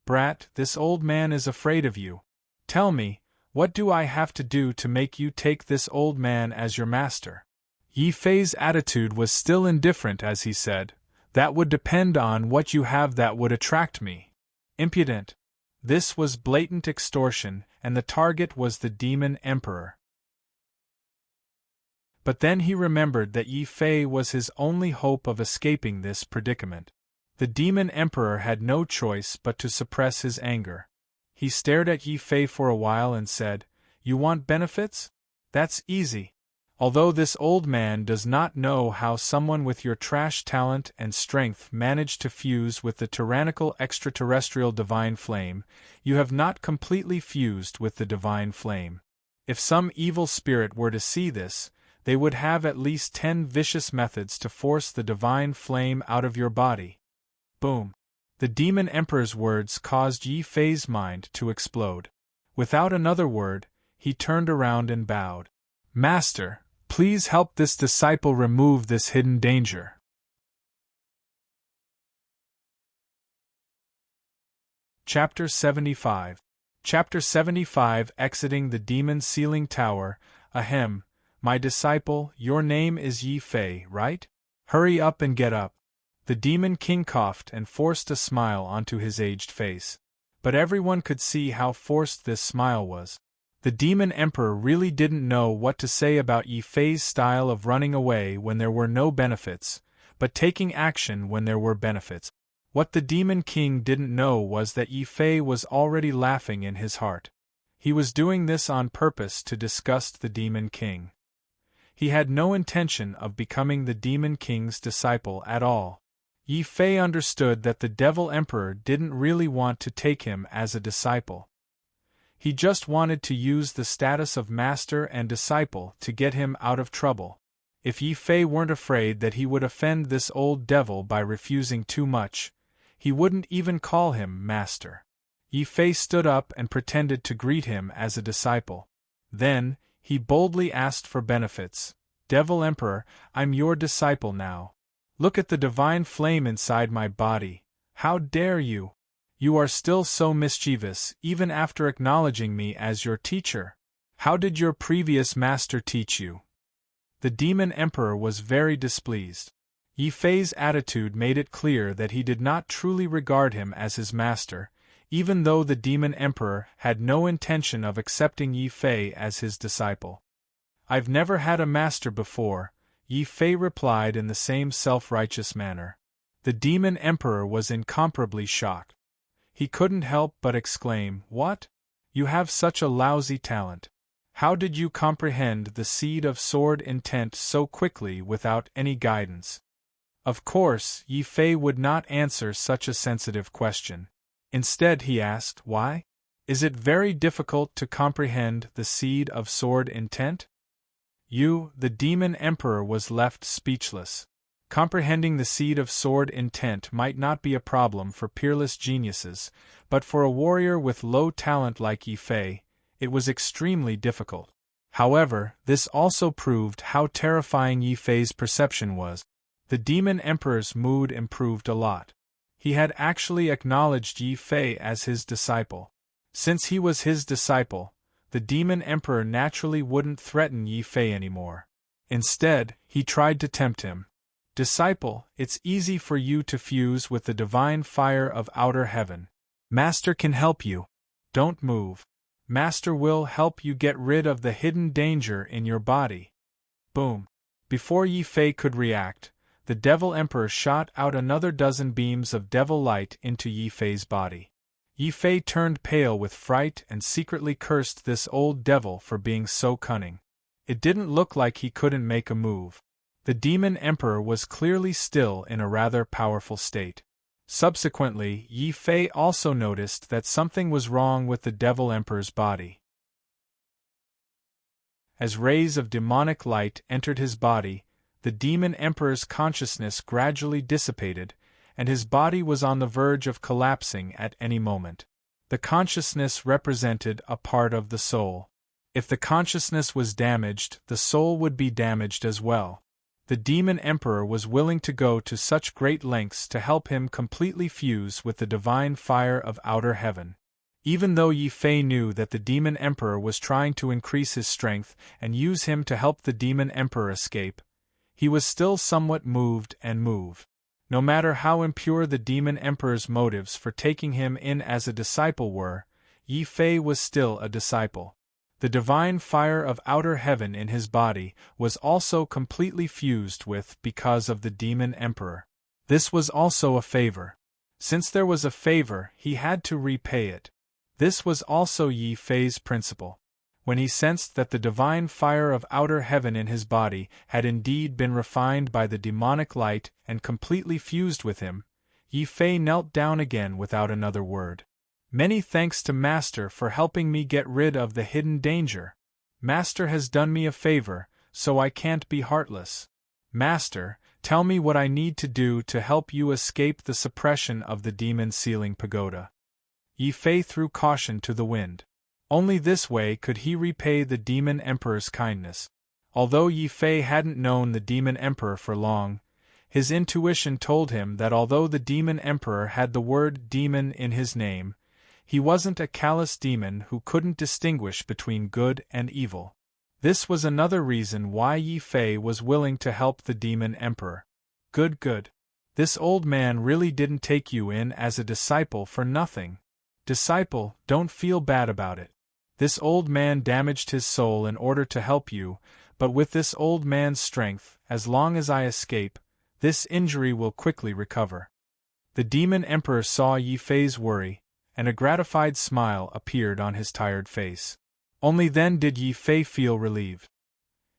Brat, this old man is afraid of you. Tell me, what do I have to do to make you take this old man as your master? Yi Fei's attitude was still indifferent as he said, that would depend on what you have that would attract me. Impudent. This was blatant extortion, and the target was the demon emperor. But then he remembered that Yi Fei was his only hope of escaping this predicament. The demon emperor had no choice but to suppress his anger. He stared at Yi Fei for a while and said, You want benefits? That's easy. Although this old man does not know how someone with your trash talent and strength managed to fuse with the tyrannical extraterrestrial divine flame, you have not completely fused with the divine flame. If some evil spirit were to see this, they would have at least 10 vicious methods to force the divine flame out of your body. Boom. The demon emperor's words caused Yi Fei's mind to explode. Without another word, he turned around and bowed. Master, please help this disciple remove this hidden danger. Chapter 75. Chapter 75. Exiting the demon's ceiling tower. Ahem, my disciple, your name is Yi Fei, right? Hurry up and get up. The demon king coughed and forced a smile onto his aged face. But everyone could see how forced this smile was. The demon emperor really didn't know what to say about Yi Fei's style of running away when there were no benefits, but taking action when there were benefits. What the demon king didn't know was that Yi Fei was already laughing in his heart. He was doing this on purpose to disgust the demon king. He had no intention of becoming the demon king's disciple at all. Yi Fei understood that the devil emperor didn't really want to take him as a disciple. He just wanted to use the status of master and disciple to get him out of trouble. If Yi Fei weren't afraid that he would offend this old devil by refusing too much, he wouldn't even call him master. Yi Fei stood up and pretended to greet him as a disciple. Then, he boldly asked for benefits. Devil Emperor, I'm your disciple now. Look at the divine flame inside my body. How dare you? You are still so mischievous, even after acknowledging me as your teacher. How did your previous master teach you? The demon emperor was very displeased. Yi Fei's attitude made it clear that he did not truly regard him as his master, even though the demon emperor had no intention of accepting Yi Fei as his disciple. I've never had a master before, Yi Fei replied in the same self-righteous manner. The demon emperor was incomparably shocked. He couldn't help but exclaim, What? You have such a lousy talent. How did you comprehend the seed of sword intent so quickly without any guidance? Of course, Yi Fei would not answer such a sensitive question. Instead he asked, Why? Is it very difficult to comprehend the seed of sword intent? The demon emperor was left speechless. Comprehending the seed of sword intent might not be a problem for peerless geniuses, but for a warrior with low talent like Yi Fei, it was extremely difficult. However, this also proved how terrifying Yi Fei's perception was. The demon emperor's mood improved a lot. He had actually acknowledged Yi Fei as his disciple. Since he was his disciple, the demon emperor naturally wouldn't threaten Yi Fei anymore. Instead, he tried to tempt him. Disciple, it's easy for you to fuse with the divine fire of outer heaven. Master can help you. Don't move. Master will help you get rid of the hidden danger in your body. Boom. Before Yi Fei could react, the Devil Emperor shot out another dozen beams of devil light into Yi Fei's body. Yi Fei turned pale with fright and secretly cursed this old devil for being so cunning. It didn't look like he couldn't make a move. The Demon Emperor was clearly still in a rather powerful state. Subsequently, Yi Fei also noticed that something was wrong with the Devil Emperor's body. As rays of demonic light entered his body, the Demon Emperor's consciousness gradually dissipated, and his body was on the verge of collapsing at any moment. The consciousness represented a part of the soul. If the consciousness was damaged, the soul would be damaged as well. The Demon Emperor was willing to go to such great lengths to help him completely fuse with the divine fire of outer heaven. Even though Yi Fei knew that the Demon Emperor was trying to increase his strength and use him to help the Demon Emperor escape, he was still somewhat moved. No matter how impure the Demon Emperor's motives for taking him in as a disciple were, Yi Fei was still a disciple. The divine fire of outer heaven in his body was also completely fused with because of the Demon Emperor. This was also a favor. Since there was a favor, he had to repay it. This was also Yi Fei's principle. When he sensed that the divine fire of outer heaven in his body had indeed been refined by the demonic light and completely fused with him, Yi Fei knelt down again without another word. Many thanks to Master for helping me get rid of the hidden danger. Master has done me a favor, so I can't be heartless. Master, tell me what I need to do to help you escape the suppression of the demon sealing pagoda. Yi Fei threw caution to the wind. Only this way could he repay the Demon Emperor's kindness. Although Yi Fei hadn't known the Demon Emperor for long, his intuition told him that although the Demon Emperor had the word demon in his name, he wasn't a callous demon who couldn't distinguish between good and evil. This was another reason why Yi Fei was willing to help the Demon Emperor. Good. This old man really didn't take you in as a disciple for nothing. Disciple, don't feel bad about it. This old man damaged his soul in order to help you, but with this old man's strength, as long as I escape, this injury will quickly recover. The Demon Emperor saw Yi Fei's worry, and a gratified smile appeared on his tired face. Only then did Yi Fei feel relieved.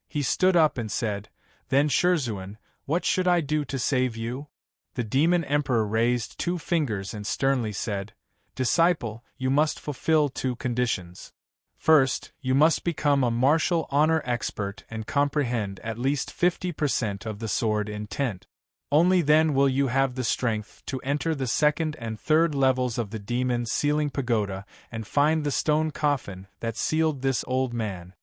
He stood up and said, "Then Shizhuan, what should I do to save you?" The Demon Emperor raised 2 fingers and sternly said, "Disciple, you must fulfill 2 conditions. First, you must become a martial honor expert and comprehend at least 50% of the sword intent. Only then will you have the strength to enter the 2nd and 3rd levels of the demon sealing pagoda and find the stone coffin that sealed this old man."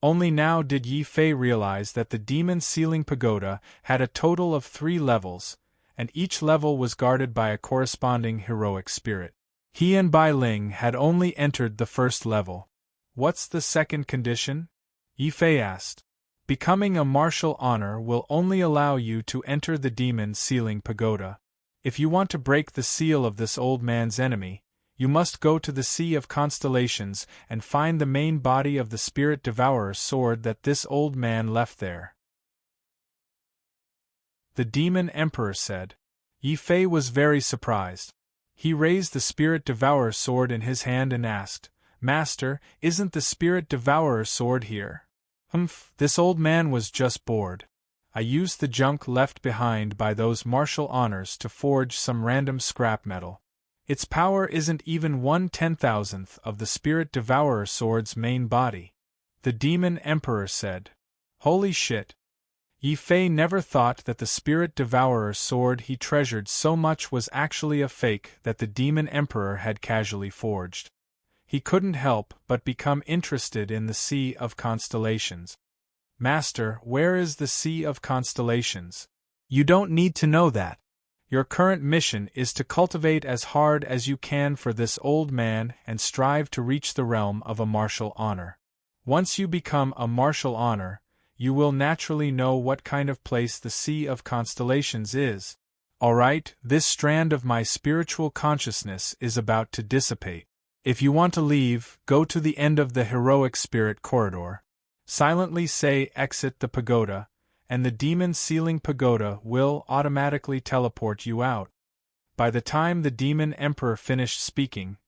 Only now did Yi Fei realize that the demon sealing pagoda had a total of 3 levels, and each level was guarded by a corresponding heroic spirit. He and Bai Ling had only entered the 1st level. "What's the 2nd condition?" Yi Fei asked. "Becoming a martial honor will only allow you to enter the demon sealing pagoda. If you want to break the seal of this old man's enemy, you must go to the Sea of Constellations and find the main body of the Spirit Devourer's sword that this old man left there." The Demon Emperor said. Yi Fei was very surprised. He raised the Spirit Devourer's sword in his hand and asked, "Master, isn't the Spirit Devourer's sword here?" This old man was just bored. "I used the junk left behind by those martial honors to forge some random scrap metal. Its power isn't even 1/10,000th of the Spirit Devourer sword's main body. The Demon Emperor said. Holy shit. Yi Fei never thought that the Spirit Devourer sword he treasured so much was actually a fake that the Demon Emperor had casually forged. He couldn't help but become interested in the Sea of Constellations. Master, where is the Sea of Constellations? You don't need to know that. Your current mission is to cultivate as hard as you can for this old man and strive to reach the realm of a martial honor. Once you become a martial honor, you will naturally know what kind of place the Sea of Constellations is. Alright, this strand of my spiritual consciousness is about to dissipate. If you want to leave, go to the end of the heroic spirit corridor. Silently say exit the pagoda, and the demon sealing pagoda will automatically teleport you out. By the time the Demon Emperor finished speaking,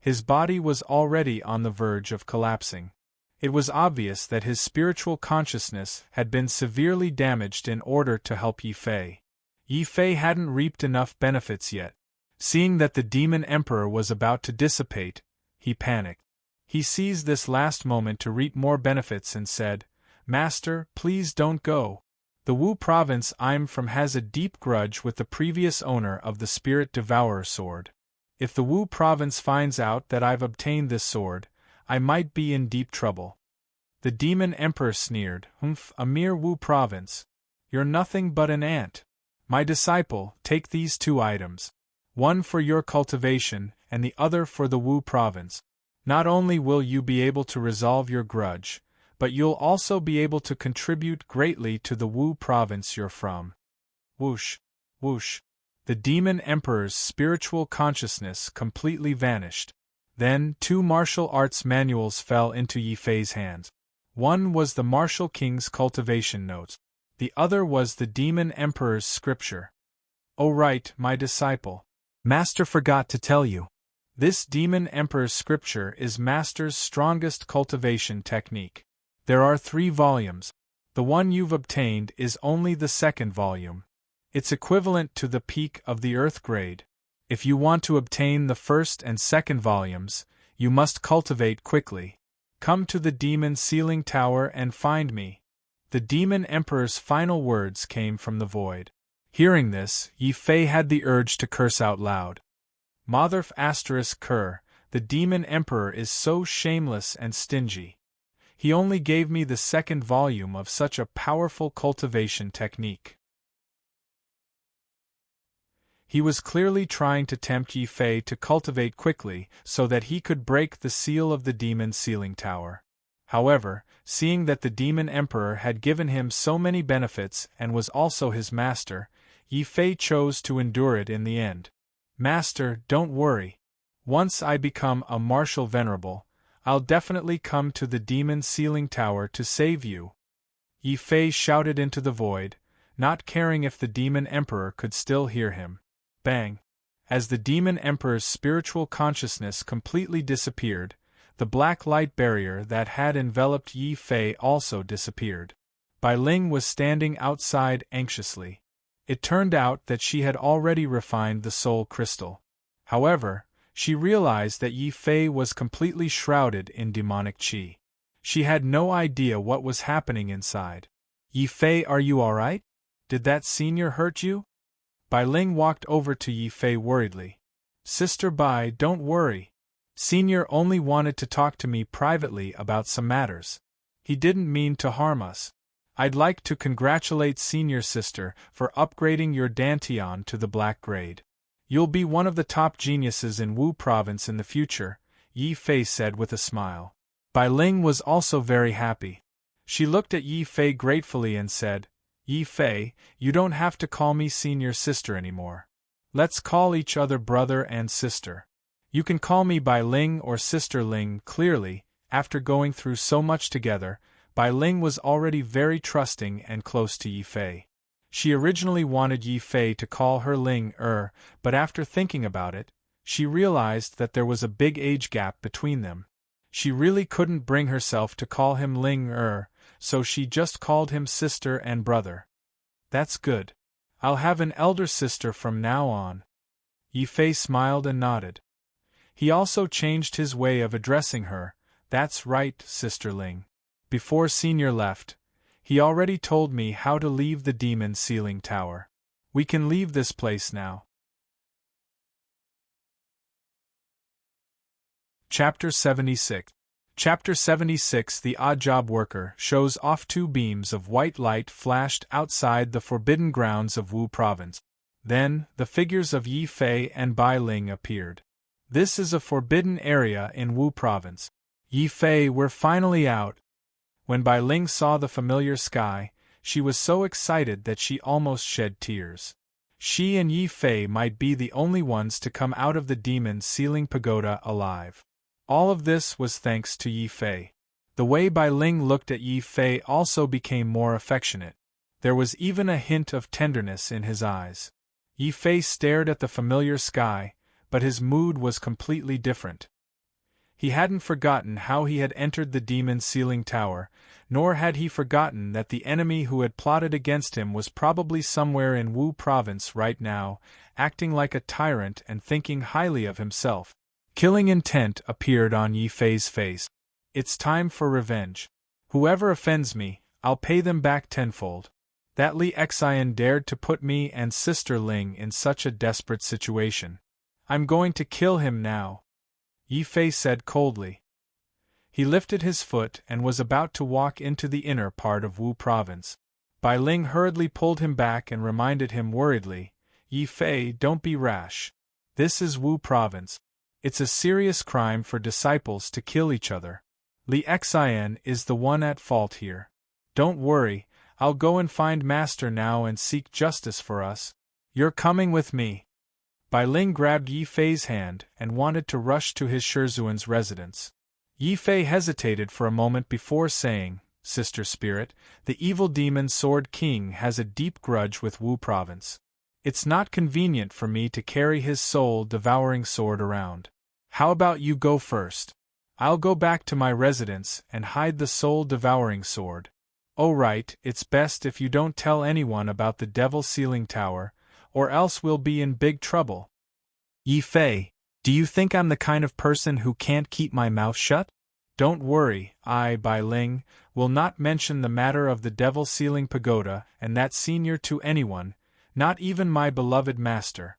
his body was already on the verge of collapsing. It was obvious that his spiritual consciousness had been severely damaged in order to help Yi Fei. Yi Fei hadn't reaped enough benefits yet. Seeing that the Demon Emperor was about to dissipate, he panicked. He seized this last moment to reap more benefits and said, Master, please don't go. The Wu province I'm from has a deep grudge with the previous owner of the Spirit Devourer sword. If the Wu province finds out that I've obtained this sword, I might be in deep trouble. The Demon Emperor sneered, a mere Wu province. You're nothing but an ant. My disciple, take these 2 items. One for your cultivation, and the other for the Wu province. Not only will you be able to resolve your grudge, but you'll also be able to contribute greatly to the Wu province you're from. Whoosh, whoosh. The Demon Emperor's spiritual consciousness completely vanished. Then 2 martial arts manuals fell into Yi Fei's hands. One was the Martial King's cultivation notes. The other was the Demon Emperor's scripture. Oh right, my disciple. Master forgot to tell you. This Demon Emperor's scripture is Master's strongest cultivation technique. There are 3 volumes. The one you've obtained is only the 2nd volume. It's equivalent to the peak of the Earth grade. If you want to obtain the 1st and 2nd volumes, you must cultivate quickly. Come to the Demon Sealing Tower and find me. The Demon Emperor's final words came from the void. Hearing this, Yi Fei had the urge to curse out loud. Motherf *Ker, the Demon Emperor is so shameless and stingy. He only gave me the 2nd volume of such a powerful cultivation technique. He was clearly trying to tempt Yi Fei to cultivate quickly so that he could break the seal of the Demon Sealing Tower. However, seeing that the Demon Emperor had given him so many benefits and was also his master, Yi Fei chose to endure it in the end. Master, don't worry. Once I become a martial venerable, I'll definitely come to the Demon Sealing Tower to save you. Yi Fei shouted into the void, not caring if the Demon Emperor could still hear him. Bang! As the Demon Emperor's spiritual consciousness completely disappeared, the black light barrier that had enveloped Yi Fei also disappeared. Bai Ling was standing outside anxiously. It turned out that she had already refined the soul crystal. However, she realized that Yi Fei was completely shrouded in demonic qi. She had no idea what was happening inside. Yi Fei, are you alright? Did that senior hurt you? Bai Ling walked over to Yi Fei worriedly. Sister Bai, don't worry. Senior only wanted to talk to me privately about some matters. He didn't mean to harm us. I'd like to congratulate Senior Sister for upgrading your Dantian to the Black Grade. You'll be one of the top geniuses in Wu Province in the future, Yi Fei said with a smile. Bai Ling was also very happy. She looked at Yi Fei gratefully and said, Yi Fei, you don't have to call me Senior Sister anymore. Let's call each other brother and sister. You can call me Bai Ling or Sister Ling. Clearly, after going through so much together, Bai Ling was already very trusting and close to Yi Fei. She originally wanted Yi Fei to call her Ling but after thinking about it, she realized that there was a big age gap between them. She really couldn't bring herself to call him Ling so she just called him sister and brother. That's good. I'll have an elder sister from now on. Yi Fei smiled and nodded. He also changed his way of addressing her. That's right, Sister Ling. Before Senior left, he already told me how to leave the demon ceiling tower. We can leave this place now. Chapter 76. Chapter 76. The odd job worker shows off. 2 beams of white light flashed outside the forbidden grounds of Wu Province. Then, the figures of Yi Fei and Bai Ling appeared. This is a forbidden area in Wu Province. Yi Fei, we're finally out. When Bai Ling saw the familiar sky, she was so excited that she almost shed tears. She and Yi Fei might be the only ones to come out of the demon ceiling pagoda alive. All of this was thanks to Yi Fei. The way Bai Ling looked at Yi Fei also became more affectionate. There was even a hint of tenderness in his eyes. Yi Fei stared at the familiar sky, but his mood was completely different. He hadn't forgotten how he had entered the demon ceiling tower, nor had he forgotten that the enemy who had plotted against him was probably somewhere in Wu Province right now, acting like a tyrant and thinking highly of himself. Killing intent appeared on Yi Fei's face. It's time for revenge. Whoever offends me, I'll pay them back tenfold. That Li Xian dared to put me and Sister Ling in such a desperate situation. I'm going to kill him now, Yi Fei said coldly. He lifted his foot and was about to walk into the inner part of Wu Province. Bai Ling hurriedly pulled him back and reminded him worriedly, Yi Fei, don't be rash. This is Wu Province. It's a serious crime for disciples to kill each other. Li Xian is the one at fault here. Don't worry, I'll go and find Master now and seek justice for us. You're coming with me. Bai Ling grabbed Yi Fei's hand and wanted to rush to his Shizuan's residence. Yi Fei hesitated for a moment before saying, Sister Spirit, the evil demon Sword King has a deep grudge with Wu Province. It's not convenient for me to carry his soul-devouring sword around. How about you go first? I'll go back to my residence and hide the soul-devouring sword. Oh right, it's best if you don't tell anyone about the Devil Ceiling Tower, or else we'll be in big trouble. Yi Fei, do you think I'm the kind of person who can't keep my mouth shut? Don't worry, I, Bai Ling, will not mention the matter of the Devil Ceiling Pagoda and that senior to anyone, not even my beloved master.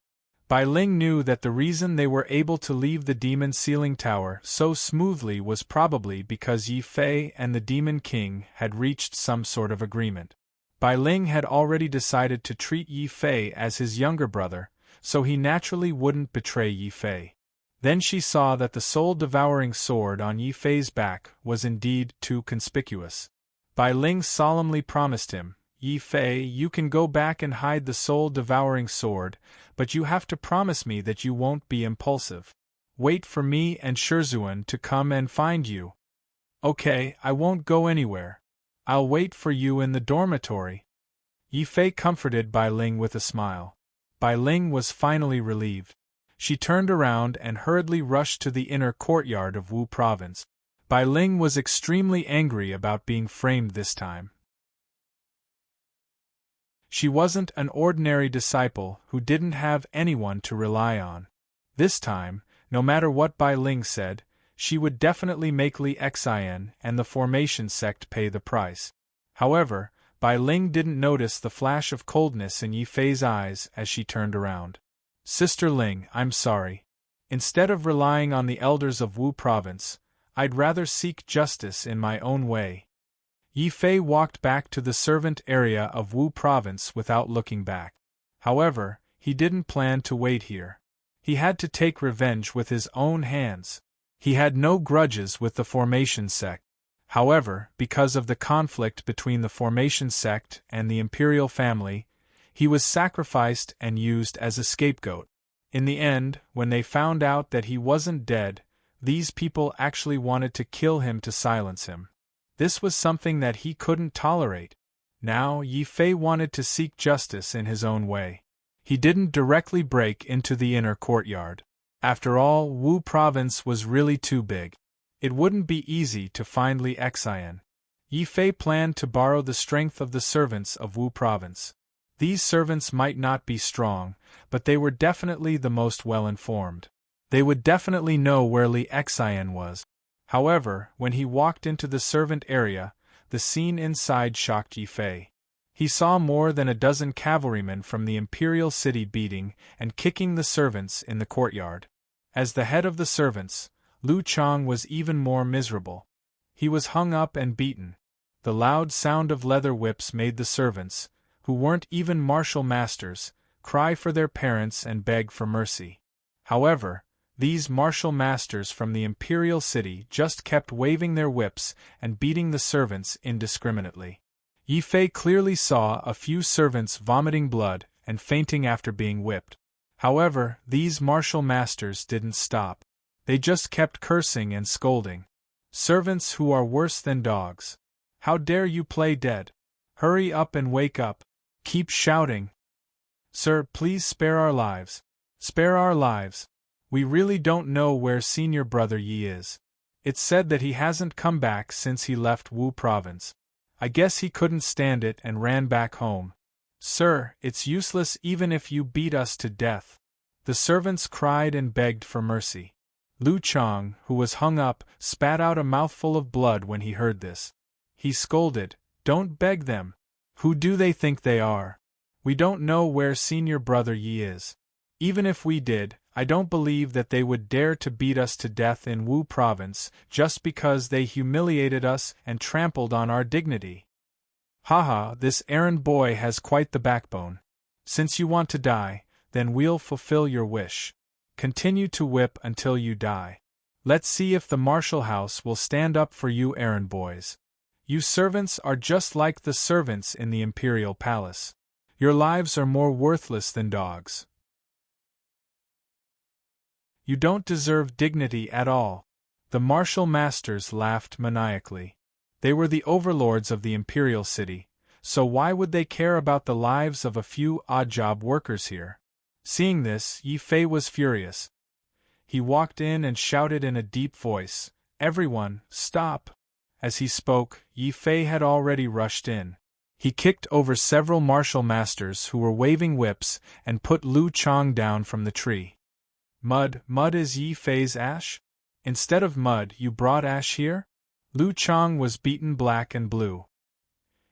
Bai Ling knew that the reason they were able to leave the Demon Ceiling Tower so smoothly was probably because Yi Fei and the Demon King had reached some sort of agreement. Bai Ling had already decided to treat Yi Fei as his younger brother, so he naturally wouldn't betray Yi Fei. Then she saw that the soul-devouring sword on Yi Fei's back was indeed too conspicuous. Bai Ling solemnly promised him, Yi Fei, you can go back and hide the soul-devouring sword, but you have to promise me that you won't be impulsive. Wait for me and Shizuan to come and find you. Okay, I won't go anywhere. I'll wait for you in the dormitory. Yi Fei comforted Bai Ling with a smile. Bai Ling was finally relieved. She turned around and hurriedly rushed to the inner courtyard of Wu Province. Bai Ling was extremely angry about being framed this time. She wasn't an ordinary disciple who didn't have anyone to rely on. This time, no matter what Bai Ling said, she would definitely make Li Xian and the Formation sect pay the price. However, Bai Ling didn't notice the flash of coldness in Yi Fei's eyes as she turned around. Sister Ling, I'm sorry. Instead of relying on the elders of Wu Province, I'd rather seek justice in my own way. Yi Fei walked back to the servant area of Wu Province without looking back. However, he didn't plan to wait here. He had to take revenge with his own hands. He had no grudges with the Formation sect. However, because of the conflict between the Formation sect and the imperial family, he was sacrificed and used as a scapegoat. In the end, when they found out that he wasn't dead, these people actually wanted to kill him to silence him. This was something that he couldn't tolerate. Now, Yi Fei wanted to seek justice in his own way. He didn't directly break into the inner courtyard. After all, Wu Province was really too big. It wouldn't be easy to find Li Xian. Yi Fei planned to borrow the strength of the servants of Wu Province. These servants might not be strong, but they were definitely the most well-informed. They would definitely know where Li Xian was. However, when he walked into the servant area, the scene inside shocked Yi Fei. He saw more than a dozen cavalrymen from the imperial city beating and kicking the servants in the courtyard. As the head of the servants, Lu Chang was even more miserable. He was hung up and beaten. The loud sound of leather whips made the servants, who weren't even martial masters, cry for their parents and beg for mercy. However, these martial masters from the imperial city just kept waving their whips and beating the servants indiscriminately. Yi Fei clearly saw a few servants vomiting blood and fainting after being whipped. However, these martial masters didn't stop. They just kept cursing and scolding. Servants who are worse than dogs. How dare you play dead? Hurry up and wake up. Keep shouting. Sir, please spare our lives. Spare our lives. We really don't know where senior brother Yi is. It's said that he hasn't come back since he left Wu province. I guess he couldn't stand it and ran back home. Sir, it's useless even if you beat us to death. The servants cried and begged for mercy. Lu Chang, who was hung up, spat out a mouthful of blood when he heard this. He scolded, "Don't beg them. Who do they think they are? We don't know where senior brother Yi is. Even if we did, I don't believe that they would dare to beat us to death in Wu province just because they humiliated us and trampled on our dignity. Haha, this errand boy has quite the backbone. Since you want to die, then we'll fulfill your wish. Continue to whip until you die. Let's see if the martial house will stand up for you errand boys. You servants are just like the servants in the imperial palace. Your lives are more worthless than dogs. You don't deserve dignity at all." The martial masters laughed maniacally. They were the overlords of the imperial city, so why would they care about the lives of a few odd-job workers here? Seeing this, Yi Fei was furious. He walked in and shouted in a deep voice, "Everyone, stop!" As he spoke, Yi Fei had already rushed in. He kicked over several martial masters who were waving whips and put Lu Chang down from the tree. Mud is Yi Fei's ash? Instead of mud you brought ash here?" Lu Chang was beaten black and blue.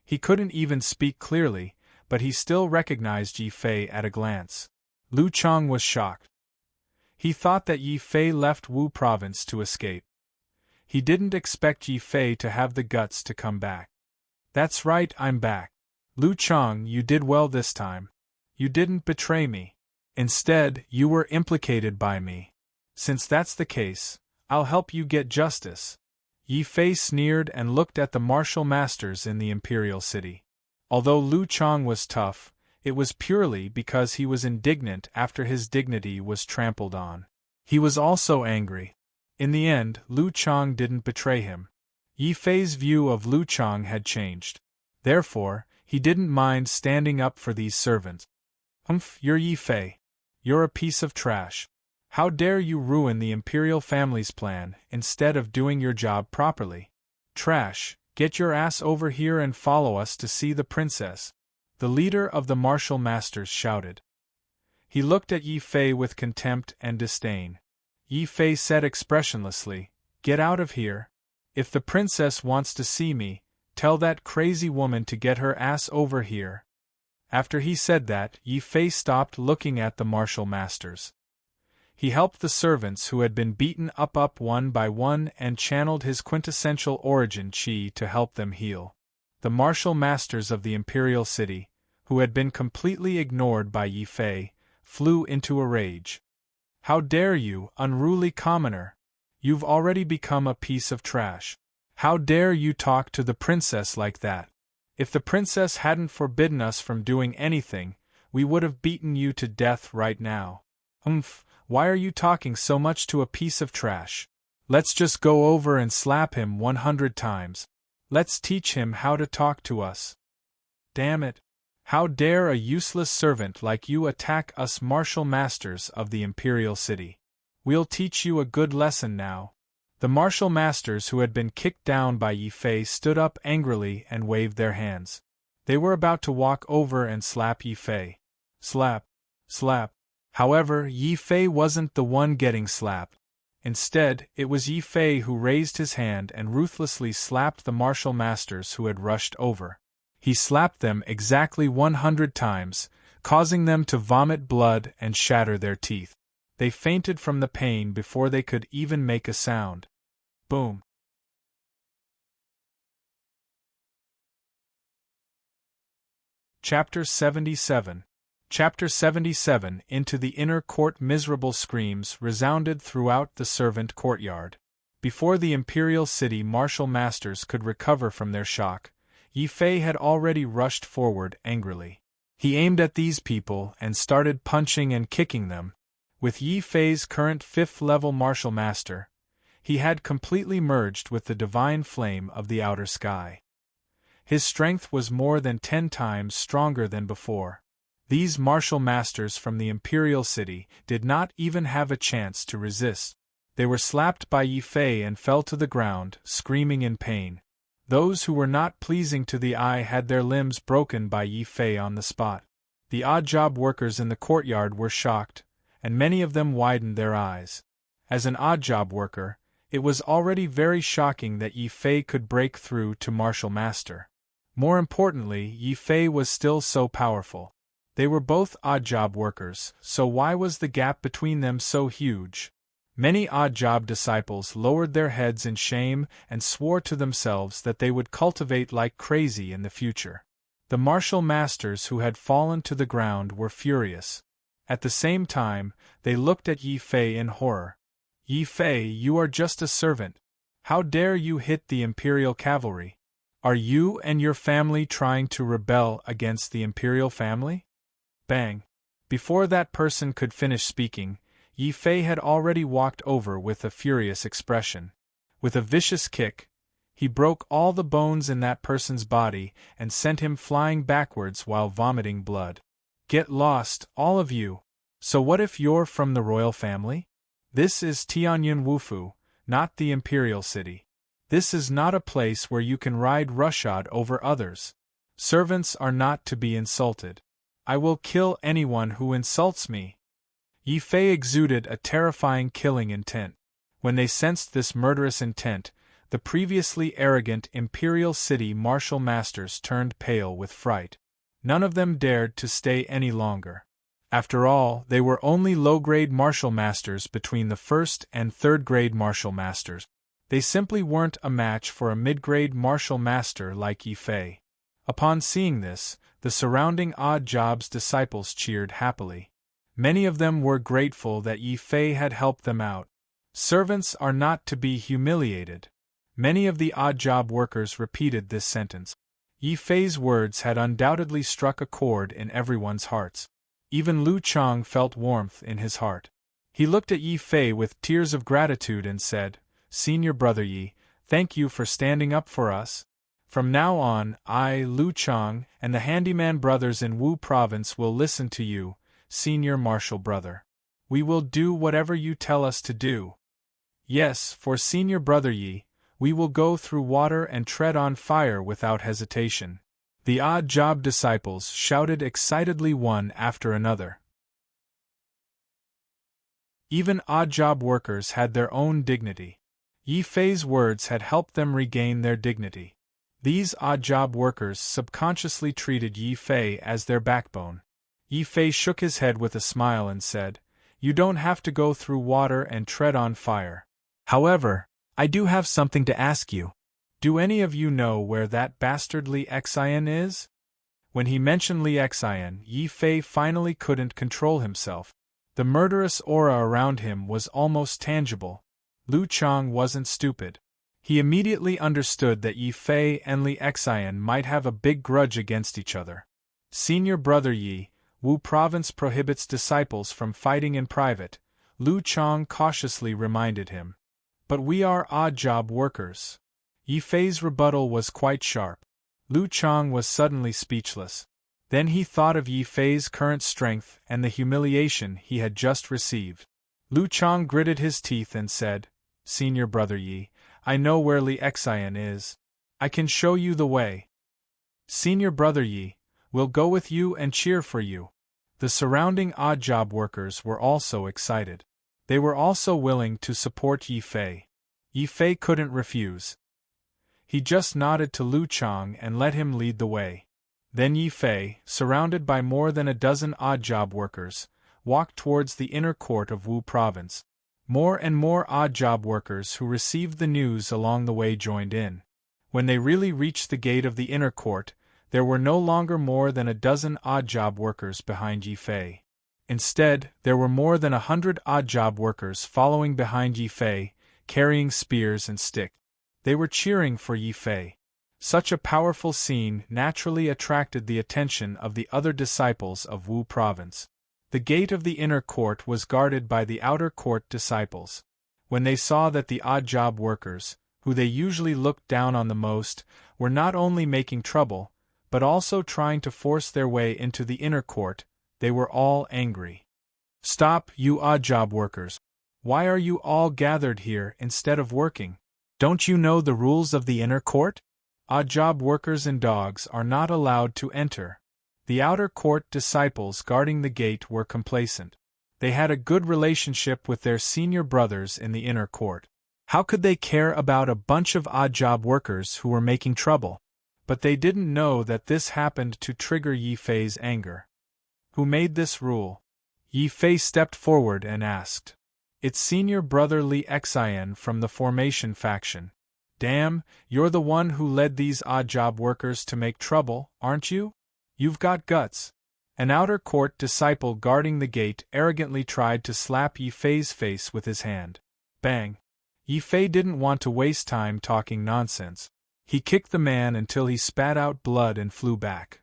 He couldn't even speak clearly, but he still recognized Yi Fei at a glance. Lu Chang was shocked. He thought that Yi Fei left Wu province to escape. He didn't expect Yi Fei to have the guts to come back. "That's right, I'm back. Lu Chang, you did well this time. You didn't betray me. Instead, you were implicated by me. Since that's the case, I'll help you get justice." Yi Fei sneered and looked at the martial masters in the imperial city. Although Lu Chang was tough, it was purely because he was indignant after his dignity was trampled on. He was also angry. In the end, Lu Chang didn't betray him. Yi Fei's view of Lu Chang had changed. Therefore, he didn't mind standing up for these servants. You're Yi Fei. You're a piece of trash. How dare you ruin the imperial family's plan instead of doing your job properly? Trash, get your ass over here and follow us to see the princess," the leader of the martial masters shouted. He looked at Yi Fei with contempt and disdain. Yi Fei said expressionlessly, "Get out of here. If the princess wants to see me, tell that crazy woman to get her ass over here." After he said that, Yi Fei stopped looking at the martial masters. He helped the servants who had been beaten up one by one and channeled his quintessential origin chi to help them heal. The martial masters of the imperial city, who had been completely ignored by Yi Fei, flew into a rage. "How dare you, unruly commoner! You've already become a piece of trash. How dare you talk to the princess like that? If the princess hadn't forbidden us from doing anything, we would have beaten you to death right now. Why are you talking so much to a piece of trash? Let's just go over and slap him 100 times. Let's teach him how to talk to us. Damn it! How dare a useless servant like you attack us martial masters of the imperial city? We'll teach you a good lesson now." The martial masters who had been kicked down by Yi Fei stood up angrily and waved their hands. They were about to walk over and slap Yi Fei. Slap. Slap. However, Yi Fei wasn't the one getting slapped. Instead, it was Yi Fei who raised his hand and ruthlessly slapped the martial masters who had rushed over. He slapped them exactly 100 times, causing them to vomit blood and shatter their teeth. They fainted from the pain before they could even make a sound. Boom. Chapter 77. Chapter 77. Into the inner court. Miserable screams resounded throughout the servant courtyard. Before the imperial city martial masters could recover from their shock, Yi Fei had already rushed forward angrily. He aimed at these people and started punching and kicking them. With Yi Fei's current 5th-level martial master, he had completely merged with the divine flame of the outer sky. His strength was more than 10 times stronger than before. These martial masters from the imperial city did not even have a chance to resist. They were slapped by Yi Fei and fell to the ground, screaming in pain. Those who were not pleasing to the eye had their limbs broken by Yi Fei on the spot. The odd job workers in the courtyard were shocked, and many of them widened their eyes. As an odd job worker, it was already very shocking that Yi Fei could break through to martial master. More importantly, Yi Fei was still so powerful. They were both odd job workers, so why was the gap between them so huge? Many odd job disciples lowered their heads in shame and swore to themselves that they would cultivate like crazy in the future. The martial masters who had fallen to the ground were furious. At the same time, they looked at Yi Fei in horror. Yi Fei, you are just a servant. How dare you hit the imperial cavalry? Are you and your family trying to rebel against the imperial family? Bang! Before that person could finish speaking, Yi Fei had already walked over with a furious expression. With a vicious kick, he broke all the bones in that person's body and sent him flying backwards while vomiting blood. Get lost, all of you! So what if you're from the royal family? This is Tianjin Wufu, not the imperial city. This is not a place where you can ride roughshod over others. Servants are not to be insulted. I will kill anyone who insults me. Yi Fei exuded a terrifying killing intent. When they sensed this murderous intent, the previously arrogant imperial city martial masters turned pale with fright. None of them dared to stay any longer. After all, they were only low-grade martial masters between the 1st and 3rd-grade martial masters. They simply weren't a match for a mid-grade martial master like Yi Fei. Upon seeing this, the surrounding odd jobs disciples cheered happily. Many of them were grateful that Yi Fei had helped them out. Servants are not to be humiliated. Many of the odd job workers repeated this sentence. Yi Fei's words had undoubtedly struck a chord in everyone's hearts. Even Lu Chang felt warmth in his heart. He looked at Yi Fei with tears of gratitude and said, "Senior brother Yi, thank you for standing up for us. From now on, I, Lu Chang, and the handyman brothers in Wu province will listen to you, senior martial brother. We will do whatever you tell us to do. Yes, for senior brother Yi, we will go through water and tread on fire without hesitation." The odd job disciples shouted excitedly one after another. Even odd job workers had their own dignity. Yi Fei's words had helped them regain their dignity. These odd job workers subconsciously treated Yi Fei as their backbone. Yi Fei shook his head with a smile and said, "You don't have to go through water and tread on fire. However, I do have something to ask you. Do any of you know where that bastard Li Xian is?" When he mentioned Li Xian, Yi Fei finally couldn't control himself. The murderous aura around him was almost tangible. Lu Chang wasn't stupid. He immediately understood that Yi Fei and Li Xian might have a big grudge against each other. "Senior brother Yi, Wu province prohibits disciples from fighting in private," Lu Chang cautiously reminded him. "But we are odd job workers." Yi Fei's rebuttal was quite sharp. Lu Chang was suddenly speechless. Then he thought of Yi Fei's current strength and the humiliation he had just received. Lu Chang gritted his teeth and said, "Senior brother Yi, I know where Li Xian is. I can show you the way." Senior brother Yi, we'll go with you and cheer for you. The surrounding odd job workers were also excited. They were also willing to support Yi Fei. Yi Fei couldn't refuse. He just nodded to Lu Chang and let him lead the way. Then Yi Fei, surrounded by more than a dozen odd job workers, walked towards the inner court of Wu Province. More and more odd job workers who received the news along the way joined in. When they really reached the gate of the inner court, there were no longer more than a dozen odd job workers behind Yi Fei. Instead, there were more than 100 odd job workers following behind Yi Fei, carrying spears and sticks. They were cheering for Yi Fei. Such a powerful scene naturally attracted the attention of the other disciples of Wu Province. The gate of the inner court was guarded by the outer court disciples. When they saw that the odd job workers, who they usually looked down on the most, were not only making trouble, but also trying to force their way into the inner court, they were all angry. "Stop, you odd job workers! Why are you all gathered here instead of working? Don't you know the rules of the inner court? Odd job workers and dogs are not allowed to enter." The outer court disciples guarding the gate were complacent. They had a good relationship with their senior brothers in the inner court. How could they care about a bunch of odd job workers who were making trouble? But they didn't know that this happened to trigger Yi Fei's anger. "Who made this rule?" Yi Fei stepped forward and asked. "It's senior brother Li Xian from the Formation faction." "Damn, you're the one who led these odd job workers to make trouble, aren't you? You've got guts." An outer court disciple guarding the gate arrogantly tried to slap Yi Fei's face with his hand. Bang! Yi Fei didn't want to waste time talking nonsense. He kicked the man until he spat out blood and flew back.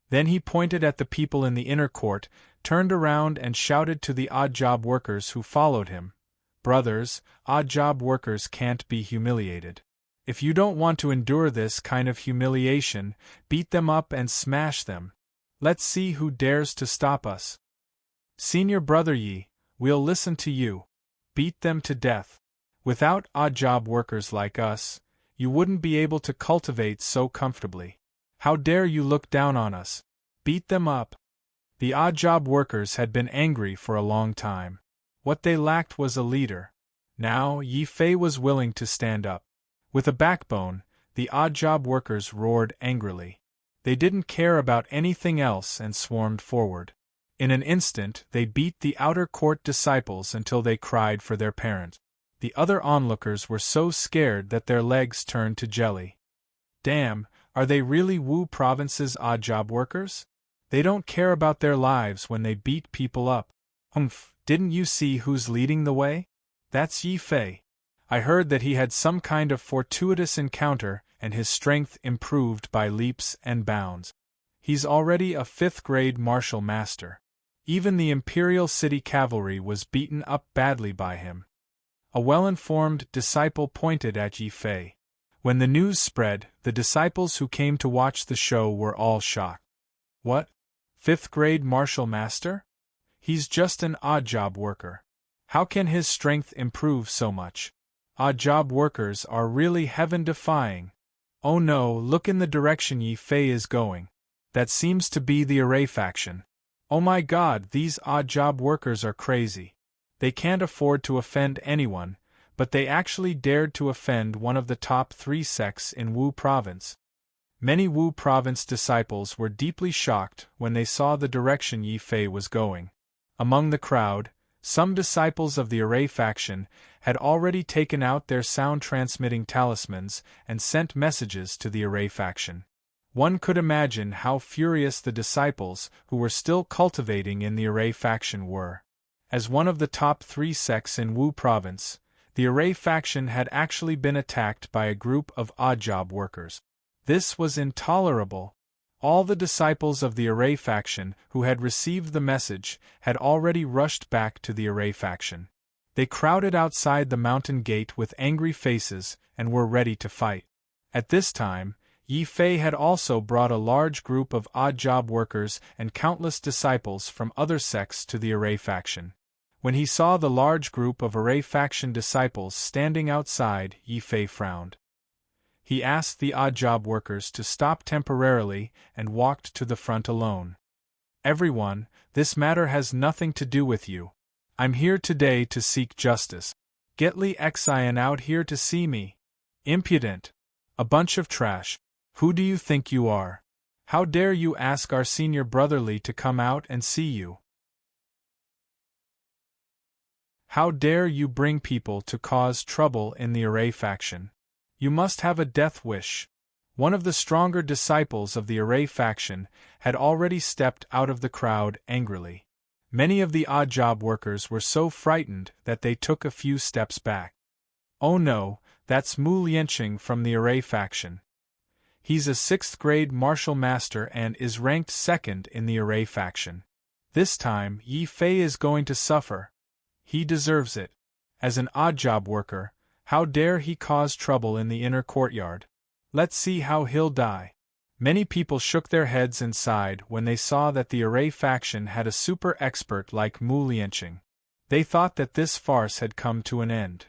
Then he pointed at the people in the inner court, turned around and shouted to the odd job workers who followed him, "Brothers, odd job workers can't be humiliated. If you don't want to endure this kind of humiliation, beat them up and smash them. Let's see who dares to stop us. Senior brother Yi, we'll listen to you. Beat them to death. Without odd job workers like us, you wouldn't be able to cultivate so comfortably. How dare you look down on us? Beat them up." The odd job workers had been angry for a long time. What they lacked was a leader. Now Yi Fei was willing to stand up. With a backbone, the odd job workers roared angrily. They didn't care about anything else and swarmed forward. In an instant they beat the outer court disciples until they cried for their parent. The other onlookers were so scared that their legs turned to jelly. Damn, are they really Wu Province's odd job workers? They don't care about their lives when they beat people up. Humph, didn't you see who's leading the way? That's Yi Fei. I heard that he had some kind of fortuitous encounter and his strength improved by leaps and bounds. He's already a 5th-grade martial master. Even the Imperial City Cavalry was beaten up badly by him. A well-informed disciple pointed at Yi Fei. When the news spread, the disciples who came to watch the show were all shocked. What? 5th-grade martial master? He's just an odd job worker. How can his strength improve so much? Odd job workers are really heaven-defying. Oh no, look in the direction Yi Fei is going. That seems to be the Array faction. Oh my god, these odd job workers are crazy. They can't afford to offend anyone, but they actually dared to offend one of the top 3 sects in Wu Province. Many Wu Province disciples were deeply shocked when they saw the direction Yi Fei was going. Among the crowd, some disciples of the Array faction had already taken out their sound-transmitting talismans and sent messages to the Array faction. One could imagine how furious the disciples who were still cultivating in the Array faction were. As one of the top 3 sects in Wu Province, the Array faction had actually been attacked by a group of odd job workers. This was intolerable. All the disciples of the Array faction who had received the message had already rushed back to the Array faction. They crowded outside the mountain gate with angry faces and were ready to fight. At this time, Yi Fei had also brought a large group of odd job workers and countless disciples from other sects to the Array faction. When he saw the large group of Array faction disciples standing outside, Yi Fei frowned. He asked the odd job workers to stop temporarily and walked to the front alone. Everyone, this matter has nothing to do with you. I'm here today to seek justice. Get Li Xian out here to see me. Impudent. A bunch of trash. Who do you think you are? How dare you ask our senior brother Li to come out and see you? How dare you bring people to cause trouble in the Array faction? You must have a death wish. One of the stronger disciples of the Array faction had already stepped out of the crowd angrily. Many of the odd job workers were so frightened that they took a few steps back. Oh no, that's Mu Lianqing from the Array faction. He's a 6th grade martial master and is ranked 2nd in the Array faction. This time, Yi Fei is going to suffer. He deserves it. As an odd job worker, how dare he cause trouble in the inner courtyard? Let's see how he'll die. Many people shook their heads and sighed when they saw that the Array faction had a super expert like Mu Lianqing. They thought that this farce had come to an end.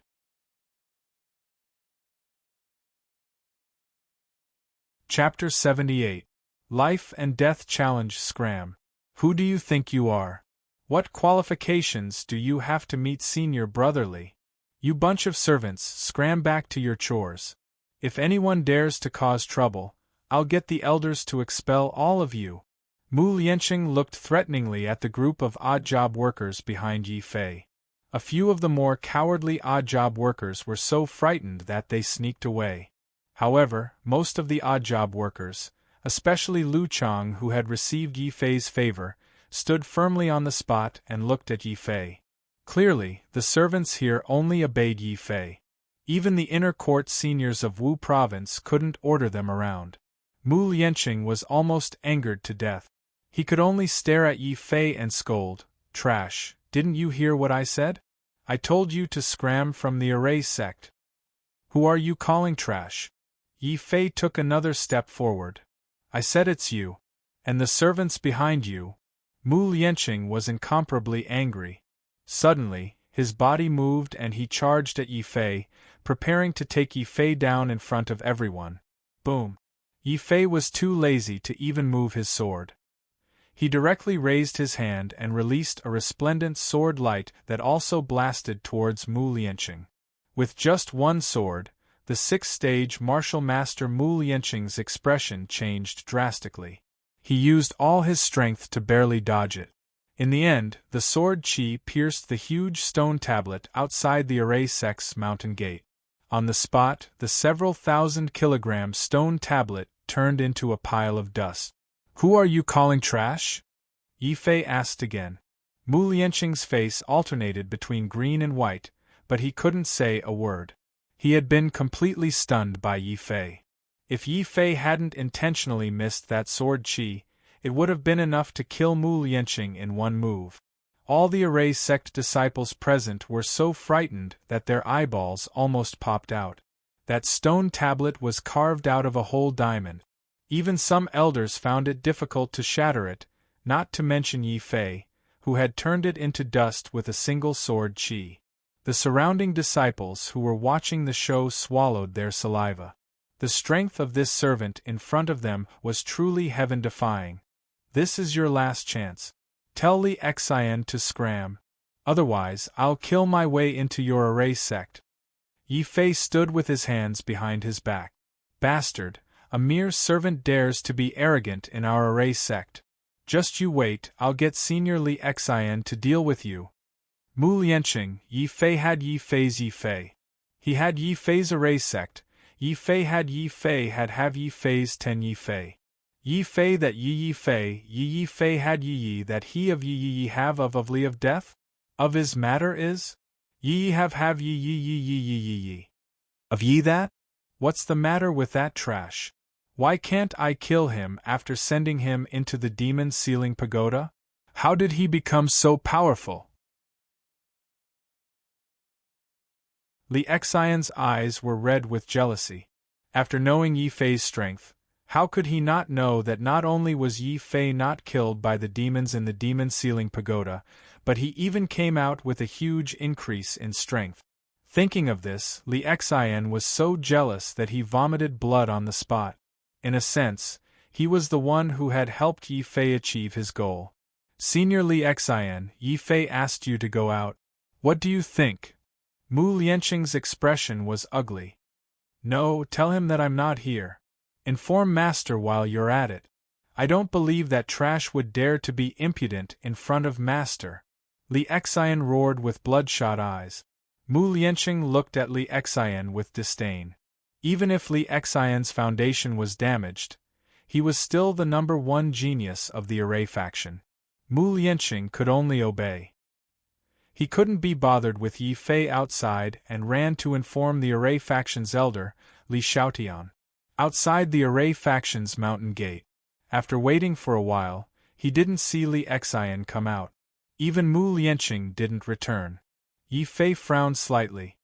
Chapter 78. Life and Death Challenge Scram. Who do you think you are? What qualifications do you have to meet Senior Brotherly? You bunch of servants, scram back to your chores. If anyone dares to cause trouble, I'll get the elders to expel all of you. Mu Lianqing looked threateningly at the group of odd job workers behind Yi Fei. A few of the more cowardly odd job workers were so frightened that they sneaked away. However, most of the odd job workers, especially Lu Chang who had received Yi Fei's favor, stood firmly on the spot and looked at Yi Fei. Clearly, the servants here only obeyed Yi Fei. Even the inner court seniors of Wu province couldn't order them around. Mu Lianqing was almost angered to death. He could only stare at Yi Fei and scold, "Trash, didn't you hear what I said? I told you to scram from the Array sect. Who are you calling trash?" Yi Fei took another step forward. "I said it's you. And the servants behind you." Mu Lianqing was incomparably angry. Suddenly, his body moved and he charged at Yi Fei, preparing to take Yi Fei down in front of everyone. Boom! Yi Fei was too lazy to even move his sword. He directly raised his hand and released a resplendent sword light that also blasted towards Mu Lianqing. With just one sword, the 6th-stage martial master Mu Lianqing's expression changed drastically. He used all his strength to barely dodge it. In the end, the sword chi pierced the huge stone tablet outside the Array sect's mountain gate. On the spot, the several thousand-kilogram stone tablet turned into a pile of dust. "Who are you calling trash?" Yi Fei asked again. Mu Lianqing's face alternated between green and white, but he couldn't say a word. He had been completely stunned by Yi Fei. If Yi Fei hadn't intentionally missed that sword chi, it would have been enough to kill Mu Lianqing in one move. All the Array sect disciples present were so frightened that their eyeballs almost popped out. That stone tablet was carved out of a whole diamond. Even some elders found it difficult to shatter it, not to mention Yi Fei, who had turned it into dust with a single sword chi. The surrounding disciples who were watching the show swallowed their saliva. The strength of this servant in front of them was truly heaven-defying. This is your last chance. Tell Li Xian to scram. Otherwise, I'll kill my way into your Array sect. Yi Fei stood with his hands behind his back. Bastard, a mere servant dares to be arrogant in our Array sect. Just you wait, I'll get Senior Li Xian to deal with you. Mu Lianqing, Yi Fei had Yi Fei's Yi Fei. He had Yi Fei's Array sect. Yi Fei had Yi Fei had have Yi Fei's 10 Yi Fei. Yi Fei that Yi Fei, Yi Fei had Yi that he of Yi have of Li of death? Of his matter is? Yi have Yi. Of Yi that? What's the matter with that trash? Why can't I kill him after sending him into the demon ceiling pagoda? How did he become so powerful? Li Xian's eyes were red with jealousy. After knowing Yi Fei's strength, how could he not know that not only was Yi Fei not killed by the demons in the demon ceiling pagoda, but he even came out with a huge increase in strength. Thinking of this, Li Xian was so jealous that he vomited blood on the spot. In a sense, he was the one who had helped Yi Fei achieve his goal. Senior Li Xian, Yi Fei asked you to go out. What do you think? Mu Lianqing's expression was ugly. No, tell him that I'm not here. Inform Master while you're at it. I don't believe that trash would dare to be impudent in front of Master. Li Xian roared with bloodshot eyes. Mu Lianqing looked at Li Xian with disdain. Even if Li Xian's foundation was damaged, he was still the #1 genius of the Array faction. Mu Lianqing could only obey. He couldn't be bothered with Yi Fei outside and ran to inform the Array faction's elder, Li Xiaotian. Outside the Array faction's mountain gate, after waiting for a while, he didn't see Li Xian come out. Even Mu Lianqing didn't return. Yi Fei frowned slightly.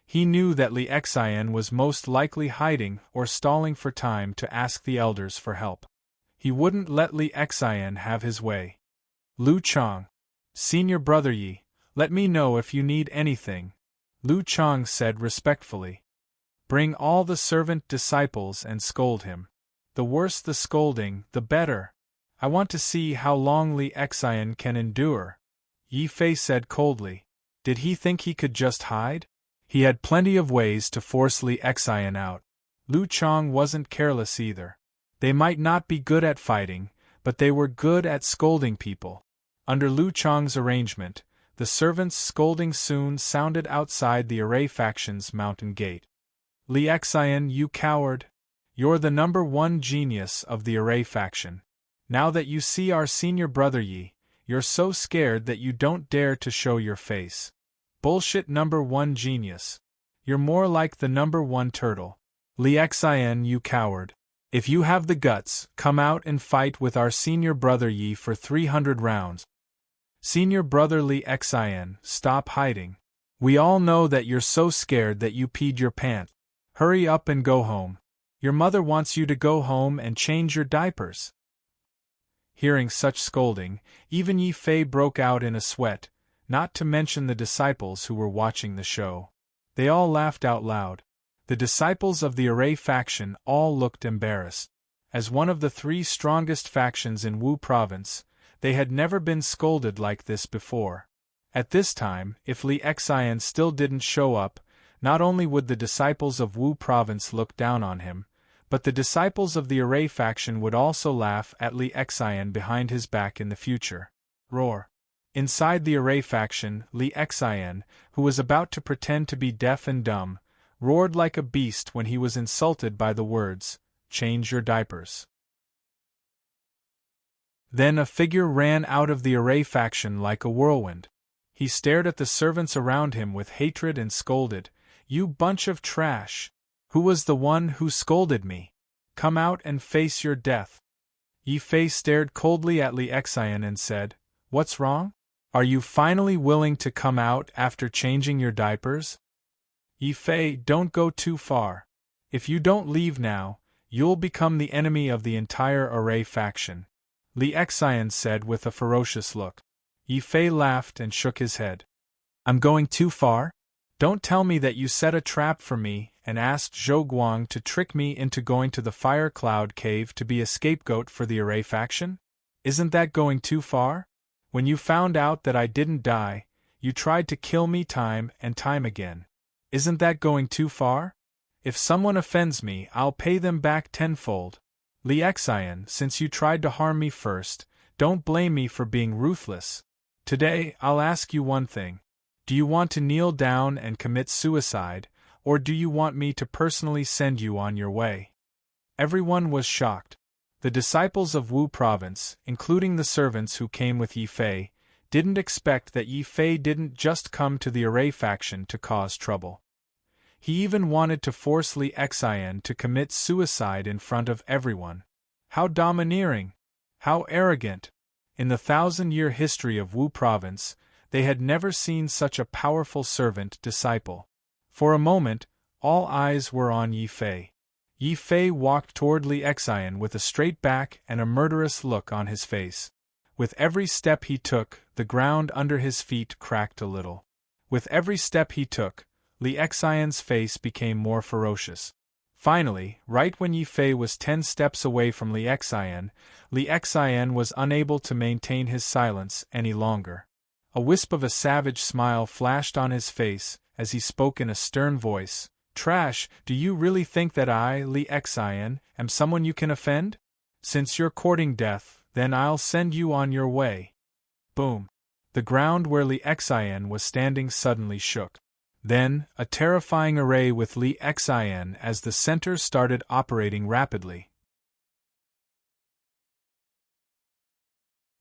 He knew that Li Xian was most likely hiding or stalling for time to ask the elders for help. He wouldn't let Li Xian have his way. Lu Chang. Senior brother Yi, let me know if you need anything, Lu Chang said respectfully. Bring all the servant disciples and scold him. The worse the scolding, the better. I want to see how long Li Xian can endure. Yi Fei said coldly. Did he think he could just hide? He had plenty of ways to force Li Xian out. Lu Chang wasn't careless either. They might not be good at fighting, but they were good at scolding people. Under Lu Chang's arrangement, the servants' scolding soon sounded outside the Array faction's mountain gate. Li Xian, you coward! You're the #1 genius of the Array faction. Now that you see our senior brother Yi, you're so scared that you don't dare to show your face. Bullshit #1 genius. You're more like the #1 turtle. Li Xian, you coward. If you have the guts, come out and fight with our senior brother Yi for 300 rounds. Senior brother Li Xian, stop hiding. We all know that you're so scared that you peed your pants. Hurry up and go home. Your mother wants you to go home and change your diapers. Hearing such scolding, even Yi Fei broke out in a sweat, not to mention the disciples who were watching the show. They all laughed out loud. The disciples of the Array faction all looked embarrassed. As one of the 3 strongest factions in Wu Province, they had never been scolded like this before. At this time, if Li Xian still didn't show up, not only would the disciples of Wu Province look down on him, but the disciples of the Array faction would also laugh at Li Xian behind his back in the future. Roar. Inside the Array faction, Li Xian, who was about to pretend to be deaf and dumb, roared like a beast when he was insulted by the words, "Change your diapers." Then a figure ran out of the Array faction like a whirlwind. He stared at the servants around him with hatred and scolded, "You bunch of trash! Who was the one who scolded me? Come out and face your death." Yi Fei stared coldly at Li Xian and said, "What's wrong? Are you finally willing to come out after changing your diapers?" Yi Fei, don't go too far. If you don't leave now, you'll become the enemy of the entire Array faction, Li Xian said with a ferocious look. Yi Fei laughed and shook his head. I'm going too far? Don't tell me that you set a trap for me and asked Zhou Guang to trick me into going to the Fire Cloud Cave to be a scapegoat for the Array faction? Isn't that going too far? When you found out that I didn't die, you tried to kill me time and time again. Isn't that going too far? If someone offends me, I'll pay them back tenfold. Li Xian, since you tried to harm me first, don't blame me for being ruthless. Today, I'll ask you one thing. Do you want to kneel down and commit suicide, or do you want me to personally send you on your way? Everyone was shocked. The disciples of Wu Province, including the servants who came with Yi Fei, didn't expect that Yi Fei didn't just come to the Array faction to cause trouble. He even wanted to force Li Xian to commit suicide in front of everyone. How domineering! How arrogant! In the 1,000-year history of Wu Province, they had never seen such a powerful servant-disciple. For a moment, all eyes were on Yi Fei. Yi Fei walked toward Li Xian with a straight back and a murderous look on his face. With every step he took, the ground under his feet cracked a little. With every step he took, Li Xian's face became more ferocious. Finally, right when Yi Fei was 10 steps away from Li Xian was unable to maintain his silence any longer. A wisp of a savage smile flashed on his face as he spoke in a stern voice. Trash, do you really think that I, Li Xian, am someone you can offend? Since you're courting death, then I'll send you on your way. Boom. The ground where Li Xian was standing suddenly shook. Then, a terrifying array with Li Xian as the center started operating rapidly.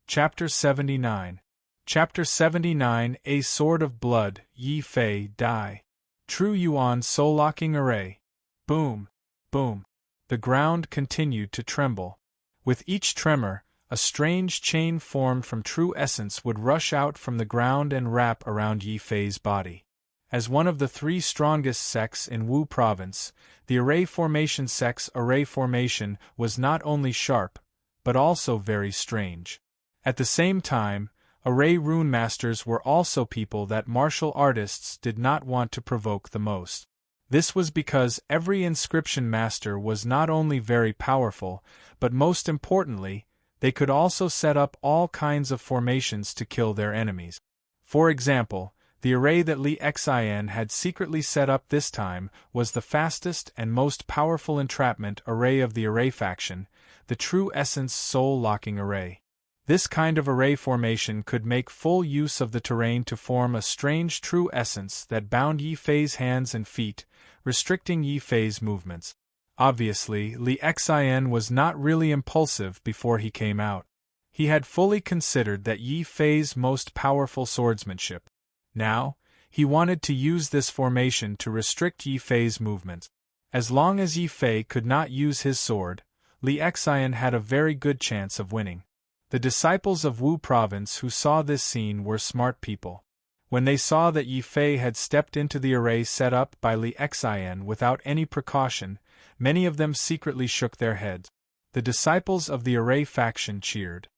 Chapter 79. Chapter 79. A Sword of Blood, Yi Fei Die. True Yuan Soul-Locking Array. Boom. Boom. The ground continued to tremble. With each tremor, a strange chain formed from true essence would rush out from the ground and wrap around Yi Fei's body. As one of the 3 strongest sects in Wu Province, the Array Formation sect's Array Formation was not only sharp, but also very strange. At the same time, Array Rune Masters were also people that martial artists did not want to provoke the most. This was because every inscription master was not only very powerful, but most importantly, they could also set up all kinds of formations to kill their enemies. For example, the array that Li Xian had secretly set up this time was the fastest and most powerful entrapment array of the Array faction, the True Essence Soul-Locking Array. This kind of array formation could make full use of the terrain to form a strange true essence that bound Yi Fei's hands and feet, restricting Yi Fei's movements. Obviously, Li Xian was not really impulsive before he came out. He had fully considered that Yi Fei's most powerful swordsmanship. Now, he wanted to use this formation to restrict Yi Fei's movements. As long as Yi Fei could not use his sword, Li Xian had a very good chance of winning. The disciples of Wu Province who saw this scene were smart people. When they saw that Yi Fei had stepped into the array set up by Li Xian without any precaution, many of them secretly shook their heads. The disciples of the Array faction cheered.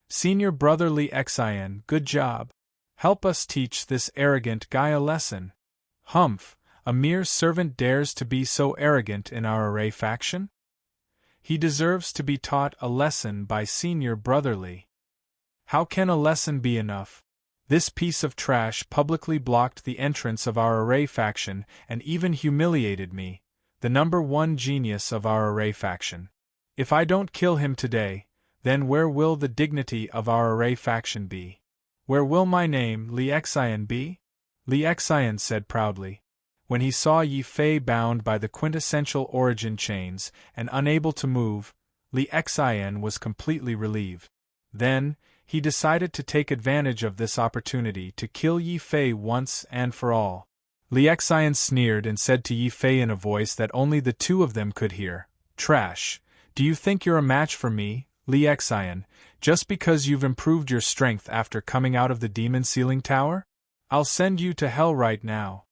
Senior brother Li Xian, good job. Help us teach this arrogant guy a lesson. Humph, a mere servant dares to be so arrogant in our Array faction? He deserves to be taught a lesson by senior brother Li. How can a lesson be enough? This piece of trash publicly blocked the entrance of our Array faction and even humiliated me, the number 1 genius of our Array faction. If I don't kill him today, then where will the dignity of our Array faction be? Where will my name, Li Xian, be? Li Xian said proudly. When he saw Yi Fei bound by the quintessential origin chains and unable to move, Li Xian was completely relieved. Then, he decided to take advantage of this opportunity to kill Yi Fei once and for all. Li Xian sneered and said to Yi Fei in a voice that only the 2 of them could hear, "Trash, do you think you're a match for me, Li Xian, just because you've improved your strength after coming out of the demon ceiling tower? I'll send you to hell right now."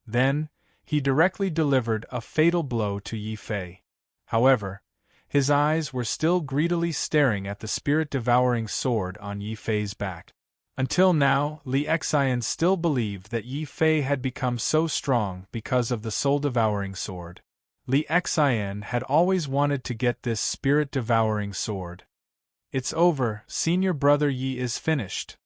Then, he directly delivered a fatal blow to Yi Fei. However, his eyes were still greedily staring at the spirit-devouring sword on Yi Fei's back. Until now, Li Xian still believed that Yi Fei had become so strong because of the soul-devouring sword. Li Xian had always wanted to get this spirit-devouring sword. It's over, senior brother Yi is finished.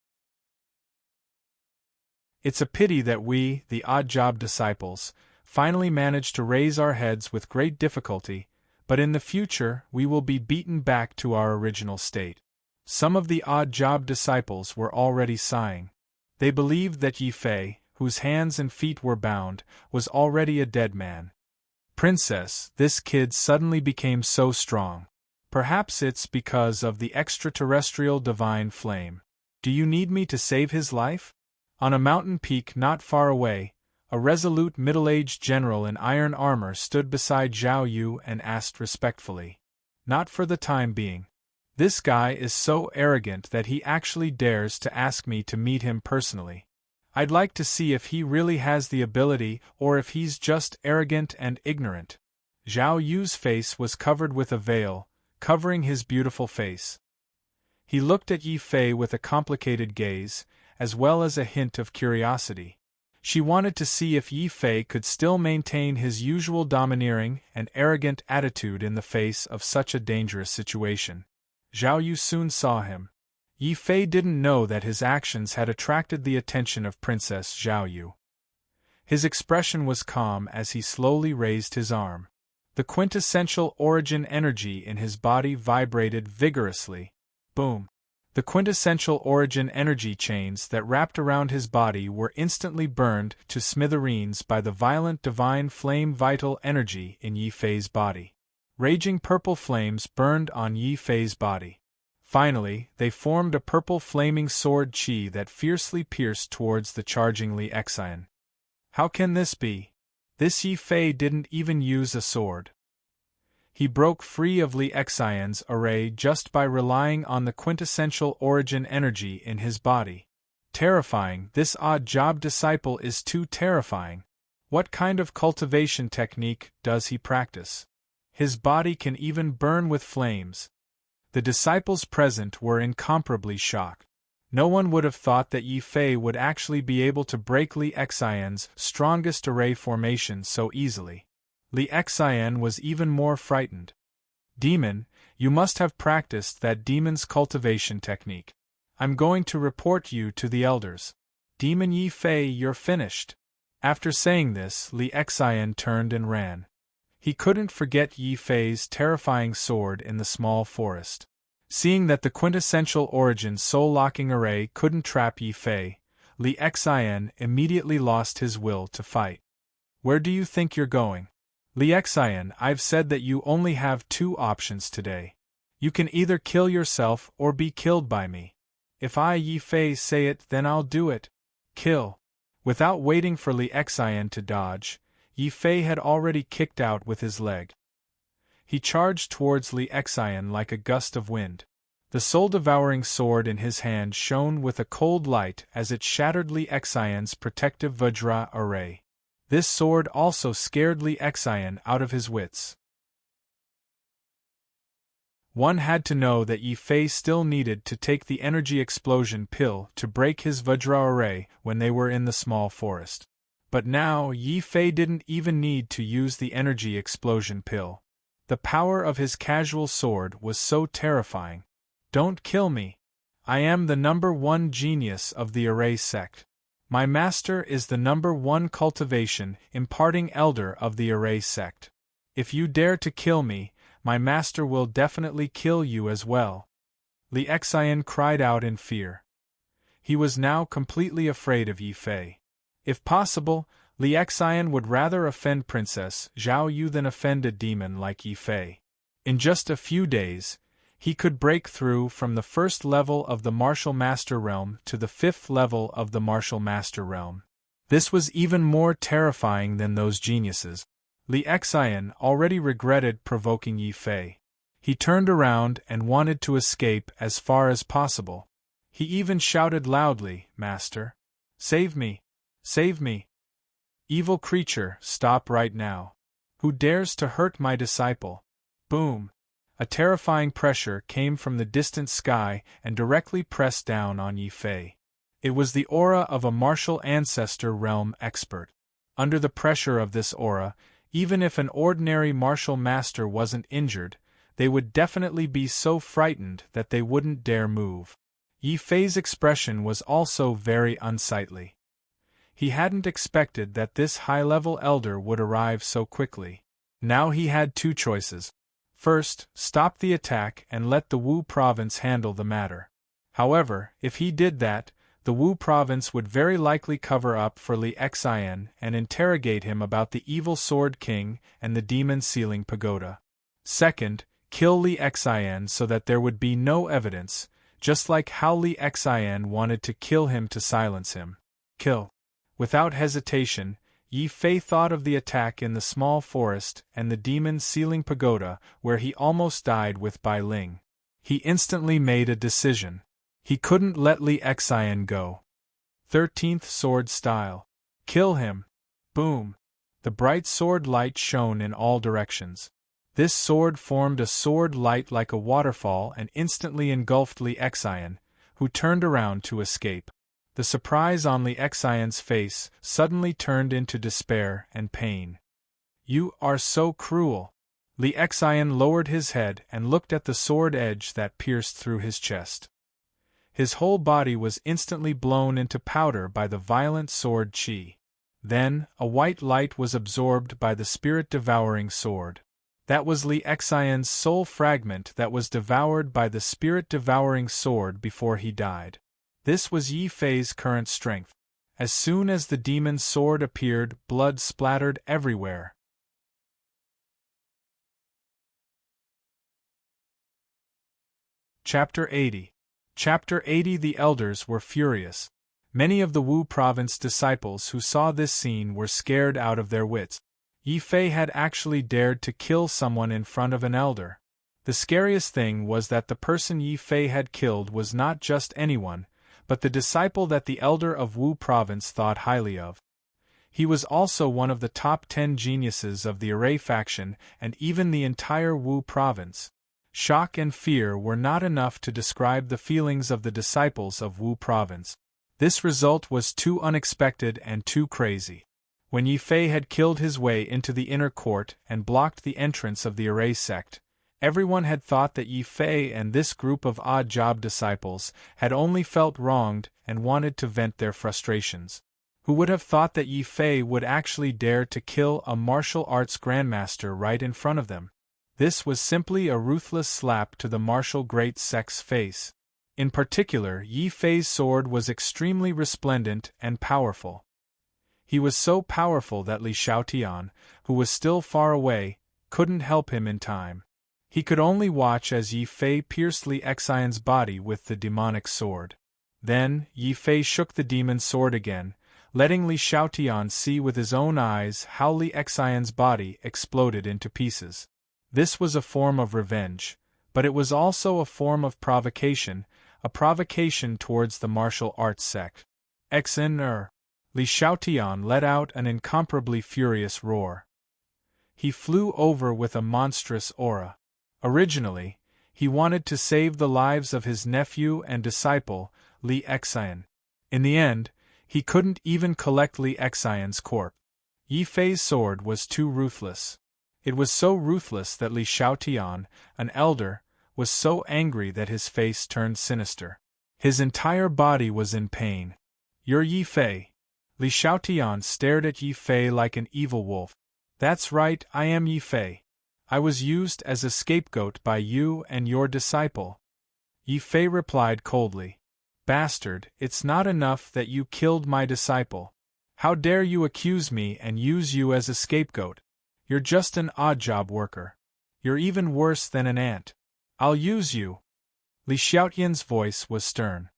It's a pity that we, the odd job disciples, finally managed to raise our heads with great difficulty, but in the future we will be beaten back to our original state. Some of the odd job disciples were already sighing. They believed that Yi Fei, whose hands and feet were bound, was already a dead man. Princess, this kid suddenly became so strong. Perhaps it's because of the extraterrestrial divine flame. Do you need me to save his life? On a mountain peak not far away, a resolute middle-aged general in iron armor stood beside Zhao Yu and asked respectfully. Not for the time being. This guy is so arrogant that he actually dares to ask me to meet him personally. I'd like to see if he really has the ability or if he's just arrogant and ignorant. Zhao Yu's face was covered with a veil, covering his beautiful face. He looked at Yi Fei with a complicated gaze, as well as a hint of curiosity. She wanted to see if Yi Fei could still maintain his usual domineering and arrogant attitude in the face of such a dangerous situation. Zhao Yu soon saw him. Yi Fei didn't know that his actions had attracted the attention of Princess Zhao Yu. His expression was calm as he slowly raised his arm. The quintessential origin energy in his body vibrated vigorously. Boom! The quintessential origin energy chains that wrapped around his body were instantly burned to smithereens by the violent divine flame vital energy in Yi Fei's body. Raging purple flames burned on Yi Fei's body. Finally, they formed a purple flaming sword qi that fiercely pierced towards the charging Li Xian. How can this be? This Yi Fei didn't even use a sword. He broke free of Li Xian's array just by relying on the quintessential origin energy in his body. Terrifying, this odd job disciple is too terrifying. What kind of cultivation technique does he practice? His body can even burn with flames. The disciples present were incomparably shocked. No one would have thought that Yi Fei would actually be able to break Li Xian's strongest array formation so easily. Li Xian was even more frightened. Demon, you must have practiced that demon's cultivation technique. I'm going to report you to the elders. Demon Yi Fei, you're finished. After saying this, Li Xian turned and ran. He couldn't forget Yi Fei's terrifying sword in the small forest. Seeing that the quintessential origin soul-locking array couldn't trap Yi Fei, Li Xian immediately lost his will to fight. Where do you think you're going? Li Xian, I've said that you only have two options today. You can either kill yourself or be killed by me. If I, Yi Fei, say it, then I'll do it. Kill. Without waiting for Li Xian to dodge, Yi Fei had already kicked out with his leg. He charged towards Li Xian like a gust of wind. The soul-devouring sword in his hand shone with a cold light as it shattered Li Xian's protective Vajra array. This sword also scared Li Xian out of his wits. One had to know that Yi Fei still needed to take the energy explosion pill to break his Vajra array when they were in the small forest. But now Yi Fei didn't even need to use the energy explosion pill. The power of his casual sword was so terrifying. Don't kill me. I am the #1 genius of the array sect. My master is the #1 cultivation imparting elder of the array sect. If you dare to kill me, my master will definitely kill you as well. Li Xian cried out in fear. He was now completely afraid of Yi Fei. If possible, Li Xian would rather offend Princess Zhao Yu than offend a demon like Yi Fei. In just a few days, he could break through from the first level of the Martial Master Realm to the 5th level of the Martial Master Realm. This was even more terrifying than those geniuses. Li Xian already regretted provoking Yi Fei. He turned around and wanted to escape as far as possible. He even shouted loudly, "Master! Save me! Save me! Evil creature, stop right now! Who dares to hurt my disciple?" Boom! A terrifying pressure came from the distant sky and directly pressed down on Yi Fei. It was the aura of a martial ancestor realm expert. Under the pressure of this aura, even if an ordinary martial master wasn't injured, they would definitely be so frightened that they wouldn't dare move. Yi Fei's expression was also very unsightly. He hadn't expected that this high-level elder would arrive so quickly. Now he had two choices. First, stop the attack and let the Wu province handle the matter. However, if he did that, the Wu province would very likely cover up for Li Xian and interrogate him about the evil Sword King and the Demon Sealing Pagoda. Second, kill Li Xian so that there would be no evidence, just like how Li Xian wanted to kill him to silence him. Kill. Without hesitation, Yi Fei thought of the attack in the small forest and the Demon Sealing Pagoda where he almost died with Bai Ling. He instantly made a decision. He couldn't let Li Xian go. 13th Sword Style. Kill him. Boom. The bright sword light shone in all directions. This sword formed a sword light like a waterfall and instantly engulfed Li Xian, who turned around to escape. The surprise on Li Xian's face suddenly turned into despair and pain. "You are so cruel." Li Xian lowered his head and looked at the sword edge that pierced through his chest. His whole body was instantly blown into powder by the violent sword qi. Then, a white light was absorbed by the spirit-devouring sword. That was Li Xian's soul fragment that was devoured by the spirit-devouring sword before he died. This was Yi Fei's current strength. As soon as the demon's sword appeared, blood splattered everywhere. Chapter 80. Chapter 80. The elders were furious. Many of the Wu province disciples who saw this scene were scared out of their wits. Yi Fei had actually dared to kill someone in front of an elder. The scariest thing was that the person Yi Fei had killed was not just anyone, but the disciple that the elder of Wu province thought highly of. He was also one of the top 10 geniuses of the Array faction and even the entire Wu province. Shock and fear were not enough to describe the feelings of the disciples of Wu province. This result was too unexpected and too crazy. When Yi Fei had killed his way into the inner court and blocked the entrance of the Array sect, everyone had thought that Yi Fei and this group of odd job disciples had only felt wronged and wanted to vent their frustrations. Who would have thought that Yi Fei would actually dare to kill a martial arts grandmaster right in front of them? This was simply a ruthless slap to the martial great sect's face. In particular, Yi Fei's sword was extremely resplendent and powerful. He was so powerful that Li Xiaotian, who was still far away, couldn't help him in time. He could only watch as Yi Fei pierced Li Xian's body with the demonic sword. Then, Yi Fei shook the demon sword again, letting Li Xiaotian see with his own eyes how Li Xian's body exploded into pieces. This was a form of revenge, but it was also a form of provocation, a provocation towards the martial arts sect. Xnr. Li Xiaotian let out an incomparably furious roar. He flew over with a monstrous aura. Originally, he wanted to save the lives of his nephew and disciple, Li Xian. In the end, he couldn't even collect Li Xian's corpse. Yi Fei's sword was too ruthless. It was so ruthless that Li Xiaotian, an elder, was so angry that his face turned sinister. His entire body was in pain. "You're Yi Fei." Li Xiaotian stared at Yi Fei like an evil wolf. "That's right, I am Yi Fei. I was used as a scapegoat by you and your disciple." Yi Fei replied coldly. "Bastard, it's not enough that you killed my disciple. How dare you accuse me and use you as a scapegoat? You're just an odd-job worker. You're even worse than an ant. I'll use you." Li Xiaotian's voice was stern.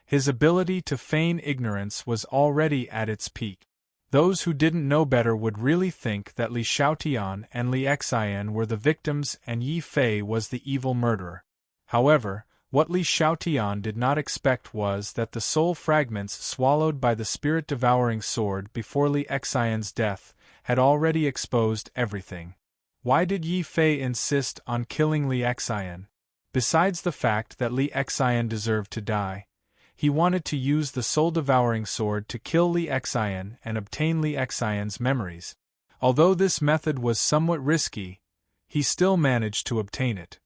His ability to feign ignorance was already at its peak. Those who didn't know better would really think that Li Xiaotian and Li Xian were the victims and Yi Fei was the evil murderer. However, what Li Xiaotian did not expect was that the soul fragments swallowed by the spirit-devouring sword before Li Xian's death had already exposed everything. Why did Yi Fei insist on killing Li Xian? Besides the fact that Li Xian deserved to die, he wanted to use the soul-devouring sword to kill Li Xian and obtain Li Xian's memories. Although this method was somewhat risky, he still managed to obtain it.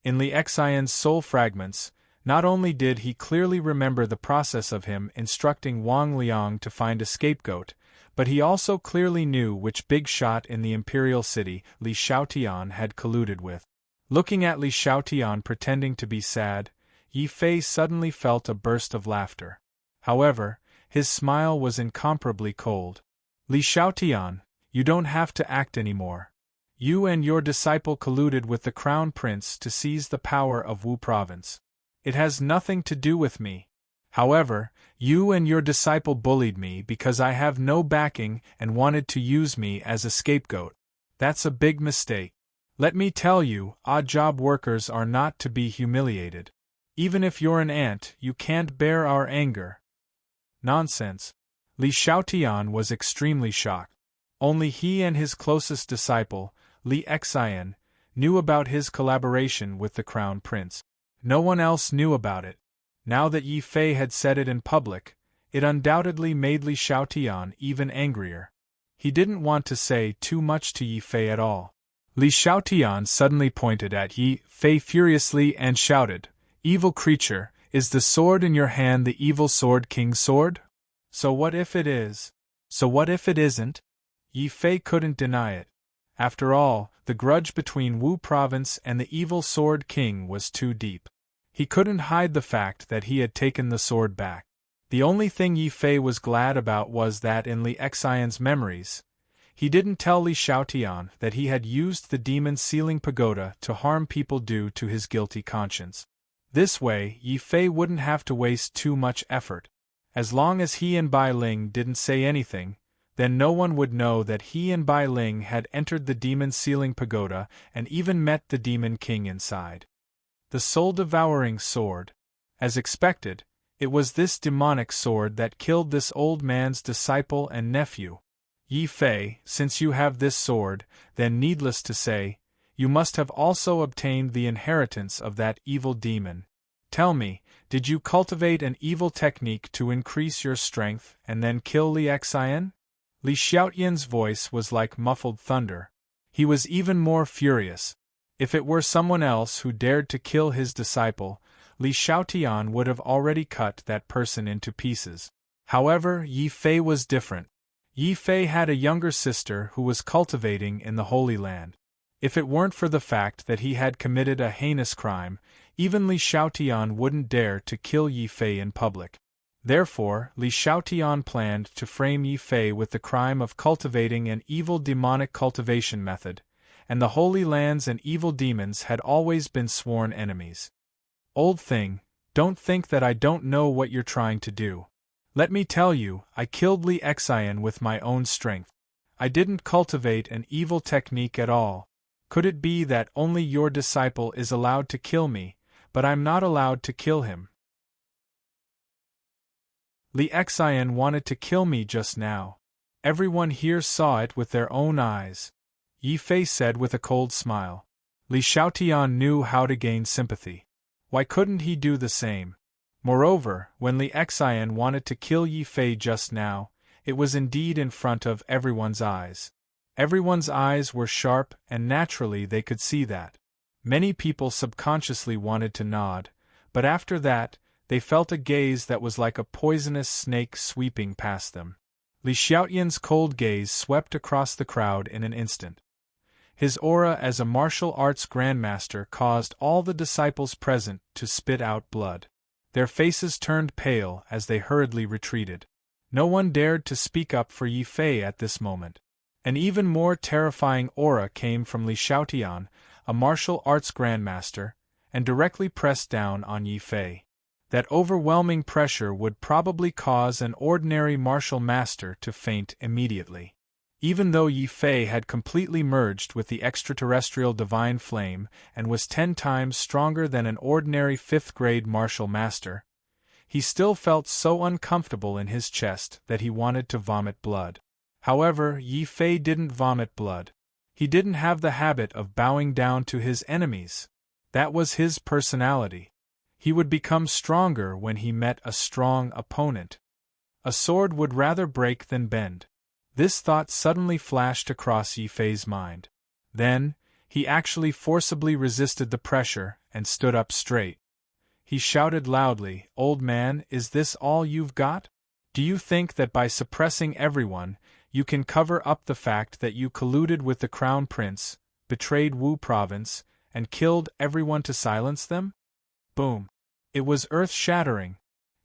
In Li Xian's soul fragments, not only did he clearly remember the process of him instructing Wang Liang to find a scapegoat, but he also clearly knew which big shot in the imperial city Li Xiaotian had colluded with. Looking at Li Xiaotian pretending to be sad, Yi Fei suddenly felt a burst of laughter. However, his smile was incomparably cold. "Li Xiaotian, you don't have to act anymore. You and your disciple colluded with the crown prince to seize the power of Wu province. It has nothing to do with me. However, you and your disciple bullied me because I have no backing and wanted to use me as a scapegoat. That's a big mistake. Let me tell you, odd-job workers are not to be humiliated. Even if you're an ant, you can't bear our anger." Nonsense. Li Xiaotian was extremely shocked. Only he and his closest disciple, Li Xian, knew about his collaboration with the crown prince. No one else knew about it. Now that Yi Fei had said it in public, it undoubtedly made Li Xiaotian even angrier. He didn't want to say too much to Yi Fei at all. Li Xiaotian suddenly pointed at Yi Fei furiously and shouted, "Evil creature, is the sword in your hand the evil sword king's sword? So what if it is? So what if it isn't?" Yi Fei couldn't deny it. After all, the grudge between Wu Province and the evil sword king was too deep. He couldn't hide the fact that he had taken the sword back. The only thing Yi Fei was glad about was that in Li Xian's memories, he didn't tell Li Xiaotian that he had used the demon sealing pagoda to harm people due to his guilty conscience. This way, Yi Fei wouldn't have to waste too much effort. As long as he and Bai Ling didn't say anything, then no one would know that he and Bai Ling had entered the demon sealing pagoda and even met the demon king inside. The soul-devouring sword. As expected, it was this demonic sword that killed this old man's disciple and nephew. Yi Fei, since you have this sword, then needless to say, you must have also obtained the inheritance of that evil demon. Tell me, did you cultivate an evil technique to increase your strength and then kill Li Xian? Li Xiaotian's voice was like muffled thunder. He was even more furious. If it were someone else who dared to kill his disciple, Li Xiaotian would have already cut that person into pieces. However, Yi Fei was different. Yi Fei had a younger sister who was cultivating in the Holy Land. If it weren't for the fact that he had committed a heinous crime, even Li Xiaotian wouldn't dare to kill Yi Fei in public. Therefore, Li Xiaotian planned to frame Yi Fei with the crime of cultivating an evil demonic cultivation method, and the Holy Lands and evil demons had always been sworn enemies. Old thing, don't think that I don't know what you're trying to do. Let me tell you, I killed Li Xian with my own strength. I didn't cultivate an evil technique at all. Could it be that only your disciple is allowed to kill me, but I'm not allowed to kill him? Li Xian wanted to kill me just now. Everyone here saw it with their own eyes, Yi Fei said with a cold smile. Li Xiaotian knew how to gain sympathy. Why couldn't he do the same? Moreover, when Li Xian wanted to kill Yi Fei just now, it was indeed in front of everyone's eyes. Everyone's eyes were sharp and naturally they could see that. Many people subconsciously wanted to nod, but after that, they felt a gaze that was like a poisonous snake sweeping past them. Li Xiaotian's cold gaze swept across the crowd in an instant. His aura as a martial arts grandmaster caused all the disciples present to spit out blood. Their faces turned pale as they hurriedly retreated. No one dared to speak up for Yi Fei at this moment. An even more terrifying aura came from Li Xiaotian, a martial arts grandmaster, and directly pressed down on Yi Fei. That overwhelming pressure would probably cause an ordinary martial master to faint immediately. Even though Yi Fei had completely merged with the extraterrestrial divine flame and was 10 times stronger than an ordinary 5th-grade martial master, he still felt so uncomfortable in his chest that he wanted to vomit blood. However, Yi Fei didn't vomit blood. He didn't have the habit of bowing down to his enemies. That was his personality. He would become stronger when he met a strong opponent. A sword would rather break than bend. This thought suddenly flashed across Yi Fei's mind. Then, he actually forcibly resisted the pressure and stood up straight. He shouted loudly, "Old man, is this all you've got? Do you think that by suppressing everyone, you can cover up the fact that you colluded with the Crown Prince, betrayed Wu Province, and killed everyone to silence them?" Boom. It was earth-shattering.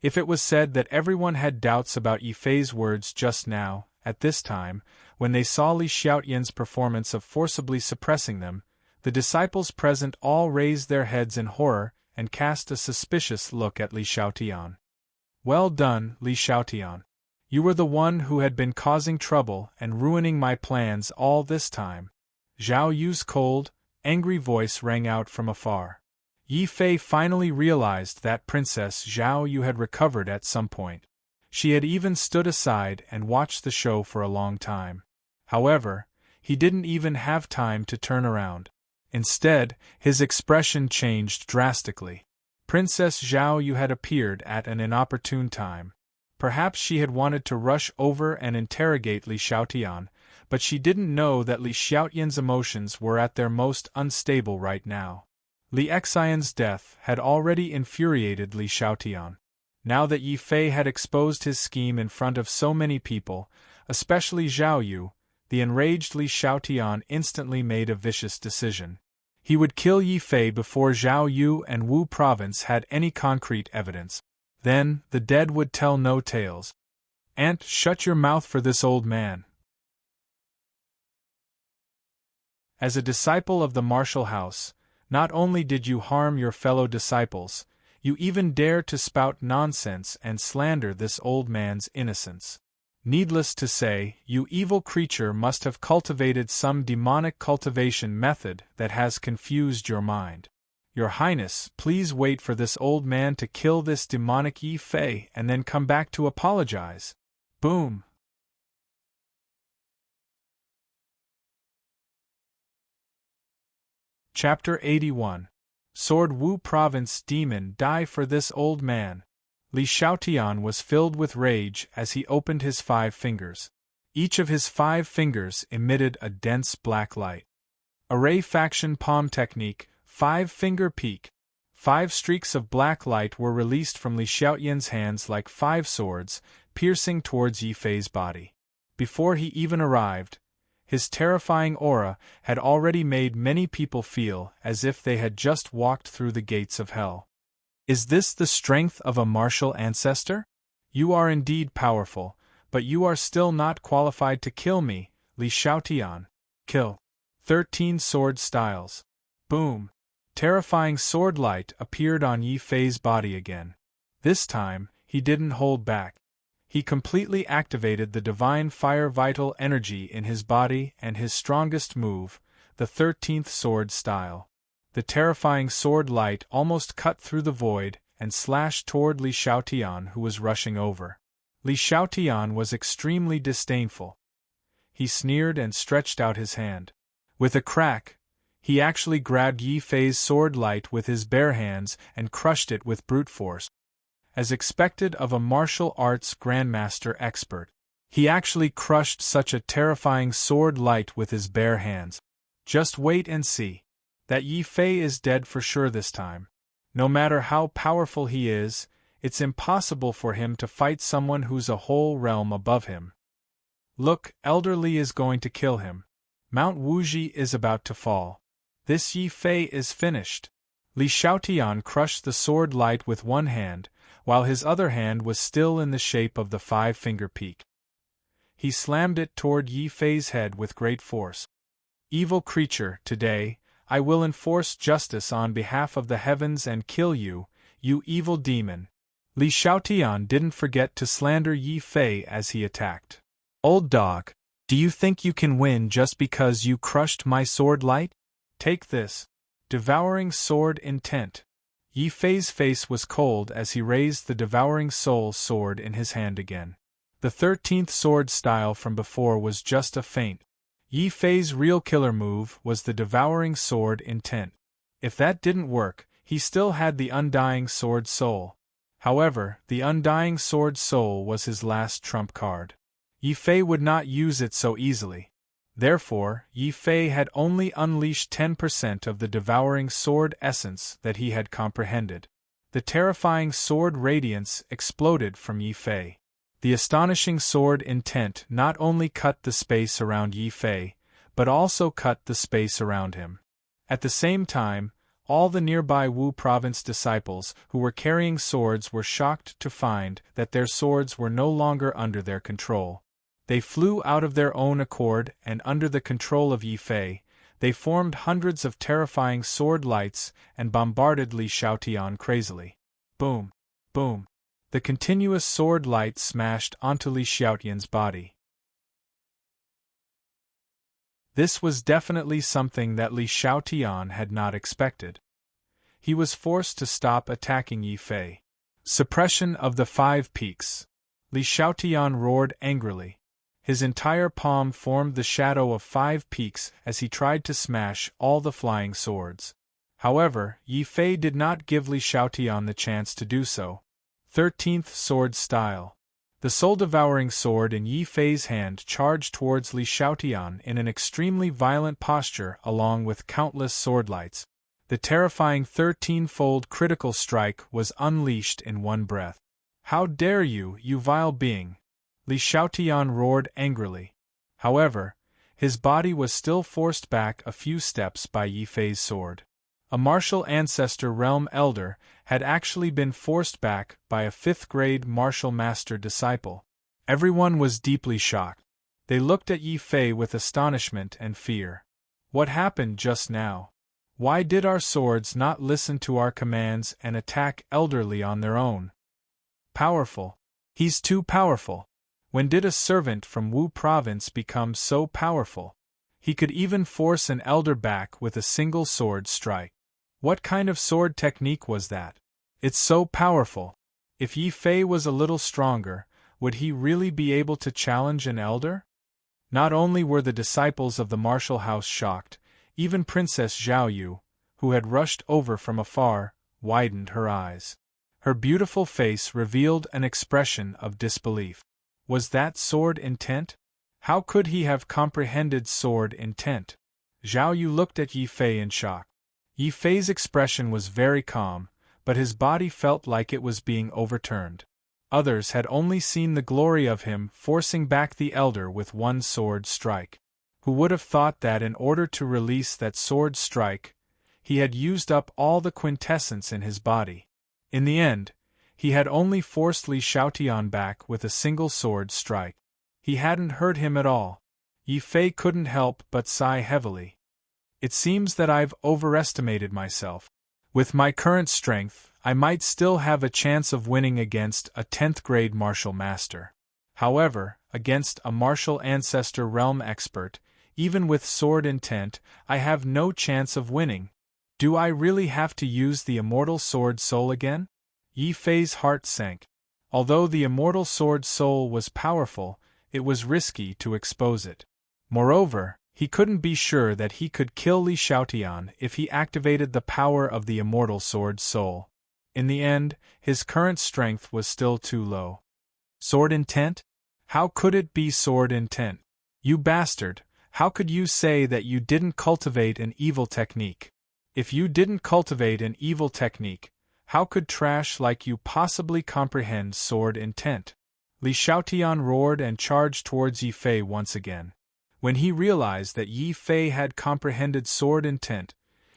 If it was said that everyone had doubts about Yi Fei's words just now, at this time, when they saw Li Xiaotian's performance of forcibly suppressing them, the disciples present all raised their heads in horror and cast a suspicious look at Li Xiaotian. "Well done, Li Xiaotian. You were the one who had been causing trouble and ruining my plans all this time." Zhao Yu's cold, angry voice rang out from afar. Yi Fei finally realized that Princess Zhao Yu had recovered at some point. She had even stood aside and watched the show for a long time. However, he didn't even have time to turn around. Instead, his expression changed drastically. Princess Zhao Yu had appeared at an inopportune time. Perhaps she had wanted to rush over and interrogate Li Xiaotian, but she didn't know that Li Xiaotian's emotions were at their most unstable right now. Li Xian's death had already infuriated Li Xiaotian. Now that Yi Fei had exposed his scheme in front of so many people, especially Zhao Yu, the enraged Li Xiaotian instantly made a vicious decision. He would kill Yi Fei before Zhao Yu and Wu Province had any concrete evidence. Then, the dead would tell no tales. "Aunt, shut your mouth for this old man." As a disciple of the martial house, not only did you harm your fellow disciples, you even dare to spout nonsense and slander this old man's innocence. Needless to say, you evil creature must have cultivated some demonic cultivation method that has confused your mind. Your Highness, please wait for this old man to kill this demonic Yi Fei and then come back to apologize. Boom! Chapter 81. Sword Wu Province Demon Die for this old man. Li Xiaotian was filled with rage as he opened his 5 fingers. Each of his 5 fingers emitted a dense black light. Array Faction Palm Technique, 5-finger peak. 5 streaks of black light were released from Li Xiaotian's hands like 5 swords, piercing towards Yi Fei's body. Before he even arrived, his terrifying aura had already made many people feel as if they had just walked through the gates of hell. Is this the strength of a martial ancestor? You are indeed powerful, but you are still not qualified to kill me, Li Xiaotian. Kill. 13 sword styles. Boom. Terrifying sword light appeared on Yi Fei's body again. This time, he didn't hold back. He completely activated the divine fire vital energy in his body and his strongest move, the 13th sword style. The terrifying sword light almost cut through the void and slashed toward Li Xiaotian, who was rushing over. Li Xiaotian was extremely disdainful. He sneered and stretched out his hand. With a crack, he actually grabbed Yi Fei's sword light with his bare hands and crushed it with brute force. As expected of a martial arts grandmaster expert, he actually crushed such a terrifying sword light with his bare hands. Just wait and see. That Yi Fei is dead for sure this time. No matter how powerful he is, it's impossible for him to fight someone who's a whole realm above him. Look, Elder Li is going to kill him. Mount Wuji is about to fall. This Yi Fei is finished. Li Xiaotian crushed the sword light with one hand, while his other hand was still in the shape of the 5-finger peak. He slammed it toward Yi Fei's head with great force. Evil creature, today, I will enforce justice on behalf of the heavens and kill you, you evil demon. Li Xiaotian didn't forget to slander Yi Fei as he attacked. Old dog, do you think you can win just because you crushed my sword light? Take this. Devouring Sword Intent. Yi Fei's face was cold as he raised the Devouring Soul sword in his hand again. The 13th sword style from before was just a feint. Yi Fei's real killer move was the Devouring Sword Intent. If that didn't work, he still had the Undying Sword Soul. However, the Undying Sword Soul was his last trump card. Yi Fei would not use it so easily. Therefore, Yi Fei had only unleashed 10% of the devouring sword essence that he had comprehended. The terrifying sword radiance exploded from Yi Fei. The astonishing sword intent not only cut the space around Yi Fei, but also cut the space around him. At the same time, all the nearby Wu Province disciples who were carrying swords were shocked to find that their swords were no longer under their control. They flew out of their own accord, and under the control of Yi Fei, they formed hundreds of terrifying sword lights and bombarded Li Xiaotian crazily. Boom! Boom! The continuous sword light smashed onto Li Xiaotian's body. This was definitely something that Li Xiaotian had not expected. He was forced to stop attacking Yi Fei. Suppression of the 5 peaks. Li Xiaotian roared angrily. His entire palm formed the shadow of 5 peaks as he tried to smash all the flying swords. However, Yi Fei did not give Li Xiaotian the chance to do so. 13th Sword Style. The soul-devouring sword in Yi Fei's hand charged towards Li Xiaotian in an extremely violent posture along with countless swordlights. The terrifying 13-fold critical strike was unleashed in one breath. "How dare you, you vile being!" Li Xiaotian roared angrily. However, his body was still forced back a few steps by Yi Fei's sword. A martial ancestor realm elder had actually been forced back by a 5th-grade martial master disciple. Everyone was deeply shocked. They looked at Yi Fei with astonishment and fear. What happened just now? Why did our swords not listen to our commands and attack elderly on their own? Powerful. He's too powerful. When did a servant from Wu province become so powerful? He could even force an elder back with a single sword strike. What kind of sword technique was that? It's so powerful. If Yi Fei was a little stronger, would he really be able to challenge an elder? Not only were the disciples of the martial house shocked, even Princess Zhao Yu, who had rushed over from afar, widened her eyes. Her beautiful face revealed an expression of disbelief. Was that sword intent? How could he have comprehended sword intent? Zhao Yu looked at Yi Fei in shock. Yi Fei's expression was very calm, but his body felt like it was being overturned. Others had only seen the glory of him forcing back the elder with one sword strike. Who would have thought that in order to release that sword strike, he had used up all the quintessence in his body? In the end, he had only forced Li Xiaotian back with a single sword strike. He hadn't hurt him at all. Yi Fei couldn't help but sigh heavily. It seems that I've overestimated myself. With my current strength, I might still have a chance of winning against a 10th-grade martial master. However, against a martial ancestor realm expert, even with sword intent, I have no chance of winning. Do I really have to use the immortal sword soul again? Yi Fei's heart sank. Although the immortal sword soul was powerful, it was risky to expose it. Moreover, he couldn't be sure that he could kill Li Xiaotian if he activated the power of the immortal sword soul. In the end, his current strength was still too low. Sword intent? How could it be sword intent? You bastard, how could you say that you didn't cultivate an evil technique? If you didn't cultivate an evil technique, how could trash like you possibly comprehend sword intent? Li Xiaotian roared and charged towards Yi Fei once again. When he realized that Yi Fei had comprehended sword intent,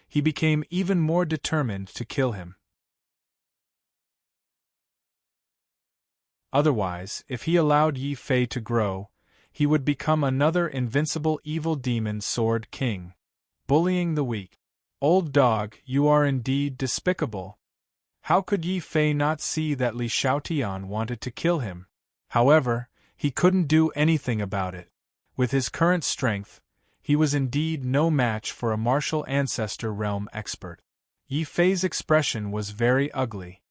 he became even more determined to kill him. Otherwise, if he allowed Yi Fei to grow, he would become another invincible evil demon sword king. Bullying the weak. Old dog, you are indeed despicable. How could Yi Fei not see that Li Xiaotian wanted to kill him? However, he couldn't do anything about it. With his current strength, he was indeed no match for a martial ancestor realm expert. Yi Fei's expression was very ugly.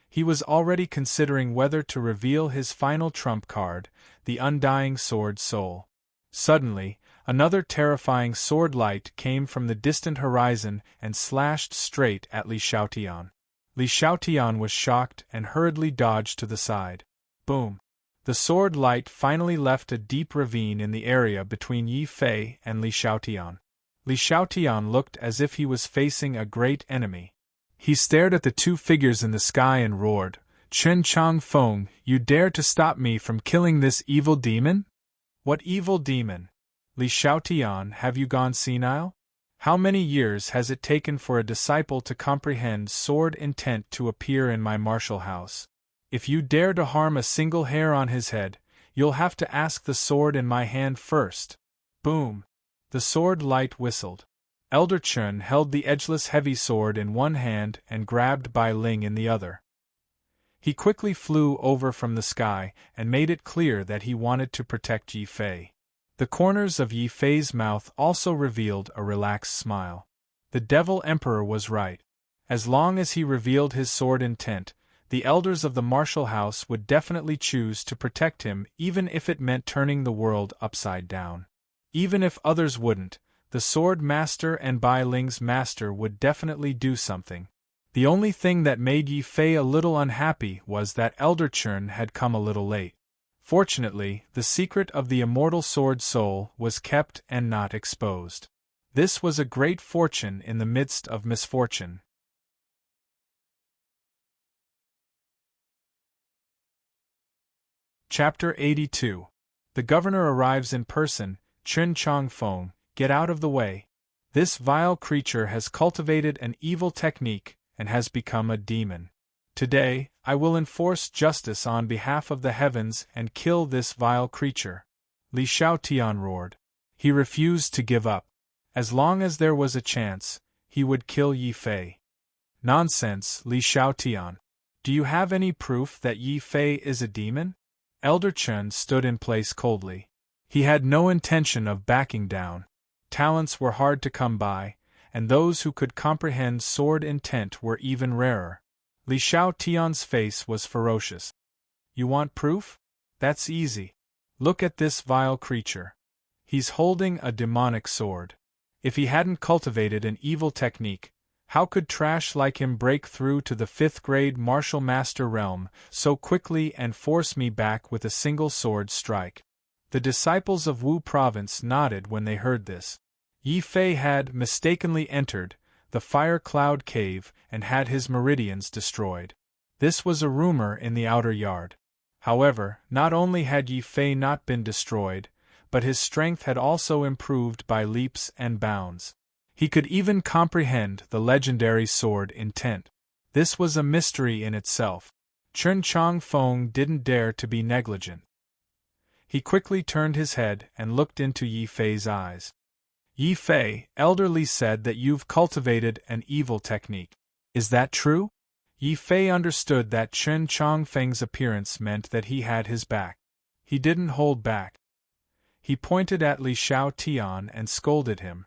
He was already considering whether to reveal his final trump card, the undying sword soul. Suddenly, another terrifying sword light came from the distant horizon and slashed straight at Li Xiaotian. Li Xiaotian was shocked and hurriedly dodged to the side. Boom! The sword light finally left a deep ravine in the area between Yi Fei and Li Xiaotian. Li Xiaotian looked as if he was facing a great enemy. He stared at the two figures in the sky and roared, "Chen Chang Feng, you dare to stop me from killing this evil demon?" "What evil demon? Li Xiaotian, have you gone senile? How many years has it taken for a disciple to comprehend sword intent to appear in my martial house? If you dare to harm a single hair on his head, you'll have to ask the sword in my hand first." Boom! The sword light whistled. Elder Chen held the edgeless heavy sword in one hand and grabbed Bai Ling in the other. He quickly flew over from the sky and made it clear that he wanted to protect Yi Fei. The corners of Yi Fei's mouth also revealed a relaxed smile. The Devil Emperor was right. As long as he revealed his sword intent, the elders of the martial house would definitely choose to protect him even if it meant turning the world upside down. Even if others wouldn't, The sword master and Bai Ling's master would definitely do something. The only thing that made Yi Fei a little unhappy was that Elder Chun had come a little late. Fortunately, the secret of the immortal sword soul was kept and not exposed. This was a great fortune in the midst of misfortune. Chapter 82. The governor arrives in person. Chun Chong Fong, get out of the way. This vile creature has cultivated an evil technique and has become a demon. Today, I will enforce justice on behalf of the heavens and kill this vile creature. Li Xiaotian roared. He refused to give up. As long as there was a chance, he would kill Yi Fei. Nonsense, Li Xiaotian. Do you have any proof that Yi Fei is a demon? Elder Chun stood in place coldly. He had no intention of backing down. Talents were hard to come by, and those who could comprehend sword intent were even rarer. Li Xiaotian's face was ferocious. You want proof? That's easy. Look at this vile creature. He's holding a demonic sword. If he hadn't cultivated an evil technique, how could trash like him break through to the 5th grade martial master realm so quickly and force me back with a single sword strike? The disciples of Wu province nodded when they heard this. Yi Fei had mistakenly entered the fire cloud cave and had his meridians destroyed. This was a rumor in the outer yard. However, not only had Yi Fei not been destroyed, but his strength had also improved by leaps and bounds. He could even comprehend the legendary sword intent. This was a mystery in itself. Chun Chong Fong didn't dare to be negligent. He quickly turned his head and looked into Yi Fei's eyes. Yi Fei, Elder Li said that you've cultivated an evil technique. Is that true? Yi Fei understood that Chun Chong Feng's appearance meant that he had his back. He didn't hold back. He pointed at Li Xiaotian and scolded him.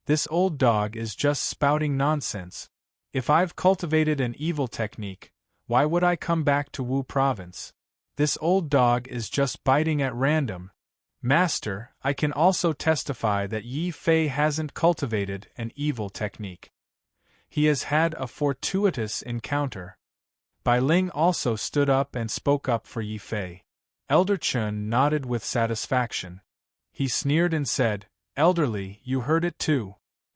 This old dog is just spouting nonsense. If I've cultivated an evil technique, why would I come back to Wu province? This old dog is just biting at random. Master, I can also testify that Yi Fei hasn't cultivated an evil technique. He has had a fortuitous encounter. Bai Ling also stood up and spoke up for Yi Fei. Elder Chun nodded with satisfaction. He sneered and said, Elderly, you heard it too.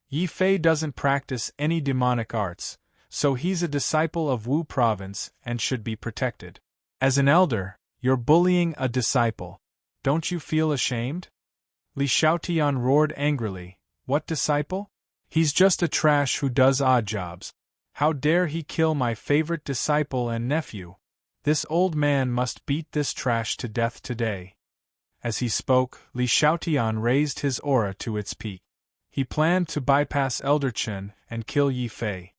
Yi Fei doesn't practice any demonic arts, so he's a disciple of Wu province and should be protected. As an elder, you're bullying a disciple. Don't you feel ashamed? Li Xiaotian roared angrily. What disciple? He's just a trash who does odd jobs. How dare he kill my favorite disciple and nephew? This old man must beat this trash to death today. As he spoke, Li Xiaotian raised his aura to its peak. He planned to bypass Elder Chun and kill Yi Fei.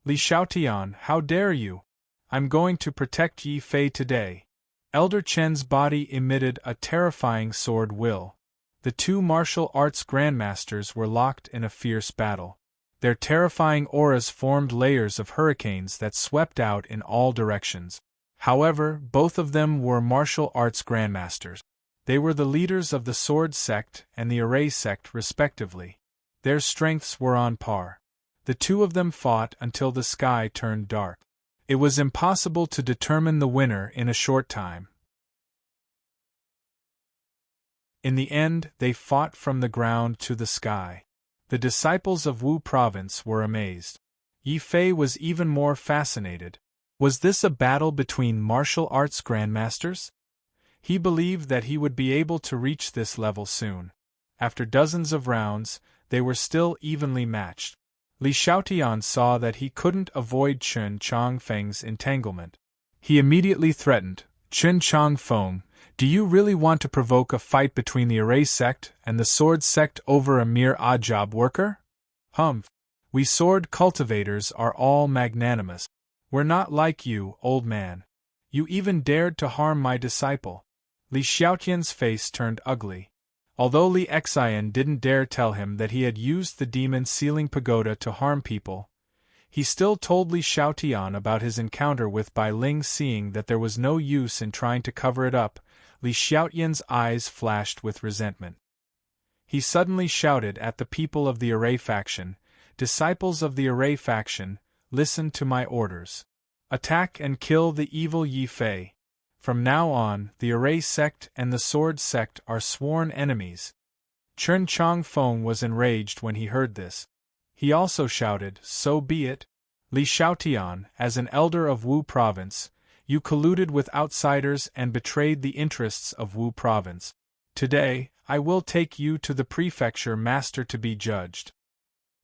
Li Xiaotian, how dare you? I'm going to protect Yi Fei today. Elder Chen's body emitted a terrifying sword will. The two martial arts grandmasters were locked in a fierce battle. Their terrifying auras formed layers of hurricanes that swept out in all directions. However, both of them were martial arts grandmasters. They were the leaders of the Sword Sect and the Array Sect respectively. Their strengths were on par. The two of them fought until the sky turned dark. It was impossible to determine the winner in a short time. In the end, they fought from the ground to the sky. The disciples of Wu province were amazed. Yi Fei was even more fascinated. Was this a battle between martial arts grandmasters? He believed that he would be able to reach this level soon. After dozens of rounds, they were still evenly matched. Li Xiaotian saw that he couldn't avoid Chun Chong Feng's entanglement. He immediately threatened, Chun Chong Feng, do you really want to provoke a fight between the Array Sect and the Sword Sect over a mere odd-job worker? Humph. We sword cultivators are all magnanimous. We're not like you, old man. You even dared to harm my disciple. Li Xiaotian's face turned ugly. Although Li Xian didn't dare tell him that he had used the demon sealing pagoda to harm people, he still told Li Xiaotian about his encounter with Bai Ling. Seeing that there was no use in trying to cover it up, Li Xiaotian's eyes flashed with resentment. He suddenly shouted at the people of the Array faction, "Disciples of the Array faction, listen to my orders. Attack and kill the evil Yi Fei. From now on, the Array sect and the Sword sect are sworn enemies." Chen Chongfeng was enraged when he heard this. He also shouted, "So be it. Li Xiaotian, as an elder of Wu province, you colluded with outsiders and betrayed the interests of Wu province. Today, I will take you to the prefecture master to be judged.